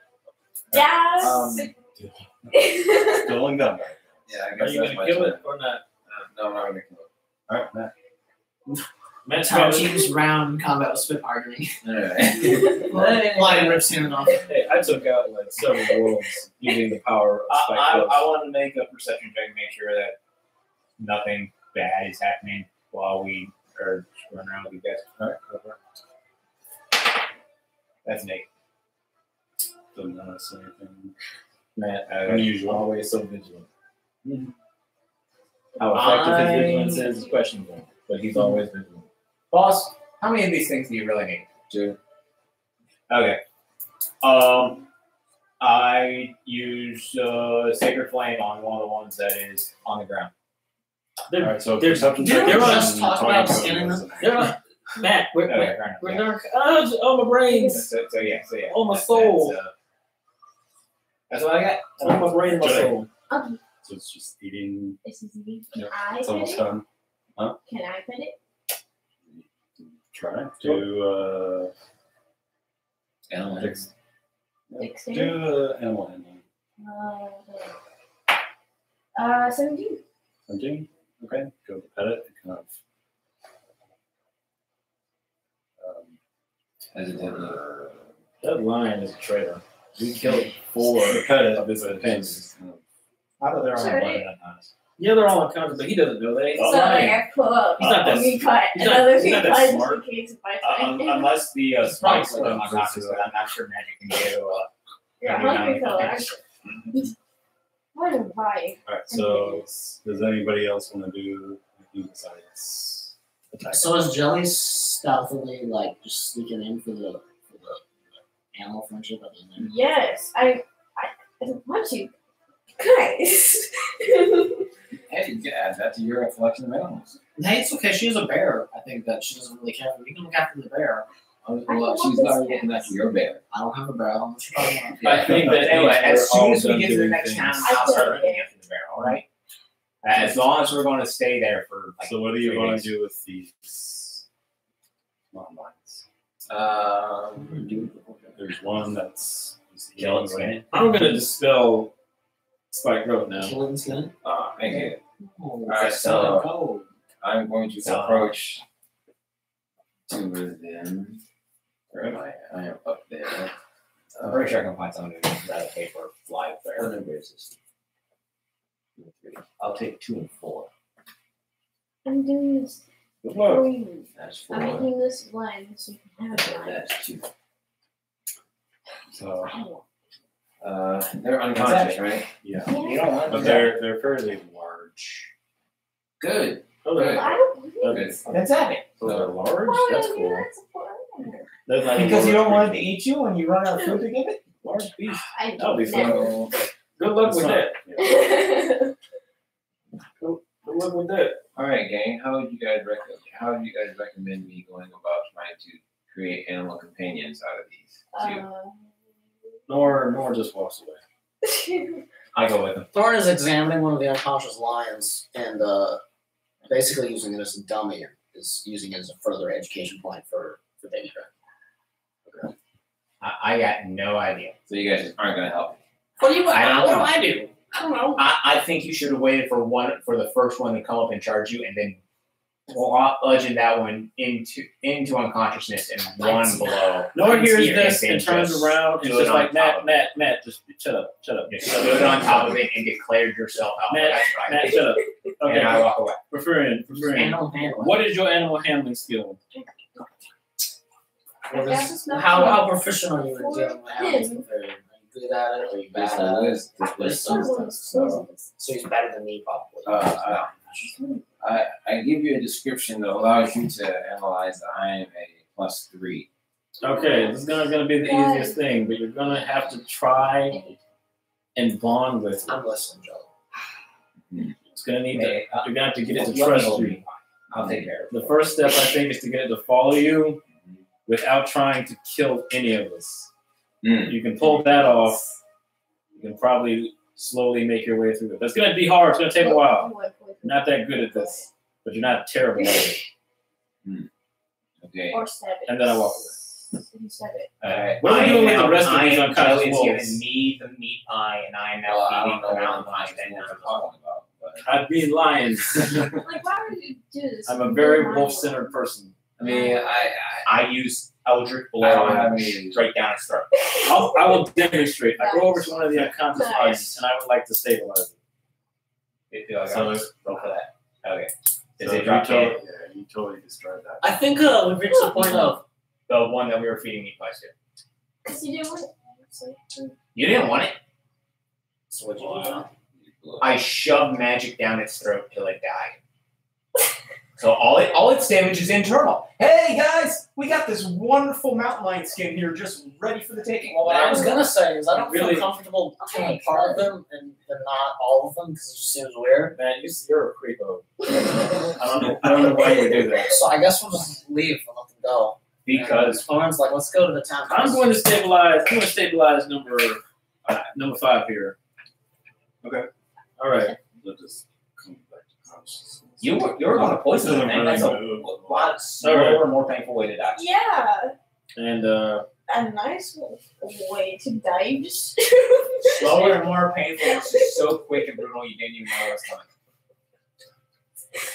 Yes. Still in gun. Yeah, I Are guess you that's gonna my kill turn. it or not? No, I'm not gonna kill it. All right, Matt. Matt's That's how probably- teams round combat with spit hardening. Alright. Lion rips hand off. Hey, I took out like several worlds using the power of spike I gloves. want to make a perception check and make sure that nothing bad is happening while we are running around with you guys. All right, go for it. That's Nate. Don't notice anything Matt, unusual. always so vigilant. How effective his vigilance is questionable, but he's always vigilant. Boss, how many of these things do you really need? 2. Okay. I use Sacred Flame on one of the ones that is on the ground. All right, so They're- perception didn't check we is just talk about talking skinning to them? They're not, Matt, we're Okay, fair enough, yeah. dark. Oh, my brains. So yeah. Oh, my That's- soul. That's what I got. Oh, my brain, my Jay. soul. Okay. So it's just eating. This is me. Yep, I it's pet almost it? done. Can I pet it? Try. Do Animal. fix- Dexterity? do animal handling. 17. 17? Okay, go to pet it. Kind of. As it did the. That lion is a traitor. We killed 4 of his companions. How do they all Sorry. unconscious? Yeah, they're all unconscious, but he doesn't know that. He's So a like lion. I pull up He's not that- a meat cut, he's not- another he's meat not that cut smart. in case if I find it. Unless the spikes put them Probably. unconscious, but I'm not sure magic can do. Yeah, Maybe hungry not. color. I don't know why. All right, so does anybody else want to do anything besides attack? So is Jelly stealthily like just sneaking in for the animal friendship at the end? Yes, I don't want to. Guys. Hey, you can add that to your collection of animals. Hey, it's okay. She has a bear. I think that she doesn't really care. You can look after the bear. Well, love she's this not cat. looking after your bear. I don't have a bear. I don't know what you're talking about. I think that Anyway, we're as soon all as we done get to the doing next things. town, I I'll start don't looking after the bear. All right. As long as we're going to stay there for. Like, So what do you 3 want days. to do with these mountain lions? There's one that's Kill and skin it. I'm gonna dispel Spike Growth now. Killing skin. Thank you. Oh, Alright, that's so- cold. I'm going to So- approach to them. Where am I? I am up there. I'm pretty sure I can find something that'll pay for a live What bear. number is this? I'll take 2 and 4. I'm doing this Good for luck. you. That's 4. I'm making this blind so you can have it. That's 2. so They're unconscious, right? yeah, You don't want but they're fairly large. Good. Oh, Good. I don't Good. That's it. So they're large? Why That's would cool. you not support That's like Because you don't want it to large eat you when you run out of food to give it. Large beast. I That'll be never. fun. Good luck with that. Yeah. Good luck with that. All right, gang. How would you guys recommend me going about trying to create animal companions out of these 2? Nor just walks away. I go with him. Thorn is examining one of the unconscious lions and basically using it as a dummy, is using it as a further education point for Baby Dragon. I got no idea. So you guys just aren't going to help me. What do you? I don't What do know. I do? I don't know. I think you should have waited for the first one to come up and charge you, and then bludgeon that one into unconsciousness and one below. No one hears Here, this and and then turns just around and do it's it just on like, top Matt, of Matt, just shut up. Just do it on top of it and declared yourself out. Matt, That's right. Matt, shut up. And I Okay, walk away. preferring. Animal handling. What is your animal handling skill? How proficient are you in For dealing with animals? him. Are you good at it? Are you bad This at it? is Wisdom. So he's better than me, probably. I give you a description that allows you to analyze that I am a +3 Okay, this is gonna be the easiest thing, but you're gonna have to try and bond with it. I'm listening, Joe. It's gonna need to. Okay, You're gonna have to get it to let me trust hold you. it. I'll take care of it. The first step, I think, is to get it to follow you without trying to kill any of us. You can pull that off. You can probably slowly make your way through it. That's gonna be hard. It's gonna take a while. You're not that good at this, but you're not terrible at it. Okay. Or stab it. And then I walk away. You stab it. Alright. What are we doing with the rest of these Joe unconscious is wolves? giving me the meat pie, and I am now Well, I feeding don't know the what mountain lion. I'm talking about, but I'd be lions. Like, why would you do this? I'm a very wolf-centered person. I mean, I use Eldritch I don't Blow have any. straight down his throat. I will demonstrate. I go over to one of the unconscious lions, and I would like to stabilize it. So let's go for that. Okay. Does So it drop dead? you totally destroyed that. I think we've reached the point of The one that we were feeding meat pies to. Because you didn't want it. You didn't want it. so what you do now? I shoved magic down its throat till it died. So all its damage is internal. Hey guys, we got this wonderful mountain lion skin here, just ready for the taking. Well, what I was gonna say is I don't Really? feel comfortable killing part of them and not all of them because it just seems weird. Man, you're a creepo. I don't know why you would do that. So I guess we'll just leave and let them go. Because Thorn's like, let's go to the town. I'm going to stabilize number 5 here. Okay. All right. They'll just come back to consciousness. you were going to poison the thing. That's a lot slower, more painful way to die. Yeah. And A nice way to die. You just. Slower and more painful. It's just so quick and brutal you didn't even know it was coming.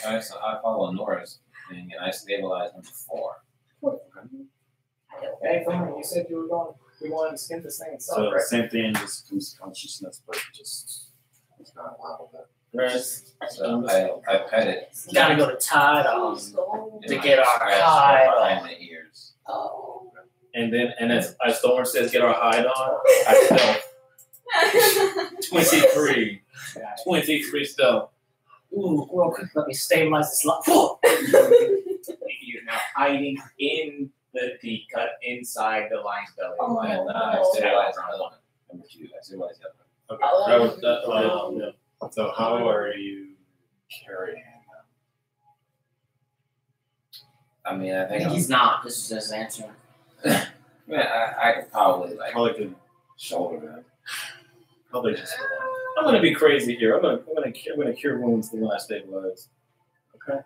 Alright, so I follow Nora's thing and I stabilize number 4. Hey, Thorn, you said we wanted to skin this thing and So sell it, right? same thing, just comes to consciousness, but just it's not a lot of that. right. So I pet it. You gotta go to Tide Go. to and get I our scratch hide behind on. the ears. Oh. And then as Thorn says, get our hide on. I stealth 23. 23 stealth. Ooh, real quick, let me stabilize this lot. You're now hiding in the cut inside the lion's belly. Oh, And no. I stabilize another one. Number 2. I stabilize the other one. Okay. Oh. That was that. Yeah. So how are you carrying them? I mean, I think He's not. This is his answer. I could probably like Probably could shoulder them. probably just I'm gonna be crazy here. I'm gonna cure wounds the last stabilize. okay.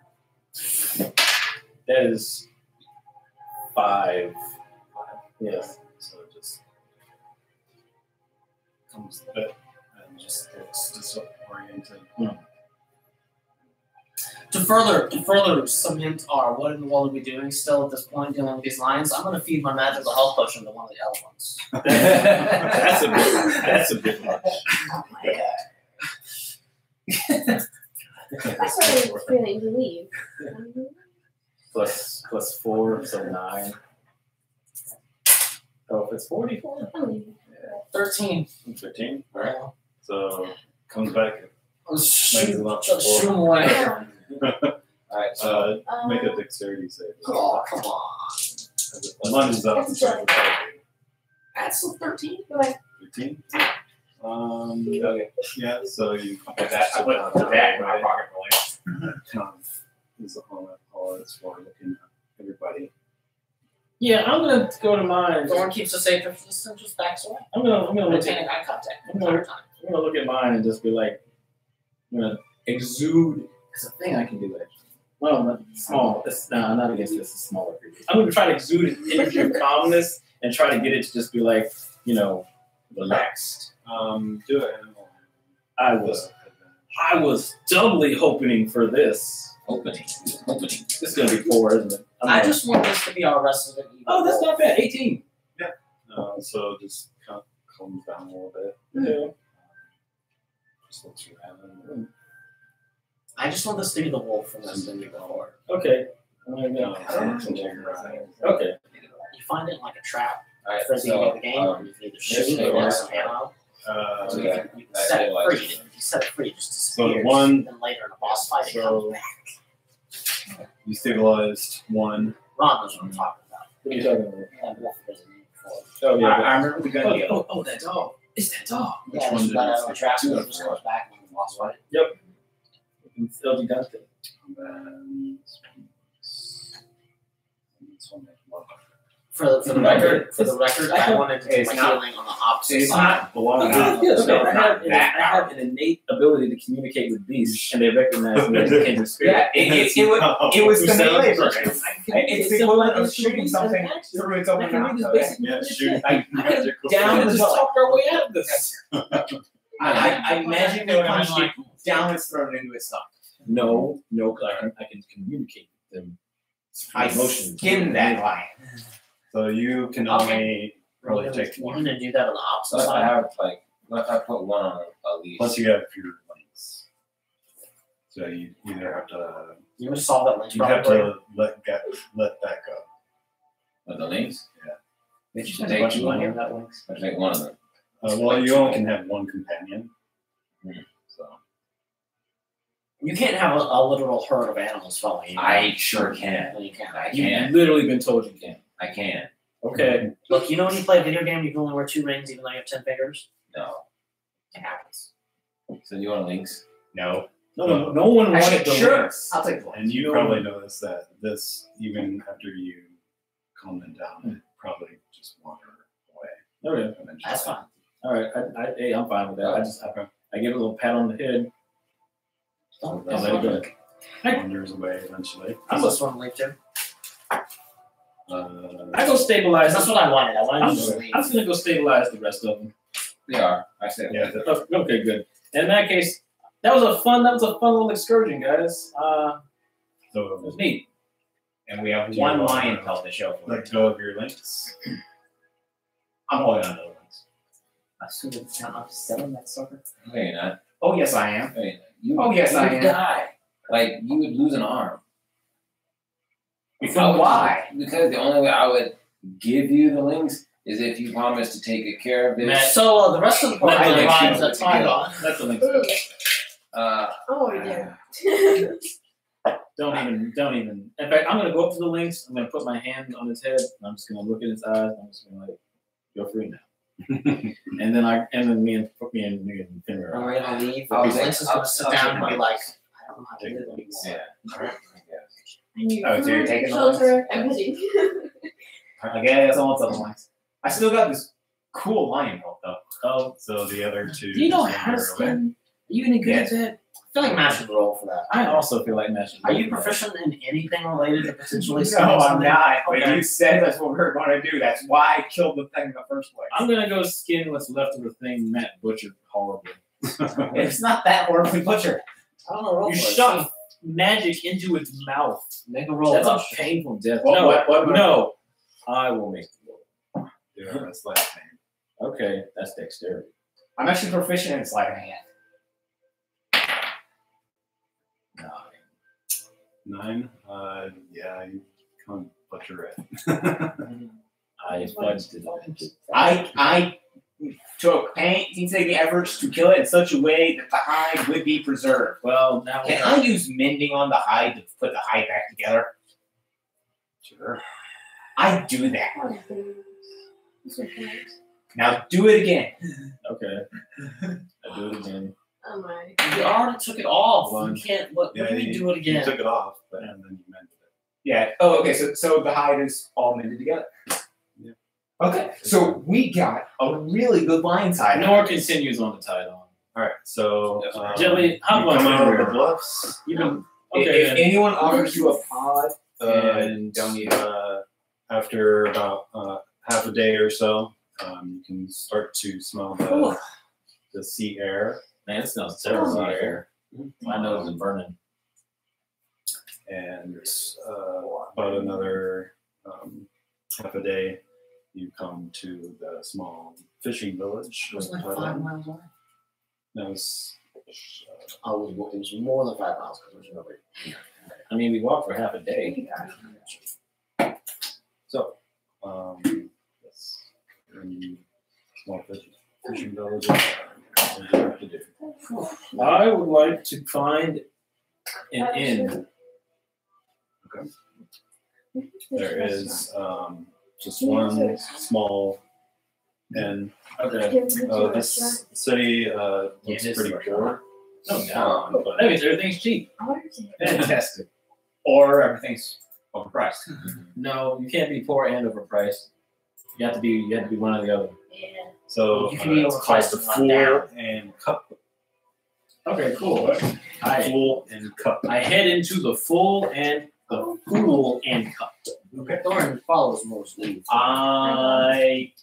That is 5. Yes. So it just comes a bit and just looks disoriented. To further cement our what in the world are we doing still at this point dealing with these lions, I'm gonna feed my magical health potion to one of the elephants. That's a bit much. Oh my god. I started feeling relieved. Plus 4, so 9. Oh, if it's 44. 13. 13. All right. So comes back. Let's Makes shoot, it up just to shoot him away. Alright, so Make a dexterity save. Oh, come on. As it lunges up and tries to attack you. That's a 13. Go ahead. 13. Okay. Yeah. So you I put that in my pocket for later. kind of is all it's for looking at everybody. Yeah, I'm gonna go to mine. Thorn keeps a safe distance and just backs away. I'm gonna look Maintaining at eye contact the I'm gonna- entire time. I'm gonna look at mine and just be like, I'm gonna exude. It's a thing I can do actually. Well, not small. Not against this. It's smaller creatures. I'm gonna try to exude an energy of calmness and try to get it to just be like, relaxed. Do it. I was doubly hoping for this. opening. This is gonna be 4, isn't it? I just want this to be our resident evil. Oh, that's not bad. 18. So just kind of calms down a little bit. Yeah. Just looks around. I just want this to be the wolf from this movie before. Okay. I'm gonna go. Okay. You find it in like a trap Alright, for the beginning of the game, or so you can either shoot it or some ammo. So You yeah, can set it I free. If you set it free, it just So disappears. one- Then later in a boss fight, it so- comes back. You stabilized 1. Ron knows what I'm talking about. What are you talking about? Yeah, wolf prison before. Oh yeah. I remember the gun deal. Oh, that dog. It's that dog. Yeah, one just did got you out of the say? trap Two and of just them. comes back and we lost fight. It's LG Dante. And then this one makes more. For the record, I wanted to do It's my not- healing on the opposite It's side. not belong Yeah, to I have an innate ability to communicate with beasts, and they recognize me as a kindred spirit. Yeah, it was the melee version. I can It's read the equivalent simple of shooting instruments something as an action. through its I open can read mouth. this though. basic Yeah, movement shooting. check. I could Magical down and fingers. just talk our way out of this. I magically punched it down its throat into its stomach. No, 'cause I can communicate with them. I Emotions. skinned that lion. So you can only really take You're one. gonna do that on the opposite So I side. have like, what if I put one on a leash? Plus you have your links. So you either have to You would solve that lynch you have problem. to let that go. With the links? Did you spend spend a a bunch bunch of of money money on on that links? I take one of them. Well, you only can have one companion. So You can't have a literal herd of animals following you. I sure can. No, you can't. I You've can. literally been told you can't. I can. Okay. Look, you know when you play a video game, you can only wear 2 rings even though you have 10 fingers? no. It happens. So you want links? No. No one wanted Actually, the sure. links. I'll take the links. And you You know- probably notice that this, even after you calm them down, it probably just wander away. Okay. Eventually. That's fine. All right. Hey, I'm fine with that. I give it a little pat on the head. Don't And let it go. Wanders away eventually. I just want to leave too. I go stabilize. That's what I wanted. I wanted I'm to just leave. just gonna go stabilize the rest of them. They are. I said Yeah, Oh, okay, good. In that case, that was a fun little excursion, guys. It was so neat. And we have Do you one want- lion pelt to show for let it. go of your links. I'm holding on to the links. I assume it's not selling that sucker. No, you're not. Oh yes, I am. Hey, you, Oh, yes, you I would am. die. Like you would lose an arm. So why? Because the only way I would give you the links is if you promise to take good care of this. So the rest of the party Let the links arrives go. at Taiwan. That's the links. Oh yeah. Don't even. In fact, I'm gonna go up to the links. I'm gonna put my hand on his head. And I'm just gonna look at his eyes. I'm just gonna like, you're free now. and then me and Finner. And we're gonna leave. I'll Lynx is gonna sit I'll down take and mine. be like, I don't know how to Take live the links. anymore. Yeah. I need Oh, so you're food, taking the shelter, everything. Okay, that's all it's links. I still got this cool lion pelt though. Oh, So the other two. do you know just how to wander away. skin? Are you any good at that? I feel like Matt should roll for that. I also feel like matching. Are you proficient in anything related to potentially No, skinning I'm something? not. But Okay. you said that's what we were going to do. That's why I killed the thing in the first place. I'm gonna go skin what's left of the thing Matt butchered horribly. It's not that horribly butchered. I don't know. Roll You for it. shot magic into its mouth. Make a roll. That's a Rush. painful death. What- No, I will make the roll. Yeah, that's last name. Okay, that's dexterity. I'm actually proficient in sleight of hand. 9. Yeah, you can't butcher it. I fudged it. I took painstaking efforts to kill it in such a way that the hide would be preserved. Well, now Can I use mending on the hide to put the hide back together? Sure. I do that. This one hurts. Now do it again. Okay, I do it again. Oh my. You already took it off. One. You can't. What do you mean you, do it again? You took it off, but and then you mended it. Yeah. Oh, okay. So the hide is all mended together. Yeah. Okay. So we got a really good lion hide. Nor continues on the tie on. All right, so Jelly, how you much come out of the longer? bluffs. You can. If Okay, then. anyone offers you a pod, And don't need it. after about half a day or so, you can start to smell the sea air. Man, it smells terrible out here. My nose is burning. And about another half a day, you come to the small fishing village. It was like 5 miles away. That was Oh, it was more than 5 miles because there was nobody. I mean, we walked for half a day. so. Yes, in small fishing village. What do you have to do? I would like to find an inn. There is just one small inn. Okay. This city looks pretty poor. No doubt. That means everything's cheap. Fantastic. Or everything's overpriced. No, you can't be poor and overpriced. You have to be one or the other. Yeah. So You can be it's called overpriced the and not Fool down. and Cup. Okay, cool. Fool and Cup. I head into the Fool and Cup. Okay. Thorn follows most leads. I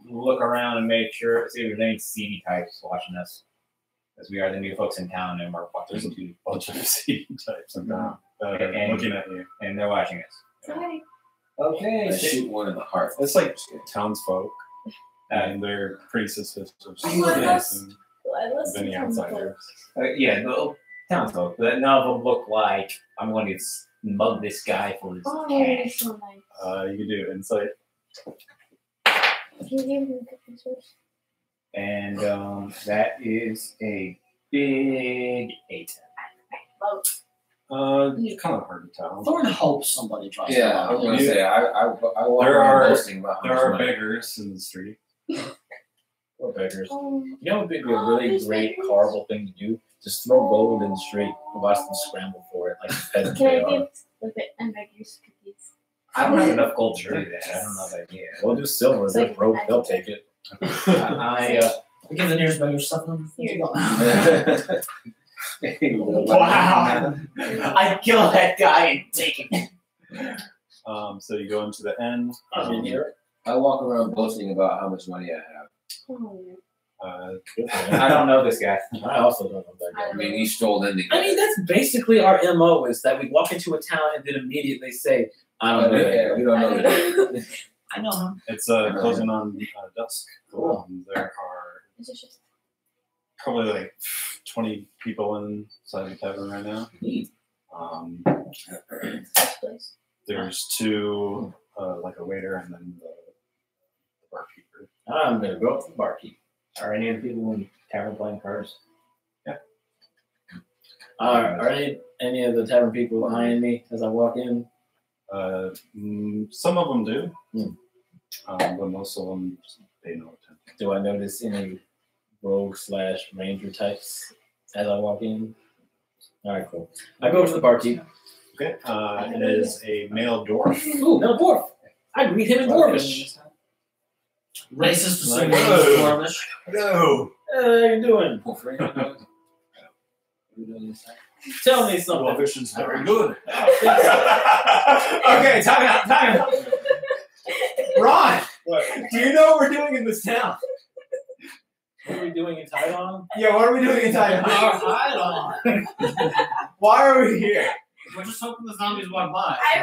look around and make sure, see if there's any seedy types watching us. Because we are the new folks in town and we're There's a watching bunch of seedy types in town that are And- looking at you. and they're watching us. Sorry. Okay. I shoot one in the heart. It's like townsfolk, and they're pretty suspicious of Yes. and Let's any outsiders. Yeah, the townsfolk. But none of them look like I'm going to mug this guy for his Oh, cash. so nice. You can do insight. Can you give me cookies first? And that is a big 8. Kind of hard to tell. Thorn hopes somebody tries to Yeah, I was rob gonna him. say I walk There around are- boasting about how There much are money. beggars in the street. Or beggars. Oh, You know what would be a really great, horrible thing to do? Just throw gold in the street and watch them scramble for it like the peasants can they I are. give the bit and beggars cookies? I don't have enough gold to do that. I don't know if I can. We'll do silver. It's like- They're broke. They'll take it. We give the nearest beggar stuff on. Here you go. Wow. I kill that guy and take him. So you go into the inn. In here. I walk around boasting about how much money I have. Oh, I don't know this guy. I also don't know that guy. I mean, he stole in I mean, that's basically our MO is that we walk into a town and then immediately say, I don't know that Yeah, guy. we don't know that. I know him. It's closing on dusk. Cool. There are Is it just probably like 20 people inside the tavern right now. this place? There's two, like a waiter and then the barkeeper. I'm going to go up to the barkeep. Are any of the people in the tavern playing cards? Are any of the tavern people eyeing me as I walk in? Some of them do, Hmm. but most of them pay no attention. Do I notice any rogue/ranger types as I walk in? All right, cool. I go to the barkeep. Okay, it is a male dwarf. Ooh, no dwarf. I greet him in dwarvish. Racist Like, assuming whoa. Dwarvish. No. How you doing? Tell me something. Dwarvish is very good. Okay, time out. Ron, What? do you know what we're doing in this town? What are we doing in Taiwan? Yeah, what are we doing in town? Hide on. Why are we here? We're just hoping the zombies walk by. I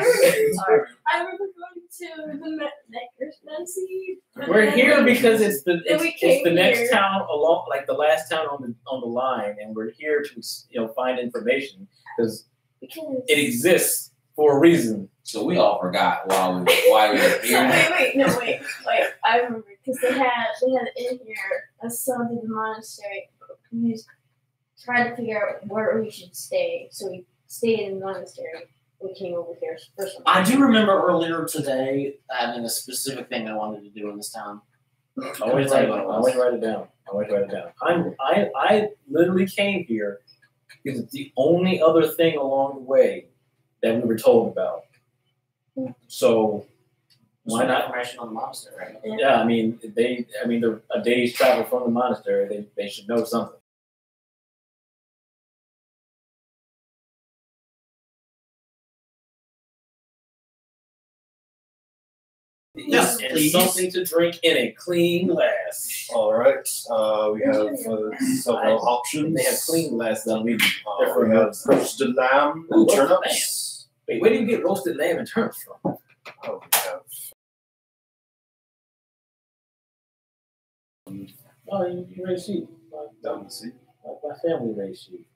remember going to the necromancy. We're here because it's the Then we it's came the next here. town along, like the last town on the line, and we're here to find information because Because it exists for a reason. So we all forgot why we were So here. wait. I remember because they had in here a son of the monastery who was trying to figure out where we should stay. So we stayed in the monastery. We came over here for some. I do remember earlier today having a specific thing I wanted to do in this town. Always tell write you it what it was. down. Always write it down. I literally came here because it's the only other thing along the way that we were told about. So why not? Information on the monastery, right? Yeah, I mean they're a day's travel from the monastery. They should know something. Yes, and please. something to drink in a clean glass. All right. We have several options. They have clean glasses. I'll leave. We have roasted lamb and turnips. Wait, where do you get roasted lamb and turnips from? Oh, we have Oh, you raised sheep. down the sea. My family raised sheep.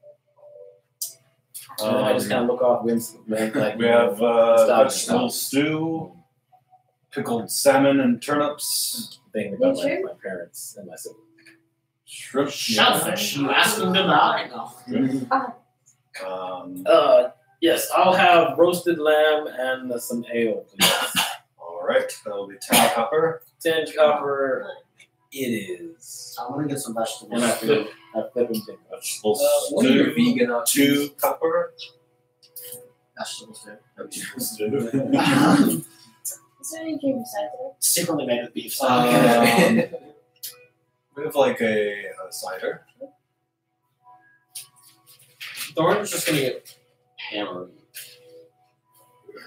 I just kind of look off like We have stop. vegetable stew, pickled salmon and turnips, Thing about You sure? my parents and my siblings. shrimp. Shellfish, you asking to die? No. Um, Yes, I'll have roasted lamb and some ale, please. all All right, that'll be 10 copper. 10 copper. It is. I'm gonna get some vegetables. And I flip them to Vegetables. what are you vegan on? 2 copper. Vegetables too. Vegetables too. Is there any game besides that? Secretly made with beef. We have like a cider. Thorn's just gonna get hammered.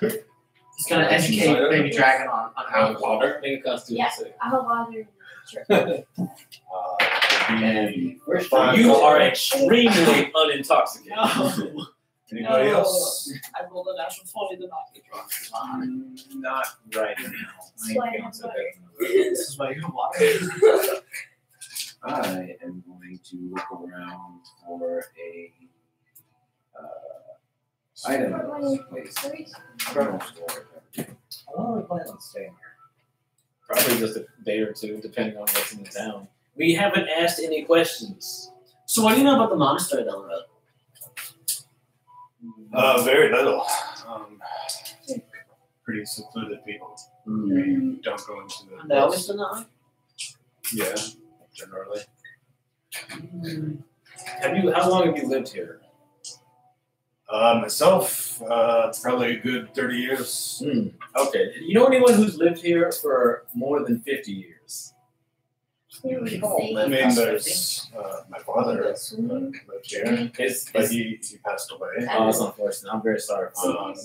He's gonna educate Cider? Baby Dragon on how to Water. Make a constitution Yeah. save. I hope I'll do sure. Five You copper. are extremely unintoxicated. Anybody else? I rolled a natural 20 to not get drunk. Not right now. I ain't feeling so good. This is why you have water. I am going to look around for a item place. General store. How long are we planning on staying here? Probably just a day or two, depending on what's in the town. We haven't asked any questions. So what do you know about the monastery down the road? Very little. Pretty secluded people. They don't go into the. They always been that way? Yeah, generally. How long have you lived here? Myself, it's probably a good 30 years. Okay. Do you know anyone who's lived here for more than 50 years? I mean, there's my father lived here, but he passed away. Oh, that's unfortunate. I'm very sorry.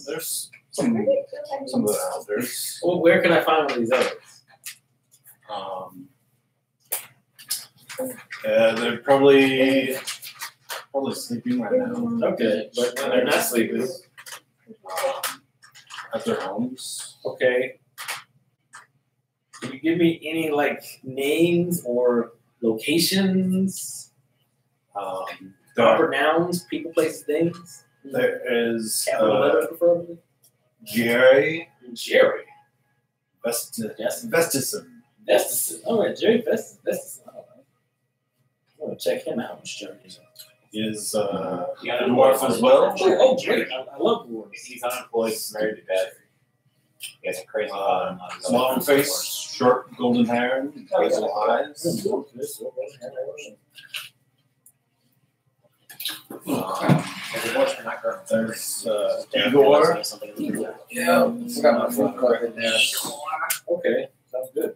There's some of the elders. Well, where can I find one of these others? They're probably sleeping right now. Okay, but when they're not sleeping. At their homes. Okay. Can you give me any names or locations? Proper nouns, people, places, things. There is Capital letters, preferably. Jerry Jerry. Vestison. Vestison. All right, Jerry Vestison. All right. I'm gonna check him out. Is You got a dwarf as well. Oh, great! I love dwarves. He's unemployed, he's married to Beth. He has a crazy father-in-law. Long face, short golden hair, hazel eyes. There's Igor. Yeah, I got my phone card in there. Okay, sounds good.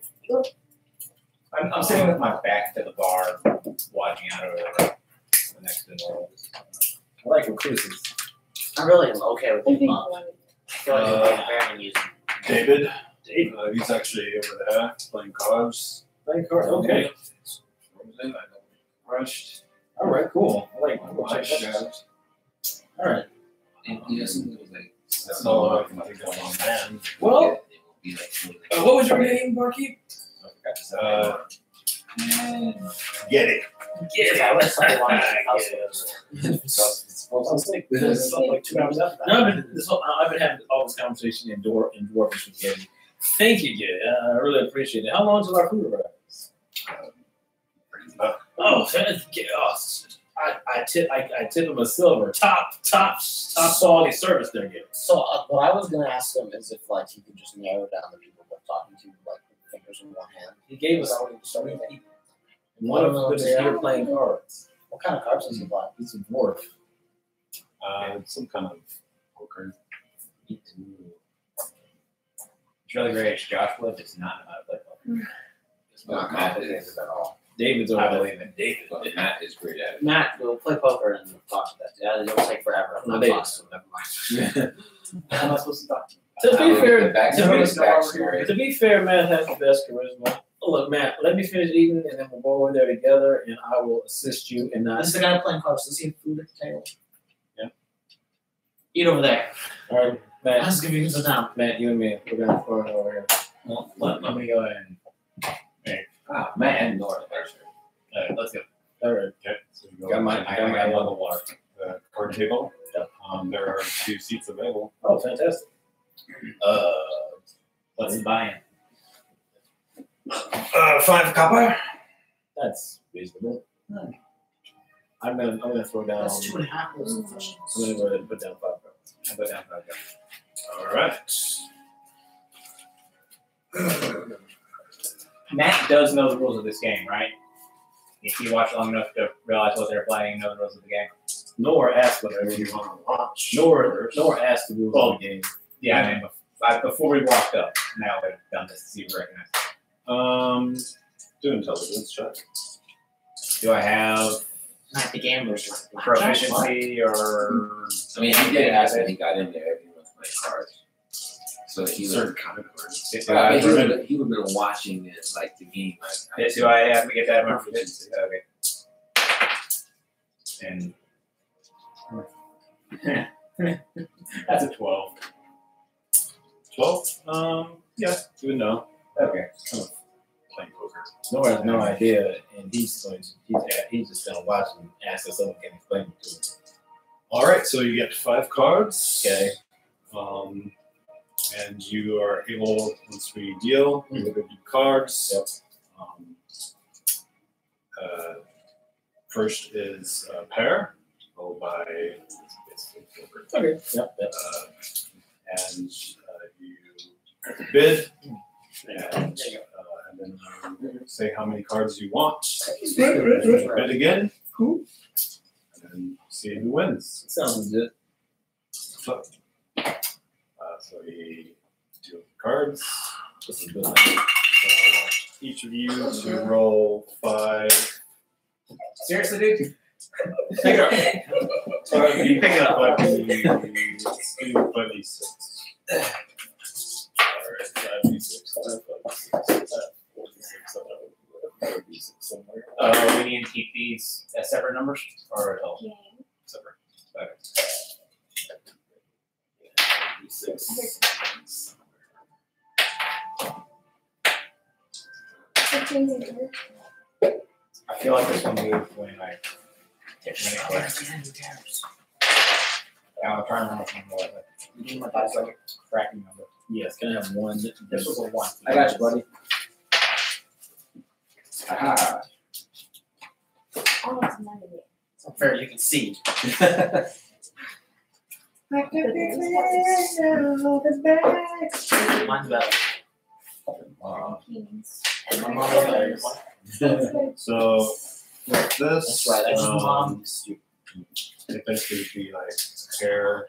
I'm sitting with my back to the bar, watching out over the next door. I like recluses. I really am okay with I these think mods. I feel like they're very amusing. David. He's actually over there playing cards. Playing cards. Okay. Rushed. All right. Cool. I like. Cool. Watch Check that out. out. All right. And he doesn't look like. That's all I can think of on man. Well, Be like, what was your name, barkeep? Get it. Yeah, That's like one of the Something like 2 hours after that. No, I've been having all this conversation in Dwarfish with Getty. Thank you, Getty. I really appreciate it. How long till our food arrives? Oh, I tip them a silver. Top quality service they're getting. So what I was gonna ask them is if you could just narrow down the people we're talking to with fingers in one hand. He gave us so many people. One of them is here playing cards. What kind of cards does he play? He's a dwarf. Some kind of poker. Charlie Rage, Joshua does not know how to play poker. It's not confident at all. David's over I there. believe in David. But Matt is great at it. Matt, we'll play poker and talk to that. Yeah, it'll take forever. I'm not They- talking to him. Never mind. How am I supposed to talk to him? To be fair, Matt has the best charisma. Look, Matt, let me finish eating, and then we'll go over there together, and I will assist you in not. This is the guy playing cards. Does he have food at the table? Yeah. Eat over there. All right, Matt. Let's give you some time. Matt, you and me, we're gonna go over here. Well, let me go ahead and. Ah, man, North. Let's go. All right. Okay. So you go Got my level water. the card table. Yep. There are 2 seats available. Oh, fantastic. What's the buy-in? 5 copper. That's reasonable. I'm gonna throw down. That's 2.5. I'm gonna go ahead and put down $5. I put down $5. All right. Matt does know the rules of this game, right? If you watch long enough to realize what they're playing, know the rules of the game. Nor ask whatever If you you want want. to watch. Nor ask the rules of the game. Yeah, I mean, before we walked up, now we've done this to see if we recognize. Do intelligence check. Do I have Not the gamblers. proficiency or? I mean, he did ask when he got in there if he wants to play cards. So he Certain would. kind of cards. Do He would have been watching it like the game. do I have to get that amount of proficiency? Okay. And that's a 12. 12? Yeah, you would know. Okay. Kind of playing poker. Nor has no idea, and he's just gonna watch and ask if someone can explain it to him. All right, so you get 5 cards. Okay. And you are able, once we deal, we look at your cards. Yep. First is a pair, followed by poker. Okay. Yep. And you bid, and then you say how many cards you want. Bid again. Cool. And then see who wins. Sounds good. So we deal the cards. This is good. So I want each of you to roll 5. Seriously, dude? Pick it up. Sorry, you pick it up. 5d6. Alright, 5d6. 4d6 somewhere. We need to keep these as separate numbers or total? Game. Separate. Okay. D6. I feel like this one moved when I hit many cards. I'm trying to remember which one it was. That's like a cracking number. Yes. Can I have one? This was a 1. I got you, buddy. Aha. Oh, it's negative. It's unfair, you can see. Mine's better. Kings. My mom was better. So with this, That's right, that's mom. it basically would be like pair,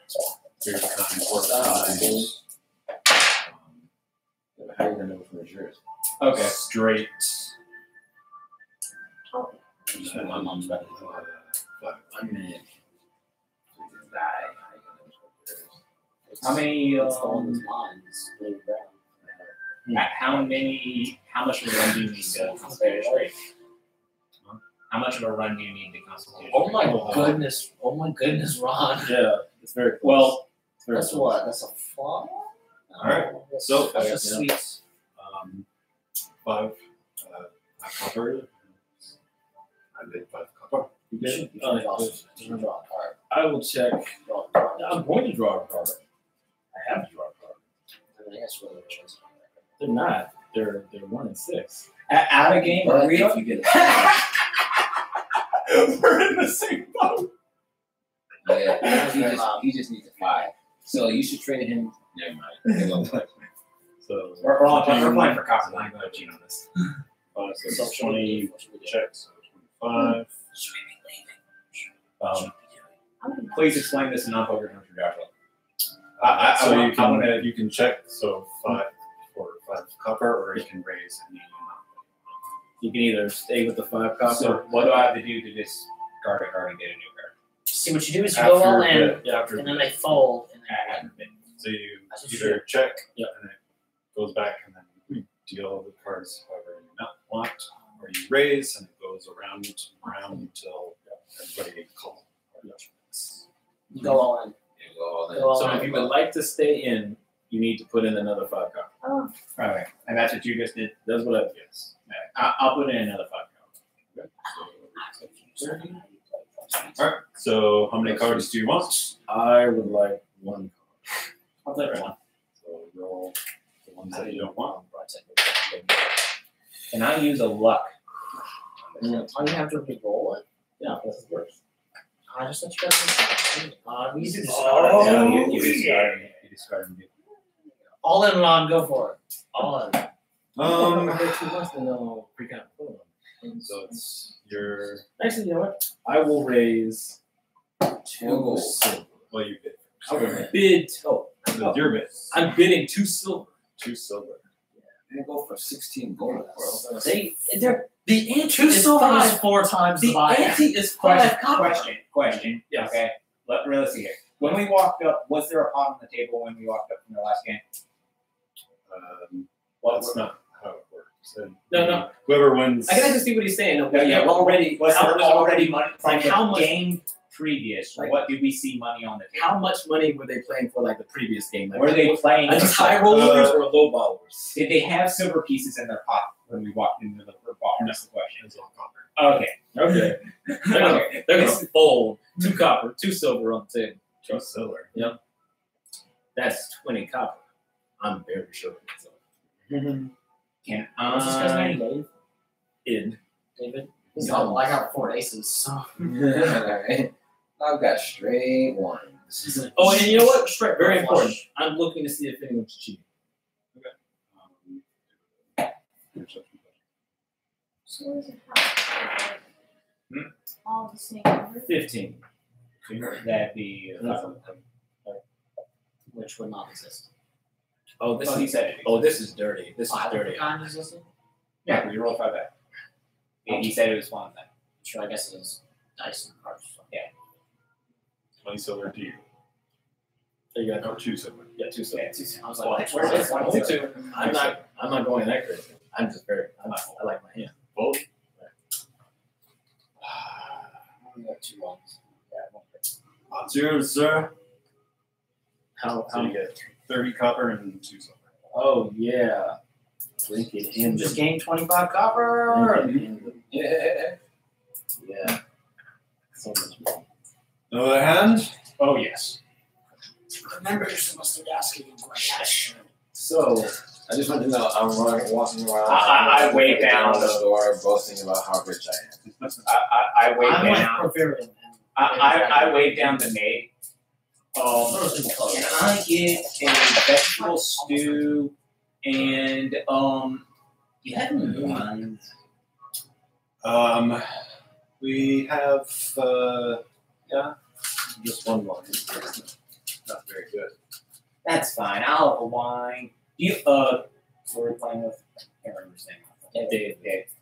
here's kind, four times. How are you gonna know which one is yours? Okay. Straight. Oh. And My mom's better. I mean, die. How many? It's the one that's mine. It's blue brown. How much of a run do you need to constitute straight? How much of a run do you need to constitute? Oh my goodness! Oh my goodness, Ron. Yeah. It's very close. Well, It's very That's close. what? That's a flaw. Alright, so that's just yeah. sweet. 5 copper. I did 5 copper. You did? You should draw a card. I will check. Draw a card. I'm going to draw a card. I have to draw a card. I mean, I guess really which one's They're not. They're 1 and 6. out of game, But are we? if you get We're in the same boat. yeah, he just needs a 5. So you should trade him. Never mind. They won't play. So We're playing for copper. I'm going to cheat on this. so 20 checks, so 25. Please explain this in non-poker terms for Joshua. You can check, so 5 for 5 copper, or you can raise any amount. You can either stay with the 5 copper. So what do I have to do to discard a card and get a new card? See, what you do is you go all in, After and then they fold, and then so you That's what either check, Yep. and it goes back, and then you deal the cards however you want, or you raise, and it goes around until everybody calls. you go all in. You go all in. Go all So in. if you would like to stay in, you need to put in another 5 copper. Oh, Okay, and that's what you just did. That's what I guess. I'll put in another 5 card. All right. So how many cards do you want? I would like 1 I'll play for 1. So roll the ones that you don't want. Can I use a luck? All you have to re-roll it. Yeah, that's the worst. I just let you guys. You do Yeah, you discard me. You discard me. All in, Ron. Go for it. All in. After 2 months, then they'll freak out. So it's your. Actually, you know what? I will raise 2 gold. silver. Well, you bid. I will bid. Oh, It's your bid. I'm bidding 2 silver. 2 silver. They go for 16 gold, bro. They're the ante 2 is silver is 5. 4 times the The buy. ante is 5 copper. Question. Yes. Okay. Let's see here. When we walked up, was there a pot on the table when we walked up from the last game? That's not how it works. And No. Whoever wins. I can actually see what he's saying. Yeah, already. Was how there much already money from like the how much- game previous? like- What did we see money on the table? How much money were they playing for like the previous game? Like, Were they playing? just high rollers or low ballers? Did they have silver pieces in their pot when we walked into the bar? That's the question. It's all copper. Okay. Okay. They're gonna fold 2 copper, 2 silver on the table. 2 silver. That's 20 copper. I'm very sure. So. Can What's this guy's I? name? Dave? In. David? I got 4 aces. So. Alright. I've got straight ones. Oh, and you know what? Very important. I'm looking to see if anyone's cheating. So is it all the same number? 15. That the Which would not exist. Oh, this he is. said it. Oh, this is dirty. This is Either dirty. kind existed? Yeah, we rolled 5 back. He said it was one thing. Sure, I guess it is dice and cards. So. 20 silver to you. There you go. No, 2 silver. Yeah, 2 silver. Yeah, 2 silver. I was Well, like, where's where's this this one? one? I'm not going that crazy. I'm just very. I like my hand. Both? I got 2 ones. That's yours, sir. How So you get 30 copper and 2 silver. Oh yeah. Link it in. Just gained 25 copper. Yeah. Yeah. So much more. On the other hand, Oh yes. Remember, you're supposed to be asking questions. So I just want to know, I'm walking around. I weigh down the store, boasting about how rich I am. I weighed I'm like down. Porphyrion. I weighed down the maid. Can I get a vegetable stew and you have any wines? we have just one line. Not very good. That's fine. I'll have a wine. You we're playing with. I can't remember his name.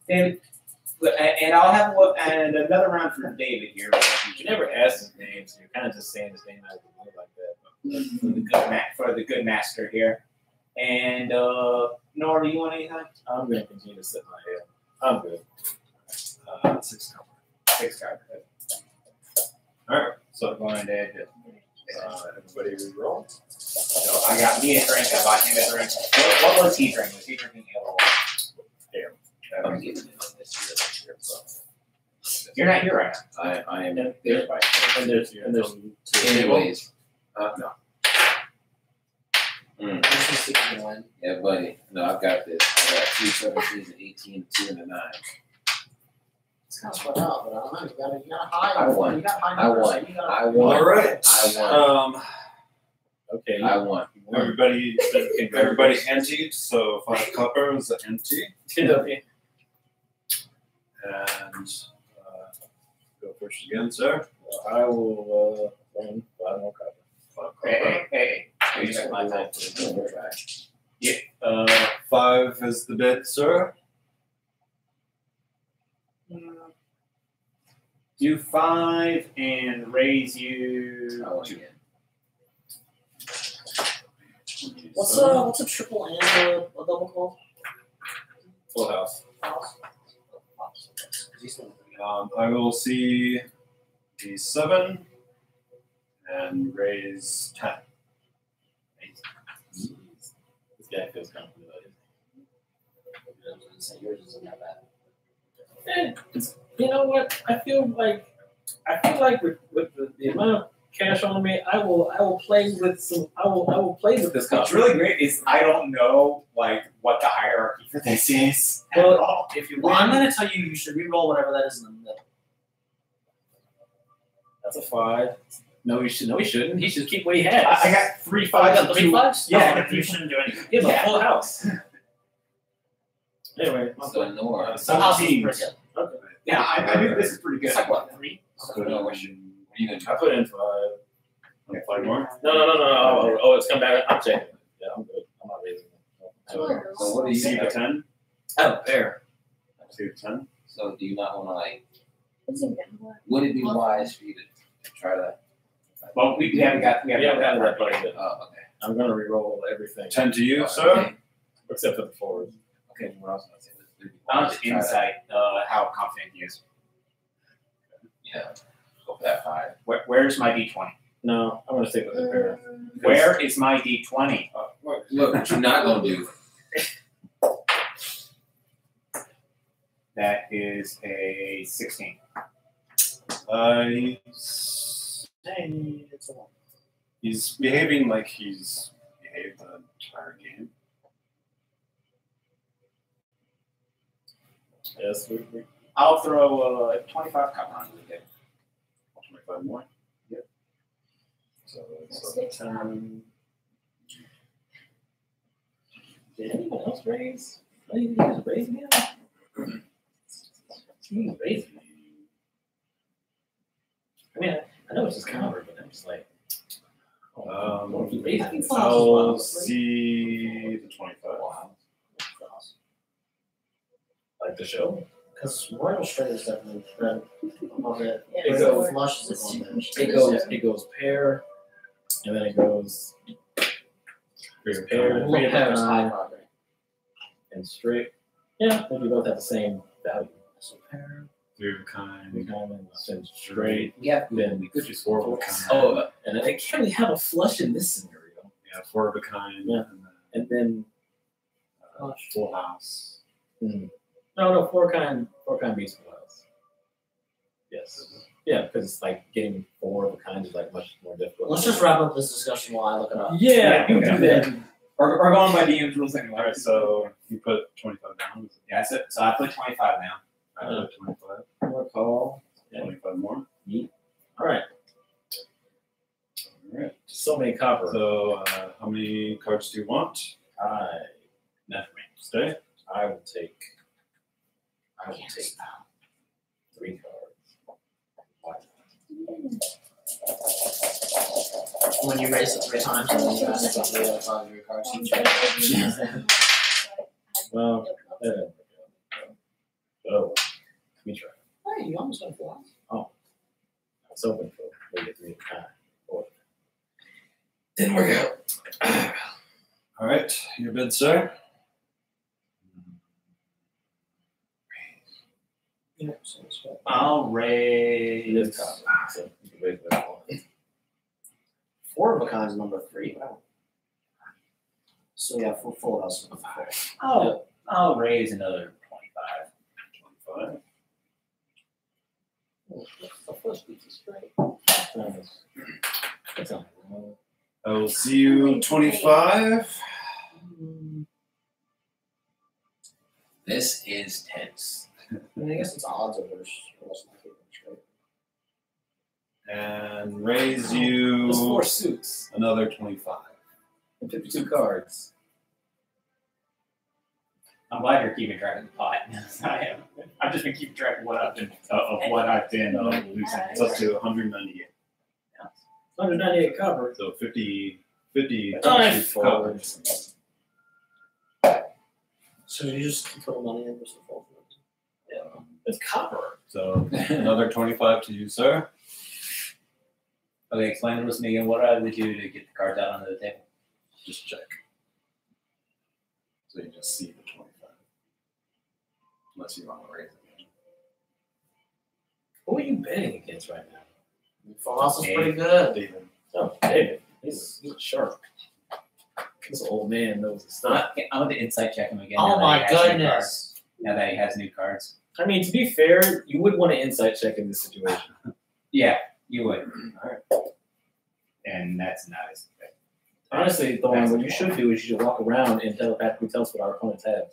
David. And I'll have and another round for David here. you never ask his name, so you're kind of just saying his name out of the blue like that. For the good master here. And Nora, you want anything? I'm gonna continue to sit my head. I'm good. 6 copper. 6 cards. Alright, So going to everybody roll. so I got me a drink. I bought him a drink. What was he drinking? Was he drinking ale? I'm giving you this year. You're not here right I am there by And there's anyways. No. This is 60 to win. Yeah, buddy. No, I've got this. I got 2 17s, an 18, 2 and a 9. It's kind of spread out, but I don't know. You got high. I won. You got high I numbers, won. so you got- I won. Alright. I won. Okay. I won. Everybody emptied, so 5 copper was empty. Okay. And go first again, sir. I will win 5 more copper. 5 now. copper. Hey. You just my time. 5 is the bid, sir. Do 5 and raise you. I won again. What's a triple and a double call? Full house. I will see the 7 and raise 10. This guy feels confident about it. I was gonna say yours isn't that bad. You know what? I feel like with the amount of cash on me, I will play with this What's company. really great is I don't know like what the hierarchy for this is. at Well, all. if you Well, I'm win, gonna tell you, you should re-roll whatever that is in the middle. that's a 5. No, he shouldn't. He should keep what he has. I got 3 Oh, you 5s. got 3 5s? Yeah. Oh, you shouldn't do anything. He has a Yeah. full house. Anyway, So Nora. The house is 17. pretty good. okay. Yeah, I think this is pretty good. It's like what, 3? So Nora, what you gonna do? I put in 5. Like 5 more? No. It's come back. I'm checking. Yeah, I'm good. I'm not raising it. So what do you See the 10? Oh, fair. See the 10? So do you not want to like? What's it gonna Would it be wise for you to try to? Well, we haven't got We haven't gotten that part part yet. Oh, okay. I'm gonna re-roll everything 10 to you, Okay. sir? except for the 4s. Okay. What else was I saying? Would it be I want wise to to try to- insight how confident he is. Yeah. Go for that 5. Where's my D20? No, I'm gonna stick with the pair. Where is my D20? Look, what you're not gonna do. That is a 16. He's behaving like he's behaved the entire game. Yes, we I'll throw a 25 cover on it. 25 more. Yep. So That's it's 10. Did anyone else raise? Oh, you guys raise me? You raise me. I mean, I know it's just covered, but I'm just like, oh, you raise me. I'll see the 25. Like the show. Because Royal Straight is definitely red above it. Yeah, It Royal goes- Flush is on there. It goes pair, and then it goes pair, Look, three of a Paris high kind, card, right? and straight. Yeah, we both have the same value. So pair. 3 of a kind. We kind of and straight. Yeah, Then we could just 4 of a kind. Oh, and I can't really have a flush in this scenario. Yeah, 4 of a kind. Yeah. And then Full house. no, four kind beats full house. Yes. Yeah, because it's like getting 4 of a kind is like much more difficult. Let's just wrap up this discussion while I look it up. Yeah, you okay. do that. We're going by DM's rules anyway. Alright, so you put 25 down. Yeah, so I put 25 now. I put 25. More call. Yeah. 25 more. All right. Alright. So many copper. So how many cards do you want? Not for me. Stay. I will take 3 cards. Why When you raise it 3 times, and then you ask about the other 5 of your cards, you check. Well, oh, let me try. Hey, you almost went for I was hoping for maybe 3 of a kind. Or- Didn't work out. Alright, your bid, sir. I'll It raise. is copper, so you can raise that one. 4 of a kind is number 3. Wow. So yeah, full house is number 4. I'll raise another 25. 25. The first piece is straight. That's not wrong. I will see you 25. This is tense. I mean, I guess it's odds over what's my favorite, right? And raise There's you 4 suits another 25. and 52 cards. I'm glad you're keeping track of the pot. I am. I've just been keeping track of what I've been losing. It's up to 198. 198 copper. So 50 Nice. cards. So you just put money in versus full. It's copper. So another 25 to you, sir. Okay, explain the rules to me again. What do I have to do to get the cards out onto the table? Just check. So you just see the 25. Unless you want to raise it. Who are you betting against right now? Full house is pretty good. David. Oh, David. He's sharp. This old man knows his stuff. I want to insight check him again. Oh now that my he has new cards. goodness. Now that he has new cards. I mean, to be fair, you would want to insight check in this situation. Yeah, you would. And that's not as good. Honestly, Thorne, what you should do is you should walk around and telepathically tell us what our opponents have.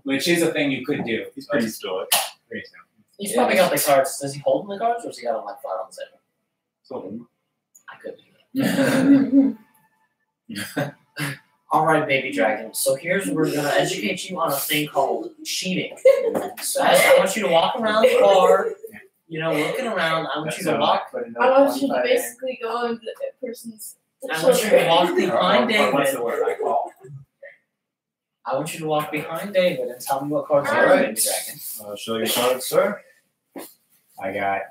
Which is a thing you could do. He's pretty stoic. Pretty soon. He's probably got the cards. Does he hold the cards or does he got them like flat on the table? So I could do that. All right, baby dragon. So we're gonna educate you on a thing called cheating. So I want you to walk around the bar. Looking around. I want you to walk. I want you to basically go into the person's. I want you to walk behind What's David. the word I call? I want you to walk behind David and tell me what cards you have, Alright. baby dragon. Show your cards, sir. I got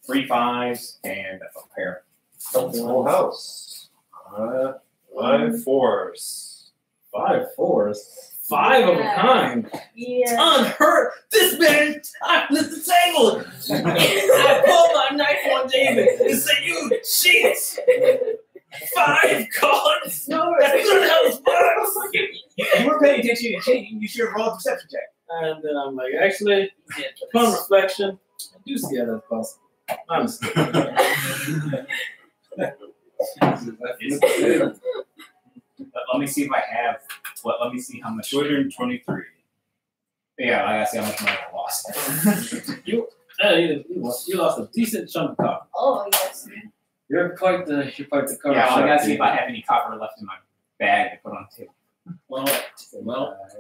3 5s and a pair. Full house. 5 4s. 5 4s. 5 of a kind. Yeah. Unhurt. This man topped the table. I pulled my knife on David and said, "You cheat." 5 cards. No, That's not how it works. You were paying attention to cheating. You should have rolled a perception check. And then I'm like, actually, upon reflection, I do see how that's possible. I'm mistaken. Let me see if I have. Let me see how much. 223. Yeah, I gotta see how much money I lost. You lost a decent chunk of copper. Oh yes. You're quite the card. Yeah, I gotta see shark, if I have any copper left in my bag to put on the table. Well,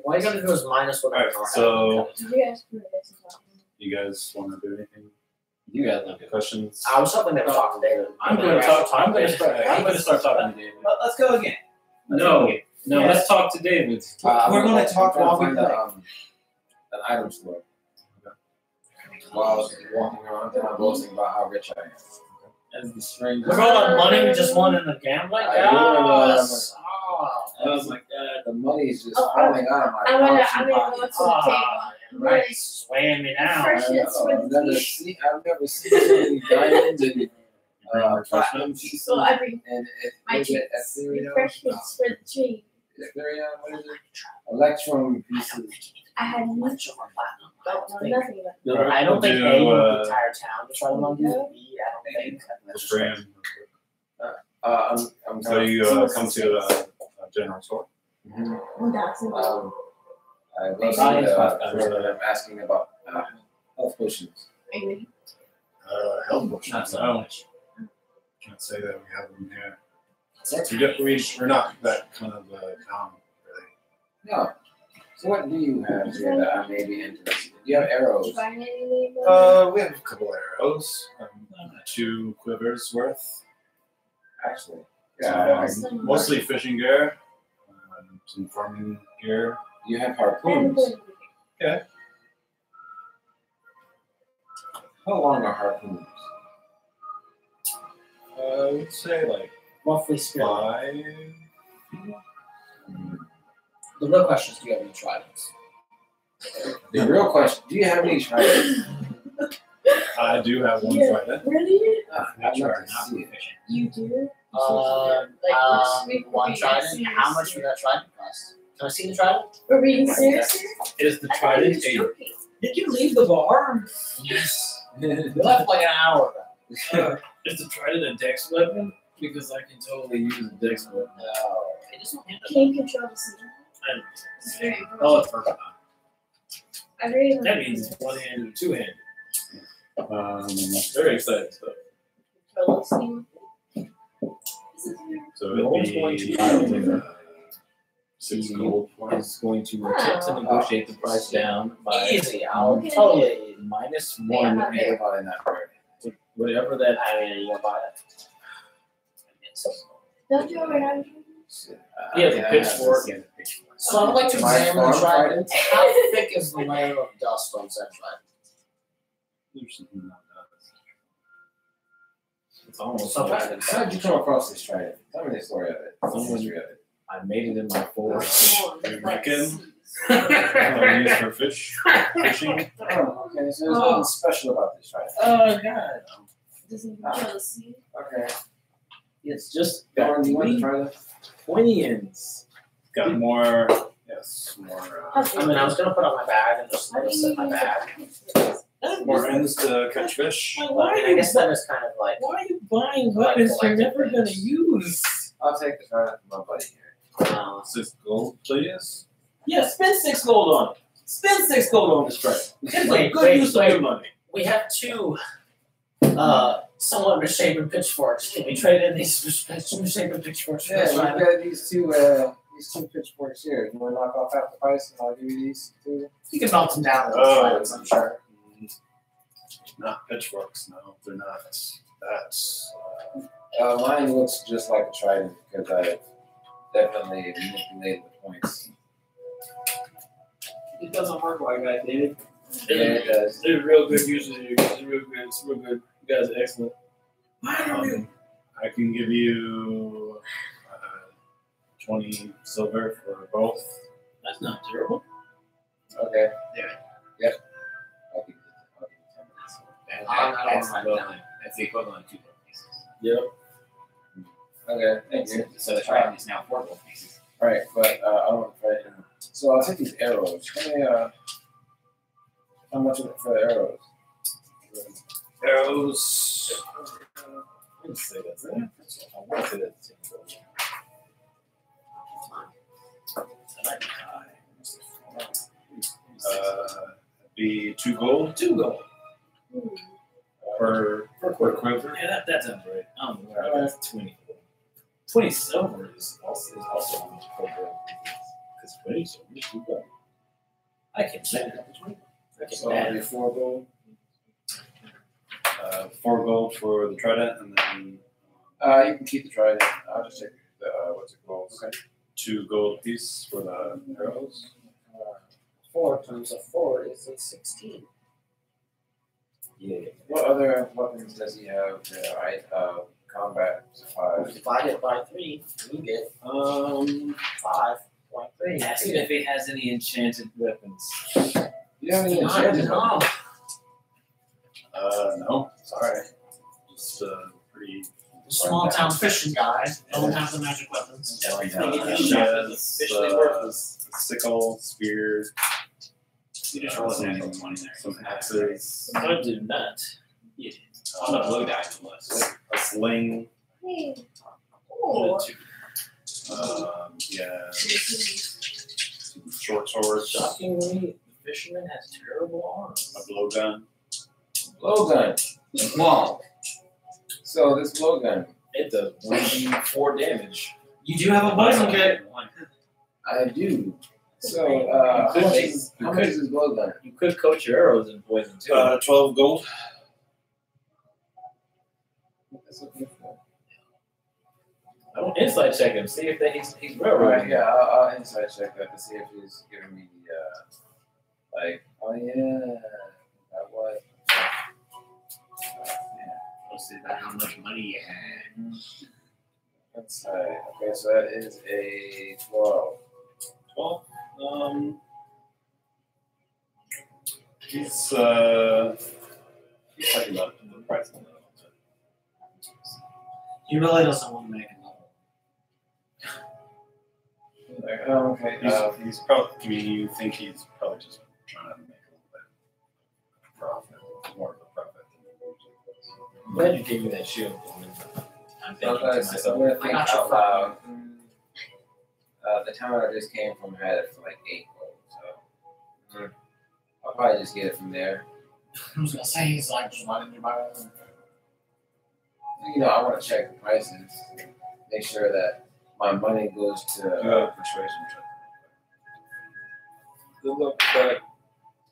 All you gotta do is minus what. Alright, so Did you guys put this on? you guys want to do anything? you got them. Questions? I was hoping they were talking to David. I'm going to start talking to David. Let's go again. No, let's talk to David. We're gonna talk while we find play. an item store. While I was walking around town boasting about how rich I am. As the stranger. With all that money we just won in the gambling? Yes. I was like, The money is just Oh, falling out of my I'm gonna pouch and go pockets. to the table. Right, swaying me down. Fresh it's for I've the never tea. seen so many diamonds and platinum pieces. So I bring And my what is it? treats. Ethereum? Refreshments for the tree. Ethereum, what is it? Electrum pieces. I had Much of our don't platinum. know nothing about it. I don't think Do, A, the entire town to try to run No. B, I don't think. Just ran. I'm So you come to a general store. That's it. I love Science I'm asking about health potions. Maybe. Health potions. No. Can't say that we have them here. We're not that kind of town, really. No. So what do you have here that I may be interested in? Do you have arrows? Did you find anything? We have a couple arrows, 2 quivers worth. Actually. Yeah, mostly fishing gear, some farming gear. You have harpoons. How long are harpoons? I would say like Roughly speaking. 5. The real question is, do you have any tridents? The real question, do you have any tridents? I do have one Yeah. trident. Really? I'd Sure, love to not see it. efficient. You do? One trident. How much would that trident cost? Can I see the trident? We're being serious here? Is the I thought you trident were a? joking. Did you leave the bar? Yes. We left like an hour ago. Is the trident a dex weapon? Because I can totally use a dex weapon. No. It doesn't have Can you control the scene? It's very important. Oh, it's perfect. I really That means it's one-handed or two-handed. Very exciting stuff. control the scene. So The whole it'd going to be be 6 gold. is going to attempt to negotiate the price down by Easy. I'll totally. -1, Yeah. About in that part. whatever that. I mean, you'll buy it. Don't you already have He has a pitchfork. Yeah, the pitchfork. So I'd like to My examine the farm trident. How thick is the layer of dust on said trident? It's almost So like How did you come across this trident? Tell me the story of it. Tell me the history of it. I made it in my forest. Reckon? Used for fishing. Oh, okay. So there's nothing special about this trident. Oh God! doesn't control the scene? Okay. It's just Lauren, got do you want to try this? pointy ends. Got more. Yes, more. I mean, I was gonna put on my bag and just How do set you my use bag. it? More ends to catch fish. I guess that is kind of like. Why are you buying weapons you're never gonna use? I'll take the trident from my buddy here. 6 gold, please. Yeah, spend 6 gold on it. Spend 6 gold on this trident. It's a Wait, good wait, use of wait. your money. We have 2 somewhat misshapen pitchforks. Can we trade in these misshapen pitchforks for Yeah, this we've trident? got these two these 2 pitchforks here. You want to knock off half the price, and I'll give you these 2. You can melt them down a little slightly, I'm sure. Not pitchforks, no. They're not. That's. Mine looks just like a trident because I definitely manipulated the points. It doesn't work like I did. Yeah, it does. They're real good users. It's real good. It's real good. You guys are excellent. I can give you 20 silver for both. That's not terrible. Okay. Yeah. Yep. I'll give you 10 minutes. That's the equivalent of 2 gold pieces. Yep. Okay, thank you. So the trident is now 4 gold pieces. Alright, but I don't want to fight him. So I'll take these arrows. How much is it for the arrows? Arrows. Let's say that's it. I want to say that's it. Be 2 gold. 2 gold. Per quiver. Yeah, that sounds right. I don't know where I got 20. 20 silver is also how much per gold. Because 20 silver is 2 gold. I can say that. So it'll be 4 gold. 4 gold for the trident, and then You can keep the trident. I'll just take the what's it called? Okay. 2 gold piece for the arrows. 4 times 4 is a 16. Yeah. What other weapons does he have there? Combat 5. Divide it by 3, you get 5.3. Ask him if he has any enchanted weapons. You don't even enchanted weapons. No, sorry. Just pretty. Small town fishing guy don't have the magic weapons. Officially worthless. Sickle, spear. You just roll any money there. Some axes. I do not. You did. On the blue die was. A sling. Hey. Oh. Yeah. Some short swords. Shockingly, the fisherman has terrible armor. A blowgun. Blowgun. Small. So this blowgun. It does 1d4 damage. You do have a poison kit. I do. So how much is this blowgun? You could coat your arrows in poison too. 12 gold. That's looking for. I want insight check him, see if he's All right, railroading. yeah, I'll insight check that to see if he's giving me the oh yeah, that was. We'll see about how much money you had. Insight. Okay, so that is a 12. 12. He's talking about the price of it. He really doesn't want to make a level. Oh, okay. He's probably. I mean, you think he's probably just trying to make a little bit of profit, more of a profit than I'm glad you gave me that shield. I'm thinking to Okay, so myself. I'm gonna think got you out loud. The town I just came from had it for like 8 gold, so I'll probably just get it from there. I was gonna say he's like just letting you buy it. You know, I want to check the prices, make sure that my money goes to persuasion check. Good luck with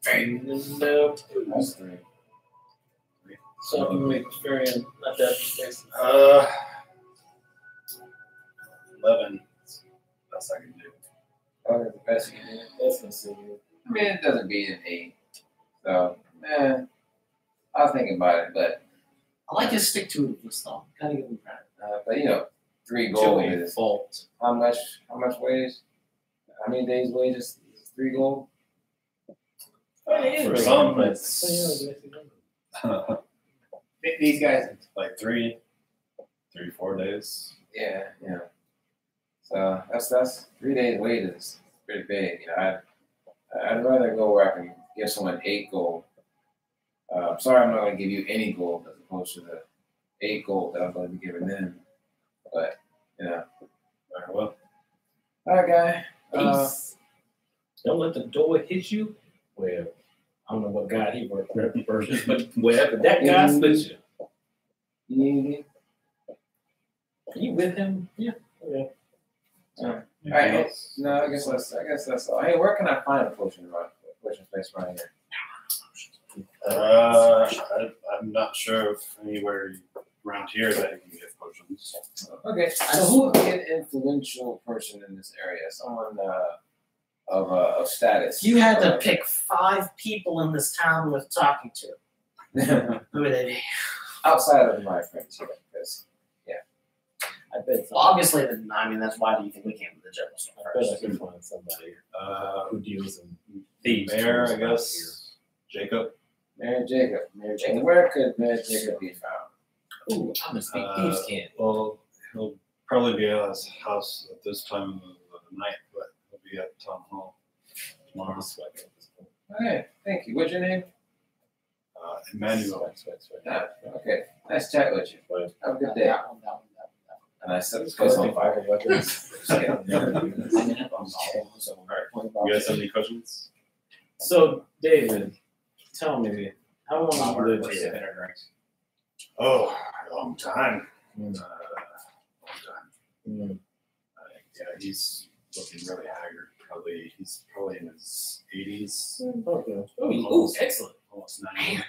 that. Nope. That's 3. So you make experience, not that expensive. 11. That's I can do. Oh, that's the best you can do. That's considerable. I mean, it doesn't beat an 8. So, I'll think about it, but I like his stick to it though. Gotta give him credit. but you know, 3 gold Joey is fault. how much wage? How many days wages is 3 gold? For some, These guys. like 3, 4 days. Yeah. So that's 3 days wages is pretty big. You know, I'd rather go where I can give someone 8 gold. Sorry, I'm not going to give you any gold as opposed to the 8 gold that I'm going to be giving them. But All right, well, all right, guy. Peace. Don't let the door hit you. Well, I don't know what God he worked versus, but wherever that guy split you. You need anything? Are you with him? Yeah. Okay. All right. Alright, no, I guess that's all. Hey, where can I find a potion place around here? I'm not sure if anywhere around here that you can get potions. Okay, so who would be an influential person in this area? Someone of status. You had to pick 5 people in this town worth talking to. Who would they be? Outside of my friends here, because I bet. Well, obviously, that's why do you think we came to the general store I bet I first? can find somebody who deals in The mayor, I guess. Jacob. Mayor Jacob. And where could Mayor Jacob be found? Ooh, I'm gonna speak thieves' can. Well, he'll probably be at his house at this time of the night, but he'll be at town hall tomorrow. Okay, thank you. What's your name? Emmanuel. Okay, nice chat with you. Have a good day. That one. And I set this place on fire. You guys have any questions? So, David, tell me, how long have you lived here? Oh, a long time. Mm. Long time. Yeah, he's looking really haggard. He's probably in his 80s. Okay. Ooh, excellent. Almost 90.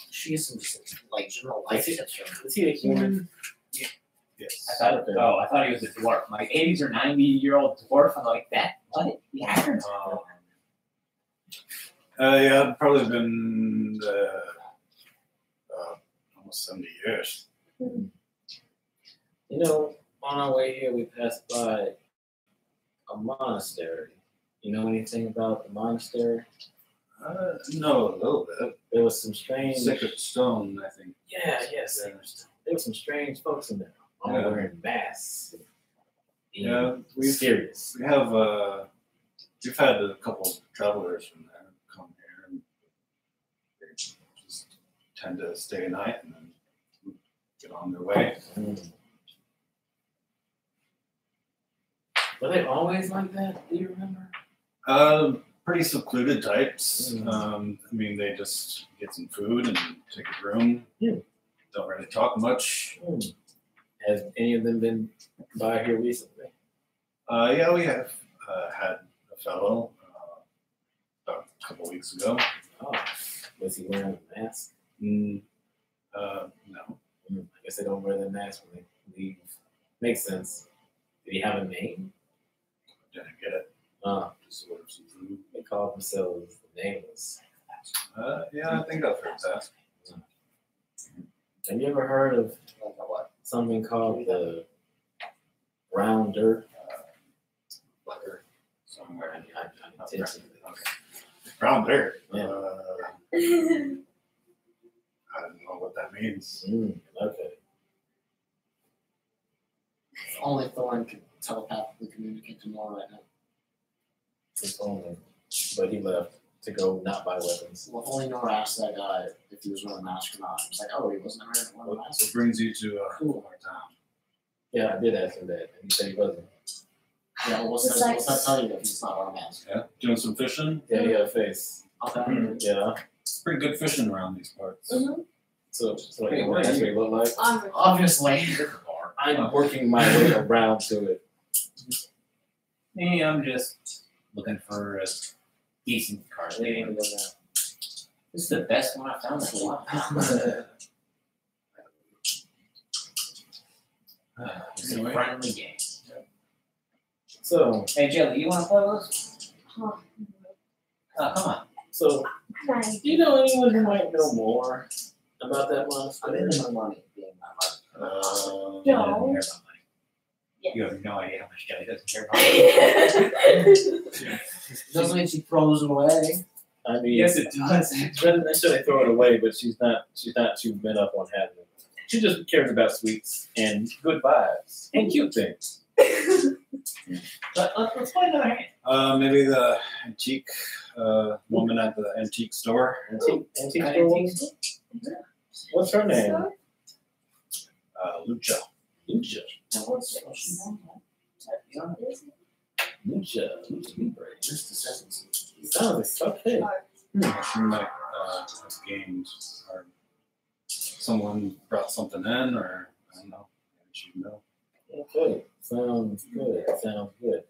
She is some like general life tips from her. Is he a human? Yes. I thought he was a dwarf. Like 80s or 90-year-old dwarf. I'm like, that? What? Yeah. Yeah, it's probably been almost 70 years. You know, on our way here, we passed by a monastery. You know anything about the monastery? No, a little bit. There was some strange. Sacred Stone, I think. Yeah, yes. There were some strange folks in there, all Yeah. wearing masks. Yeah, Serious. We have we've had a couple of travelers from there come here, and they just tend to stay a night and then get on their way. Were they always like that? Do you remember? Pretty secluded types. Mm. I mean, they just get some food and take a room. Yeah. Don't really talk much. Has any of them been by here recently? Yeah, we have had a fellow about a couple weeks ago. Oh, was he wearing a mask? No. I guess they don't wear their mask when they leave. Makes sense. Did he have a name? Didn't get it. Just ordered some food. They call themselves the Nameless. Yeah, I think I've heard that. Have you ever heard of something called the brown dirt? Somewhere. I intentionally. Brown dirt. Yeah. I don't know what that means. Okay. Only Thorn can telepathically communicate to Nora right now. It's only, but he left to go not buy weapons. Well, only Nora asked that guy if he was wearing a mask or not. I was like, oh, he wasn't wearing a mask. What brings you to our town? Yeah, I did ask him that, and he said he wasn't. Yeah, well, what's that tell you if he's not wearing a mask? Yeah, doing some fishing. Yeah, he had a face. Okay. Yeah. Pretty good fishing around these parts. So you want to ask me what like? Obviously. I'm working my way around to it. Me, I'm just looking for a decent card game. This is the best one I've found in a while. It's a friendly game. So, hey, Jelly, you want to play with us? Huh. Oh, come on. So, Nice. do you know anyone who might know more about that monastery? I'm into my money being my money. Jelly No. doesn't care about money. Yes. You have no idea how much Jelly doesn't care about money. Doesn't mean she throws it away. I mean, Yes, it does. She doesn't necessarily throw it away, but she's not too bent up on having it. She just cares about sweets and good vibes and cute things. But let's play another hand. Maybe the antique woman at the antique store. Antique store? What's her name? Lucha. Lucha. Lucha Libre. Just a second. Sounds like okay. She might have gained, or someone brought something in, or I don't know. Maybe she know. Okay. Sounds good.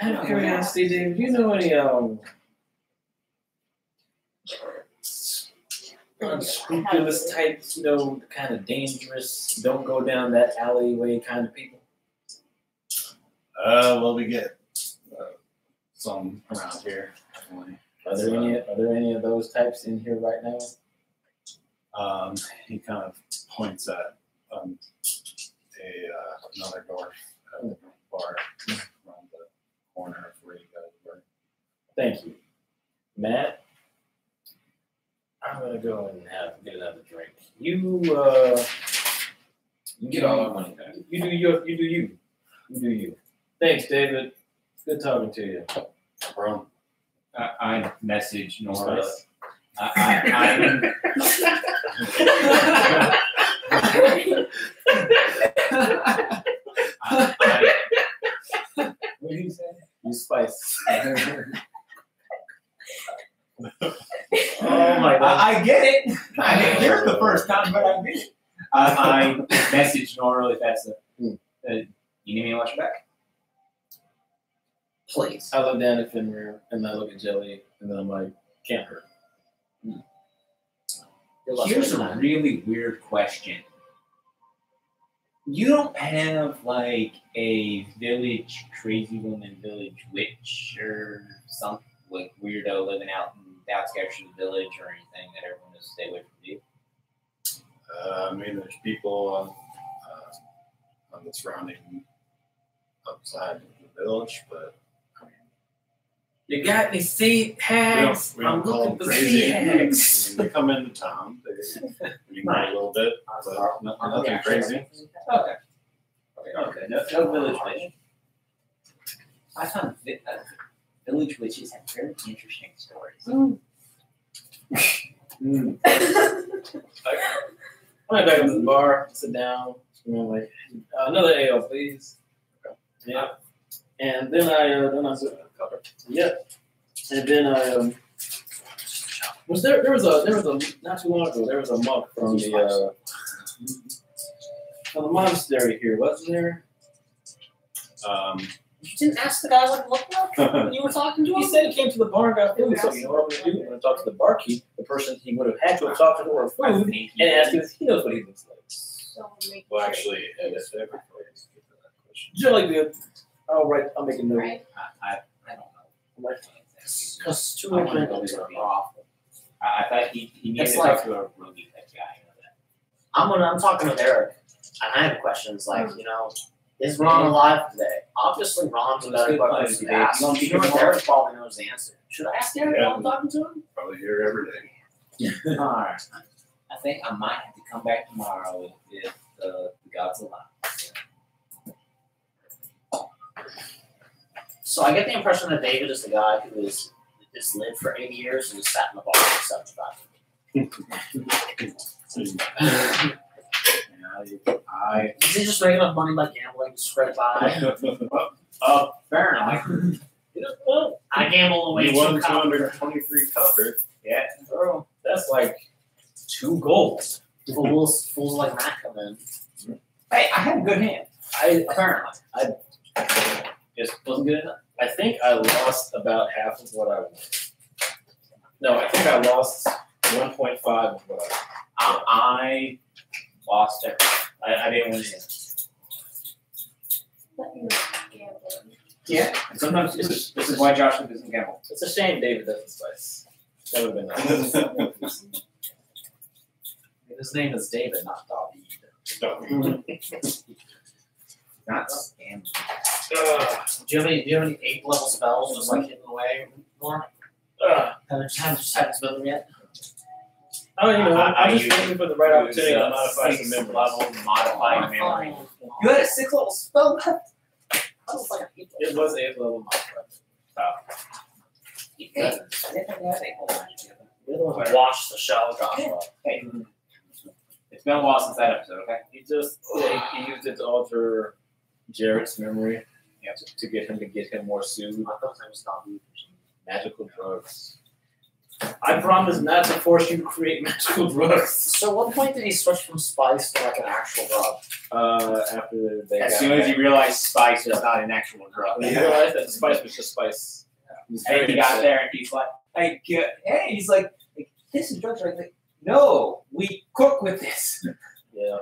Out of curiosity, Dave, do you know any unscrupulous types, kind of dangerous, don't go down that alleyway kind of people? Well, we get some around here. Definitely. Are there any of those types in here right now? He kind of points at another door at the bar around the corner of where you guys were. Thank you, Matt. I'm gonna go and get another drink. You You get all our money back. You do you. Thanks, David. Good talking to you. Bro. I message Nora. Spice. What did you say? You spice. Oh my god. I get it. I didn't hear it the first time, but I get it. I message Nora really fast. You need me to watch your back? Please. I look down at Fenrir and I look at Jelly and then I'm like, can't hurt. Here's a really weird question. You don't have like a village crazy woman, village witch, or some like weirdo living out in the outskirts of the village or anything that everyone has to stay away from you? I mean, there's people on the surrounding outside of the village, but I mean, You got any sea hags? we don't I'm call looking them for crazy. sea hags. I mean, they come into town, they ignore a little bit, but nothing crazy. Okay. No village witch. I found village witches have very interesting stories. I went back up to the bar, sit down, and I'm like, another ale, please. Yeah. And then I said, yeah. And then I there was a not too long ago there was a monk from the monastery here, wasn't there? You didn't ask the guy what it looked like when you were talking to him? He said he came to the bar and got food. So you know what I'm gonna do? I'm gonna talk to the barkeep, the person he would have had to have talked to for food, and ask him if he knows what he looks like. Well, actually, it's every place. Jolly good. I'll make a note. Right. I don't know. Because two I wonder different if they're awful. I thought he needed It's to like- talk to a roadie type guy. You know that. I'm talking with Eric, and I have questions like, is Ron alive today? Obviously, Ron's a better question to ask. You don't You know what? Eric probably knows the answer. Should I ask Eric while I'm talking to him? Probably here every day. Alright. I think I might have to come back tomorrow if the gods allow. So I get the impression that David is the guy who has lived for 80 years and has sat in the bar for 75. Is he just making enough money by gambling to spread by? Fair enough. I gamble away You won some copper. 223 copper. Yeah. Bro, that's like 2 gold. Fools like Matt come in. Hey, I had a good hand. Apparently. Just wasn't good enough. I think I lost about half of what I won. No, I think I lost 1.5 of what I won. I lost it. I didn't win it. But you gambling. Yeah. And sometimes this is why Joshua doesn't gamble. It's a shame David doesn't spice. That would have been nice. His name is David, not David. Not gambling. Do you have any 8th level spells just like hidden away more? Haven't spent them yet? Oh, I'm just use- waiting for the right opportunity to use, modify some 6th memories. level modifying memory. Oh. You had a 6th level spell left? That was like an 8th It was 8th level modifier. You did. I didn't think I had a whole bunch of them. You're the one who watched the show, Joshua. Hey, it's been a while since that episode, okay? He just he used it to alter Jarrett's memory. To get him more soothed. I thought his name was David. Magical drugs. I promise not to force you to create magical drugs. So, what point did he switch from spice to like an actual drug? After they As got soon as back. he realized spice was not an actual drug. When he realized that the spice was just spice. He was And very he got upset. there and he's like, hey, he's like, this is drugs, right? Like, no, we cook with this. Yeah.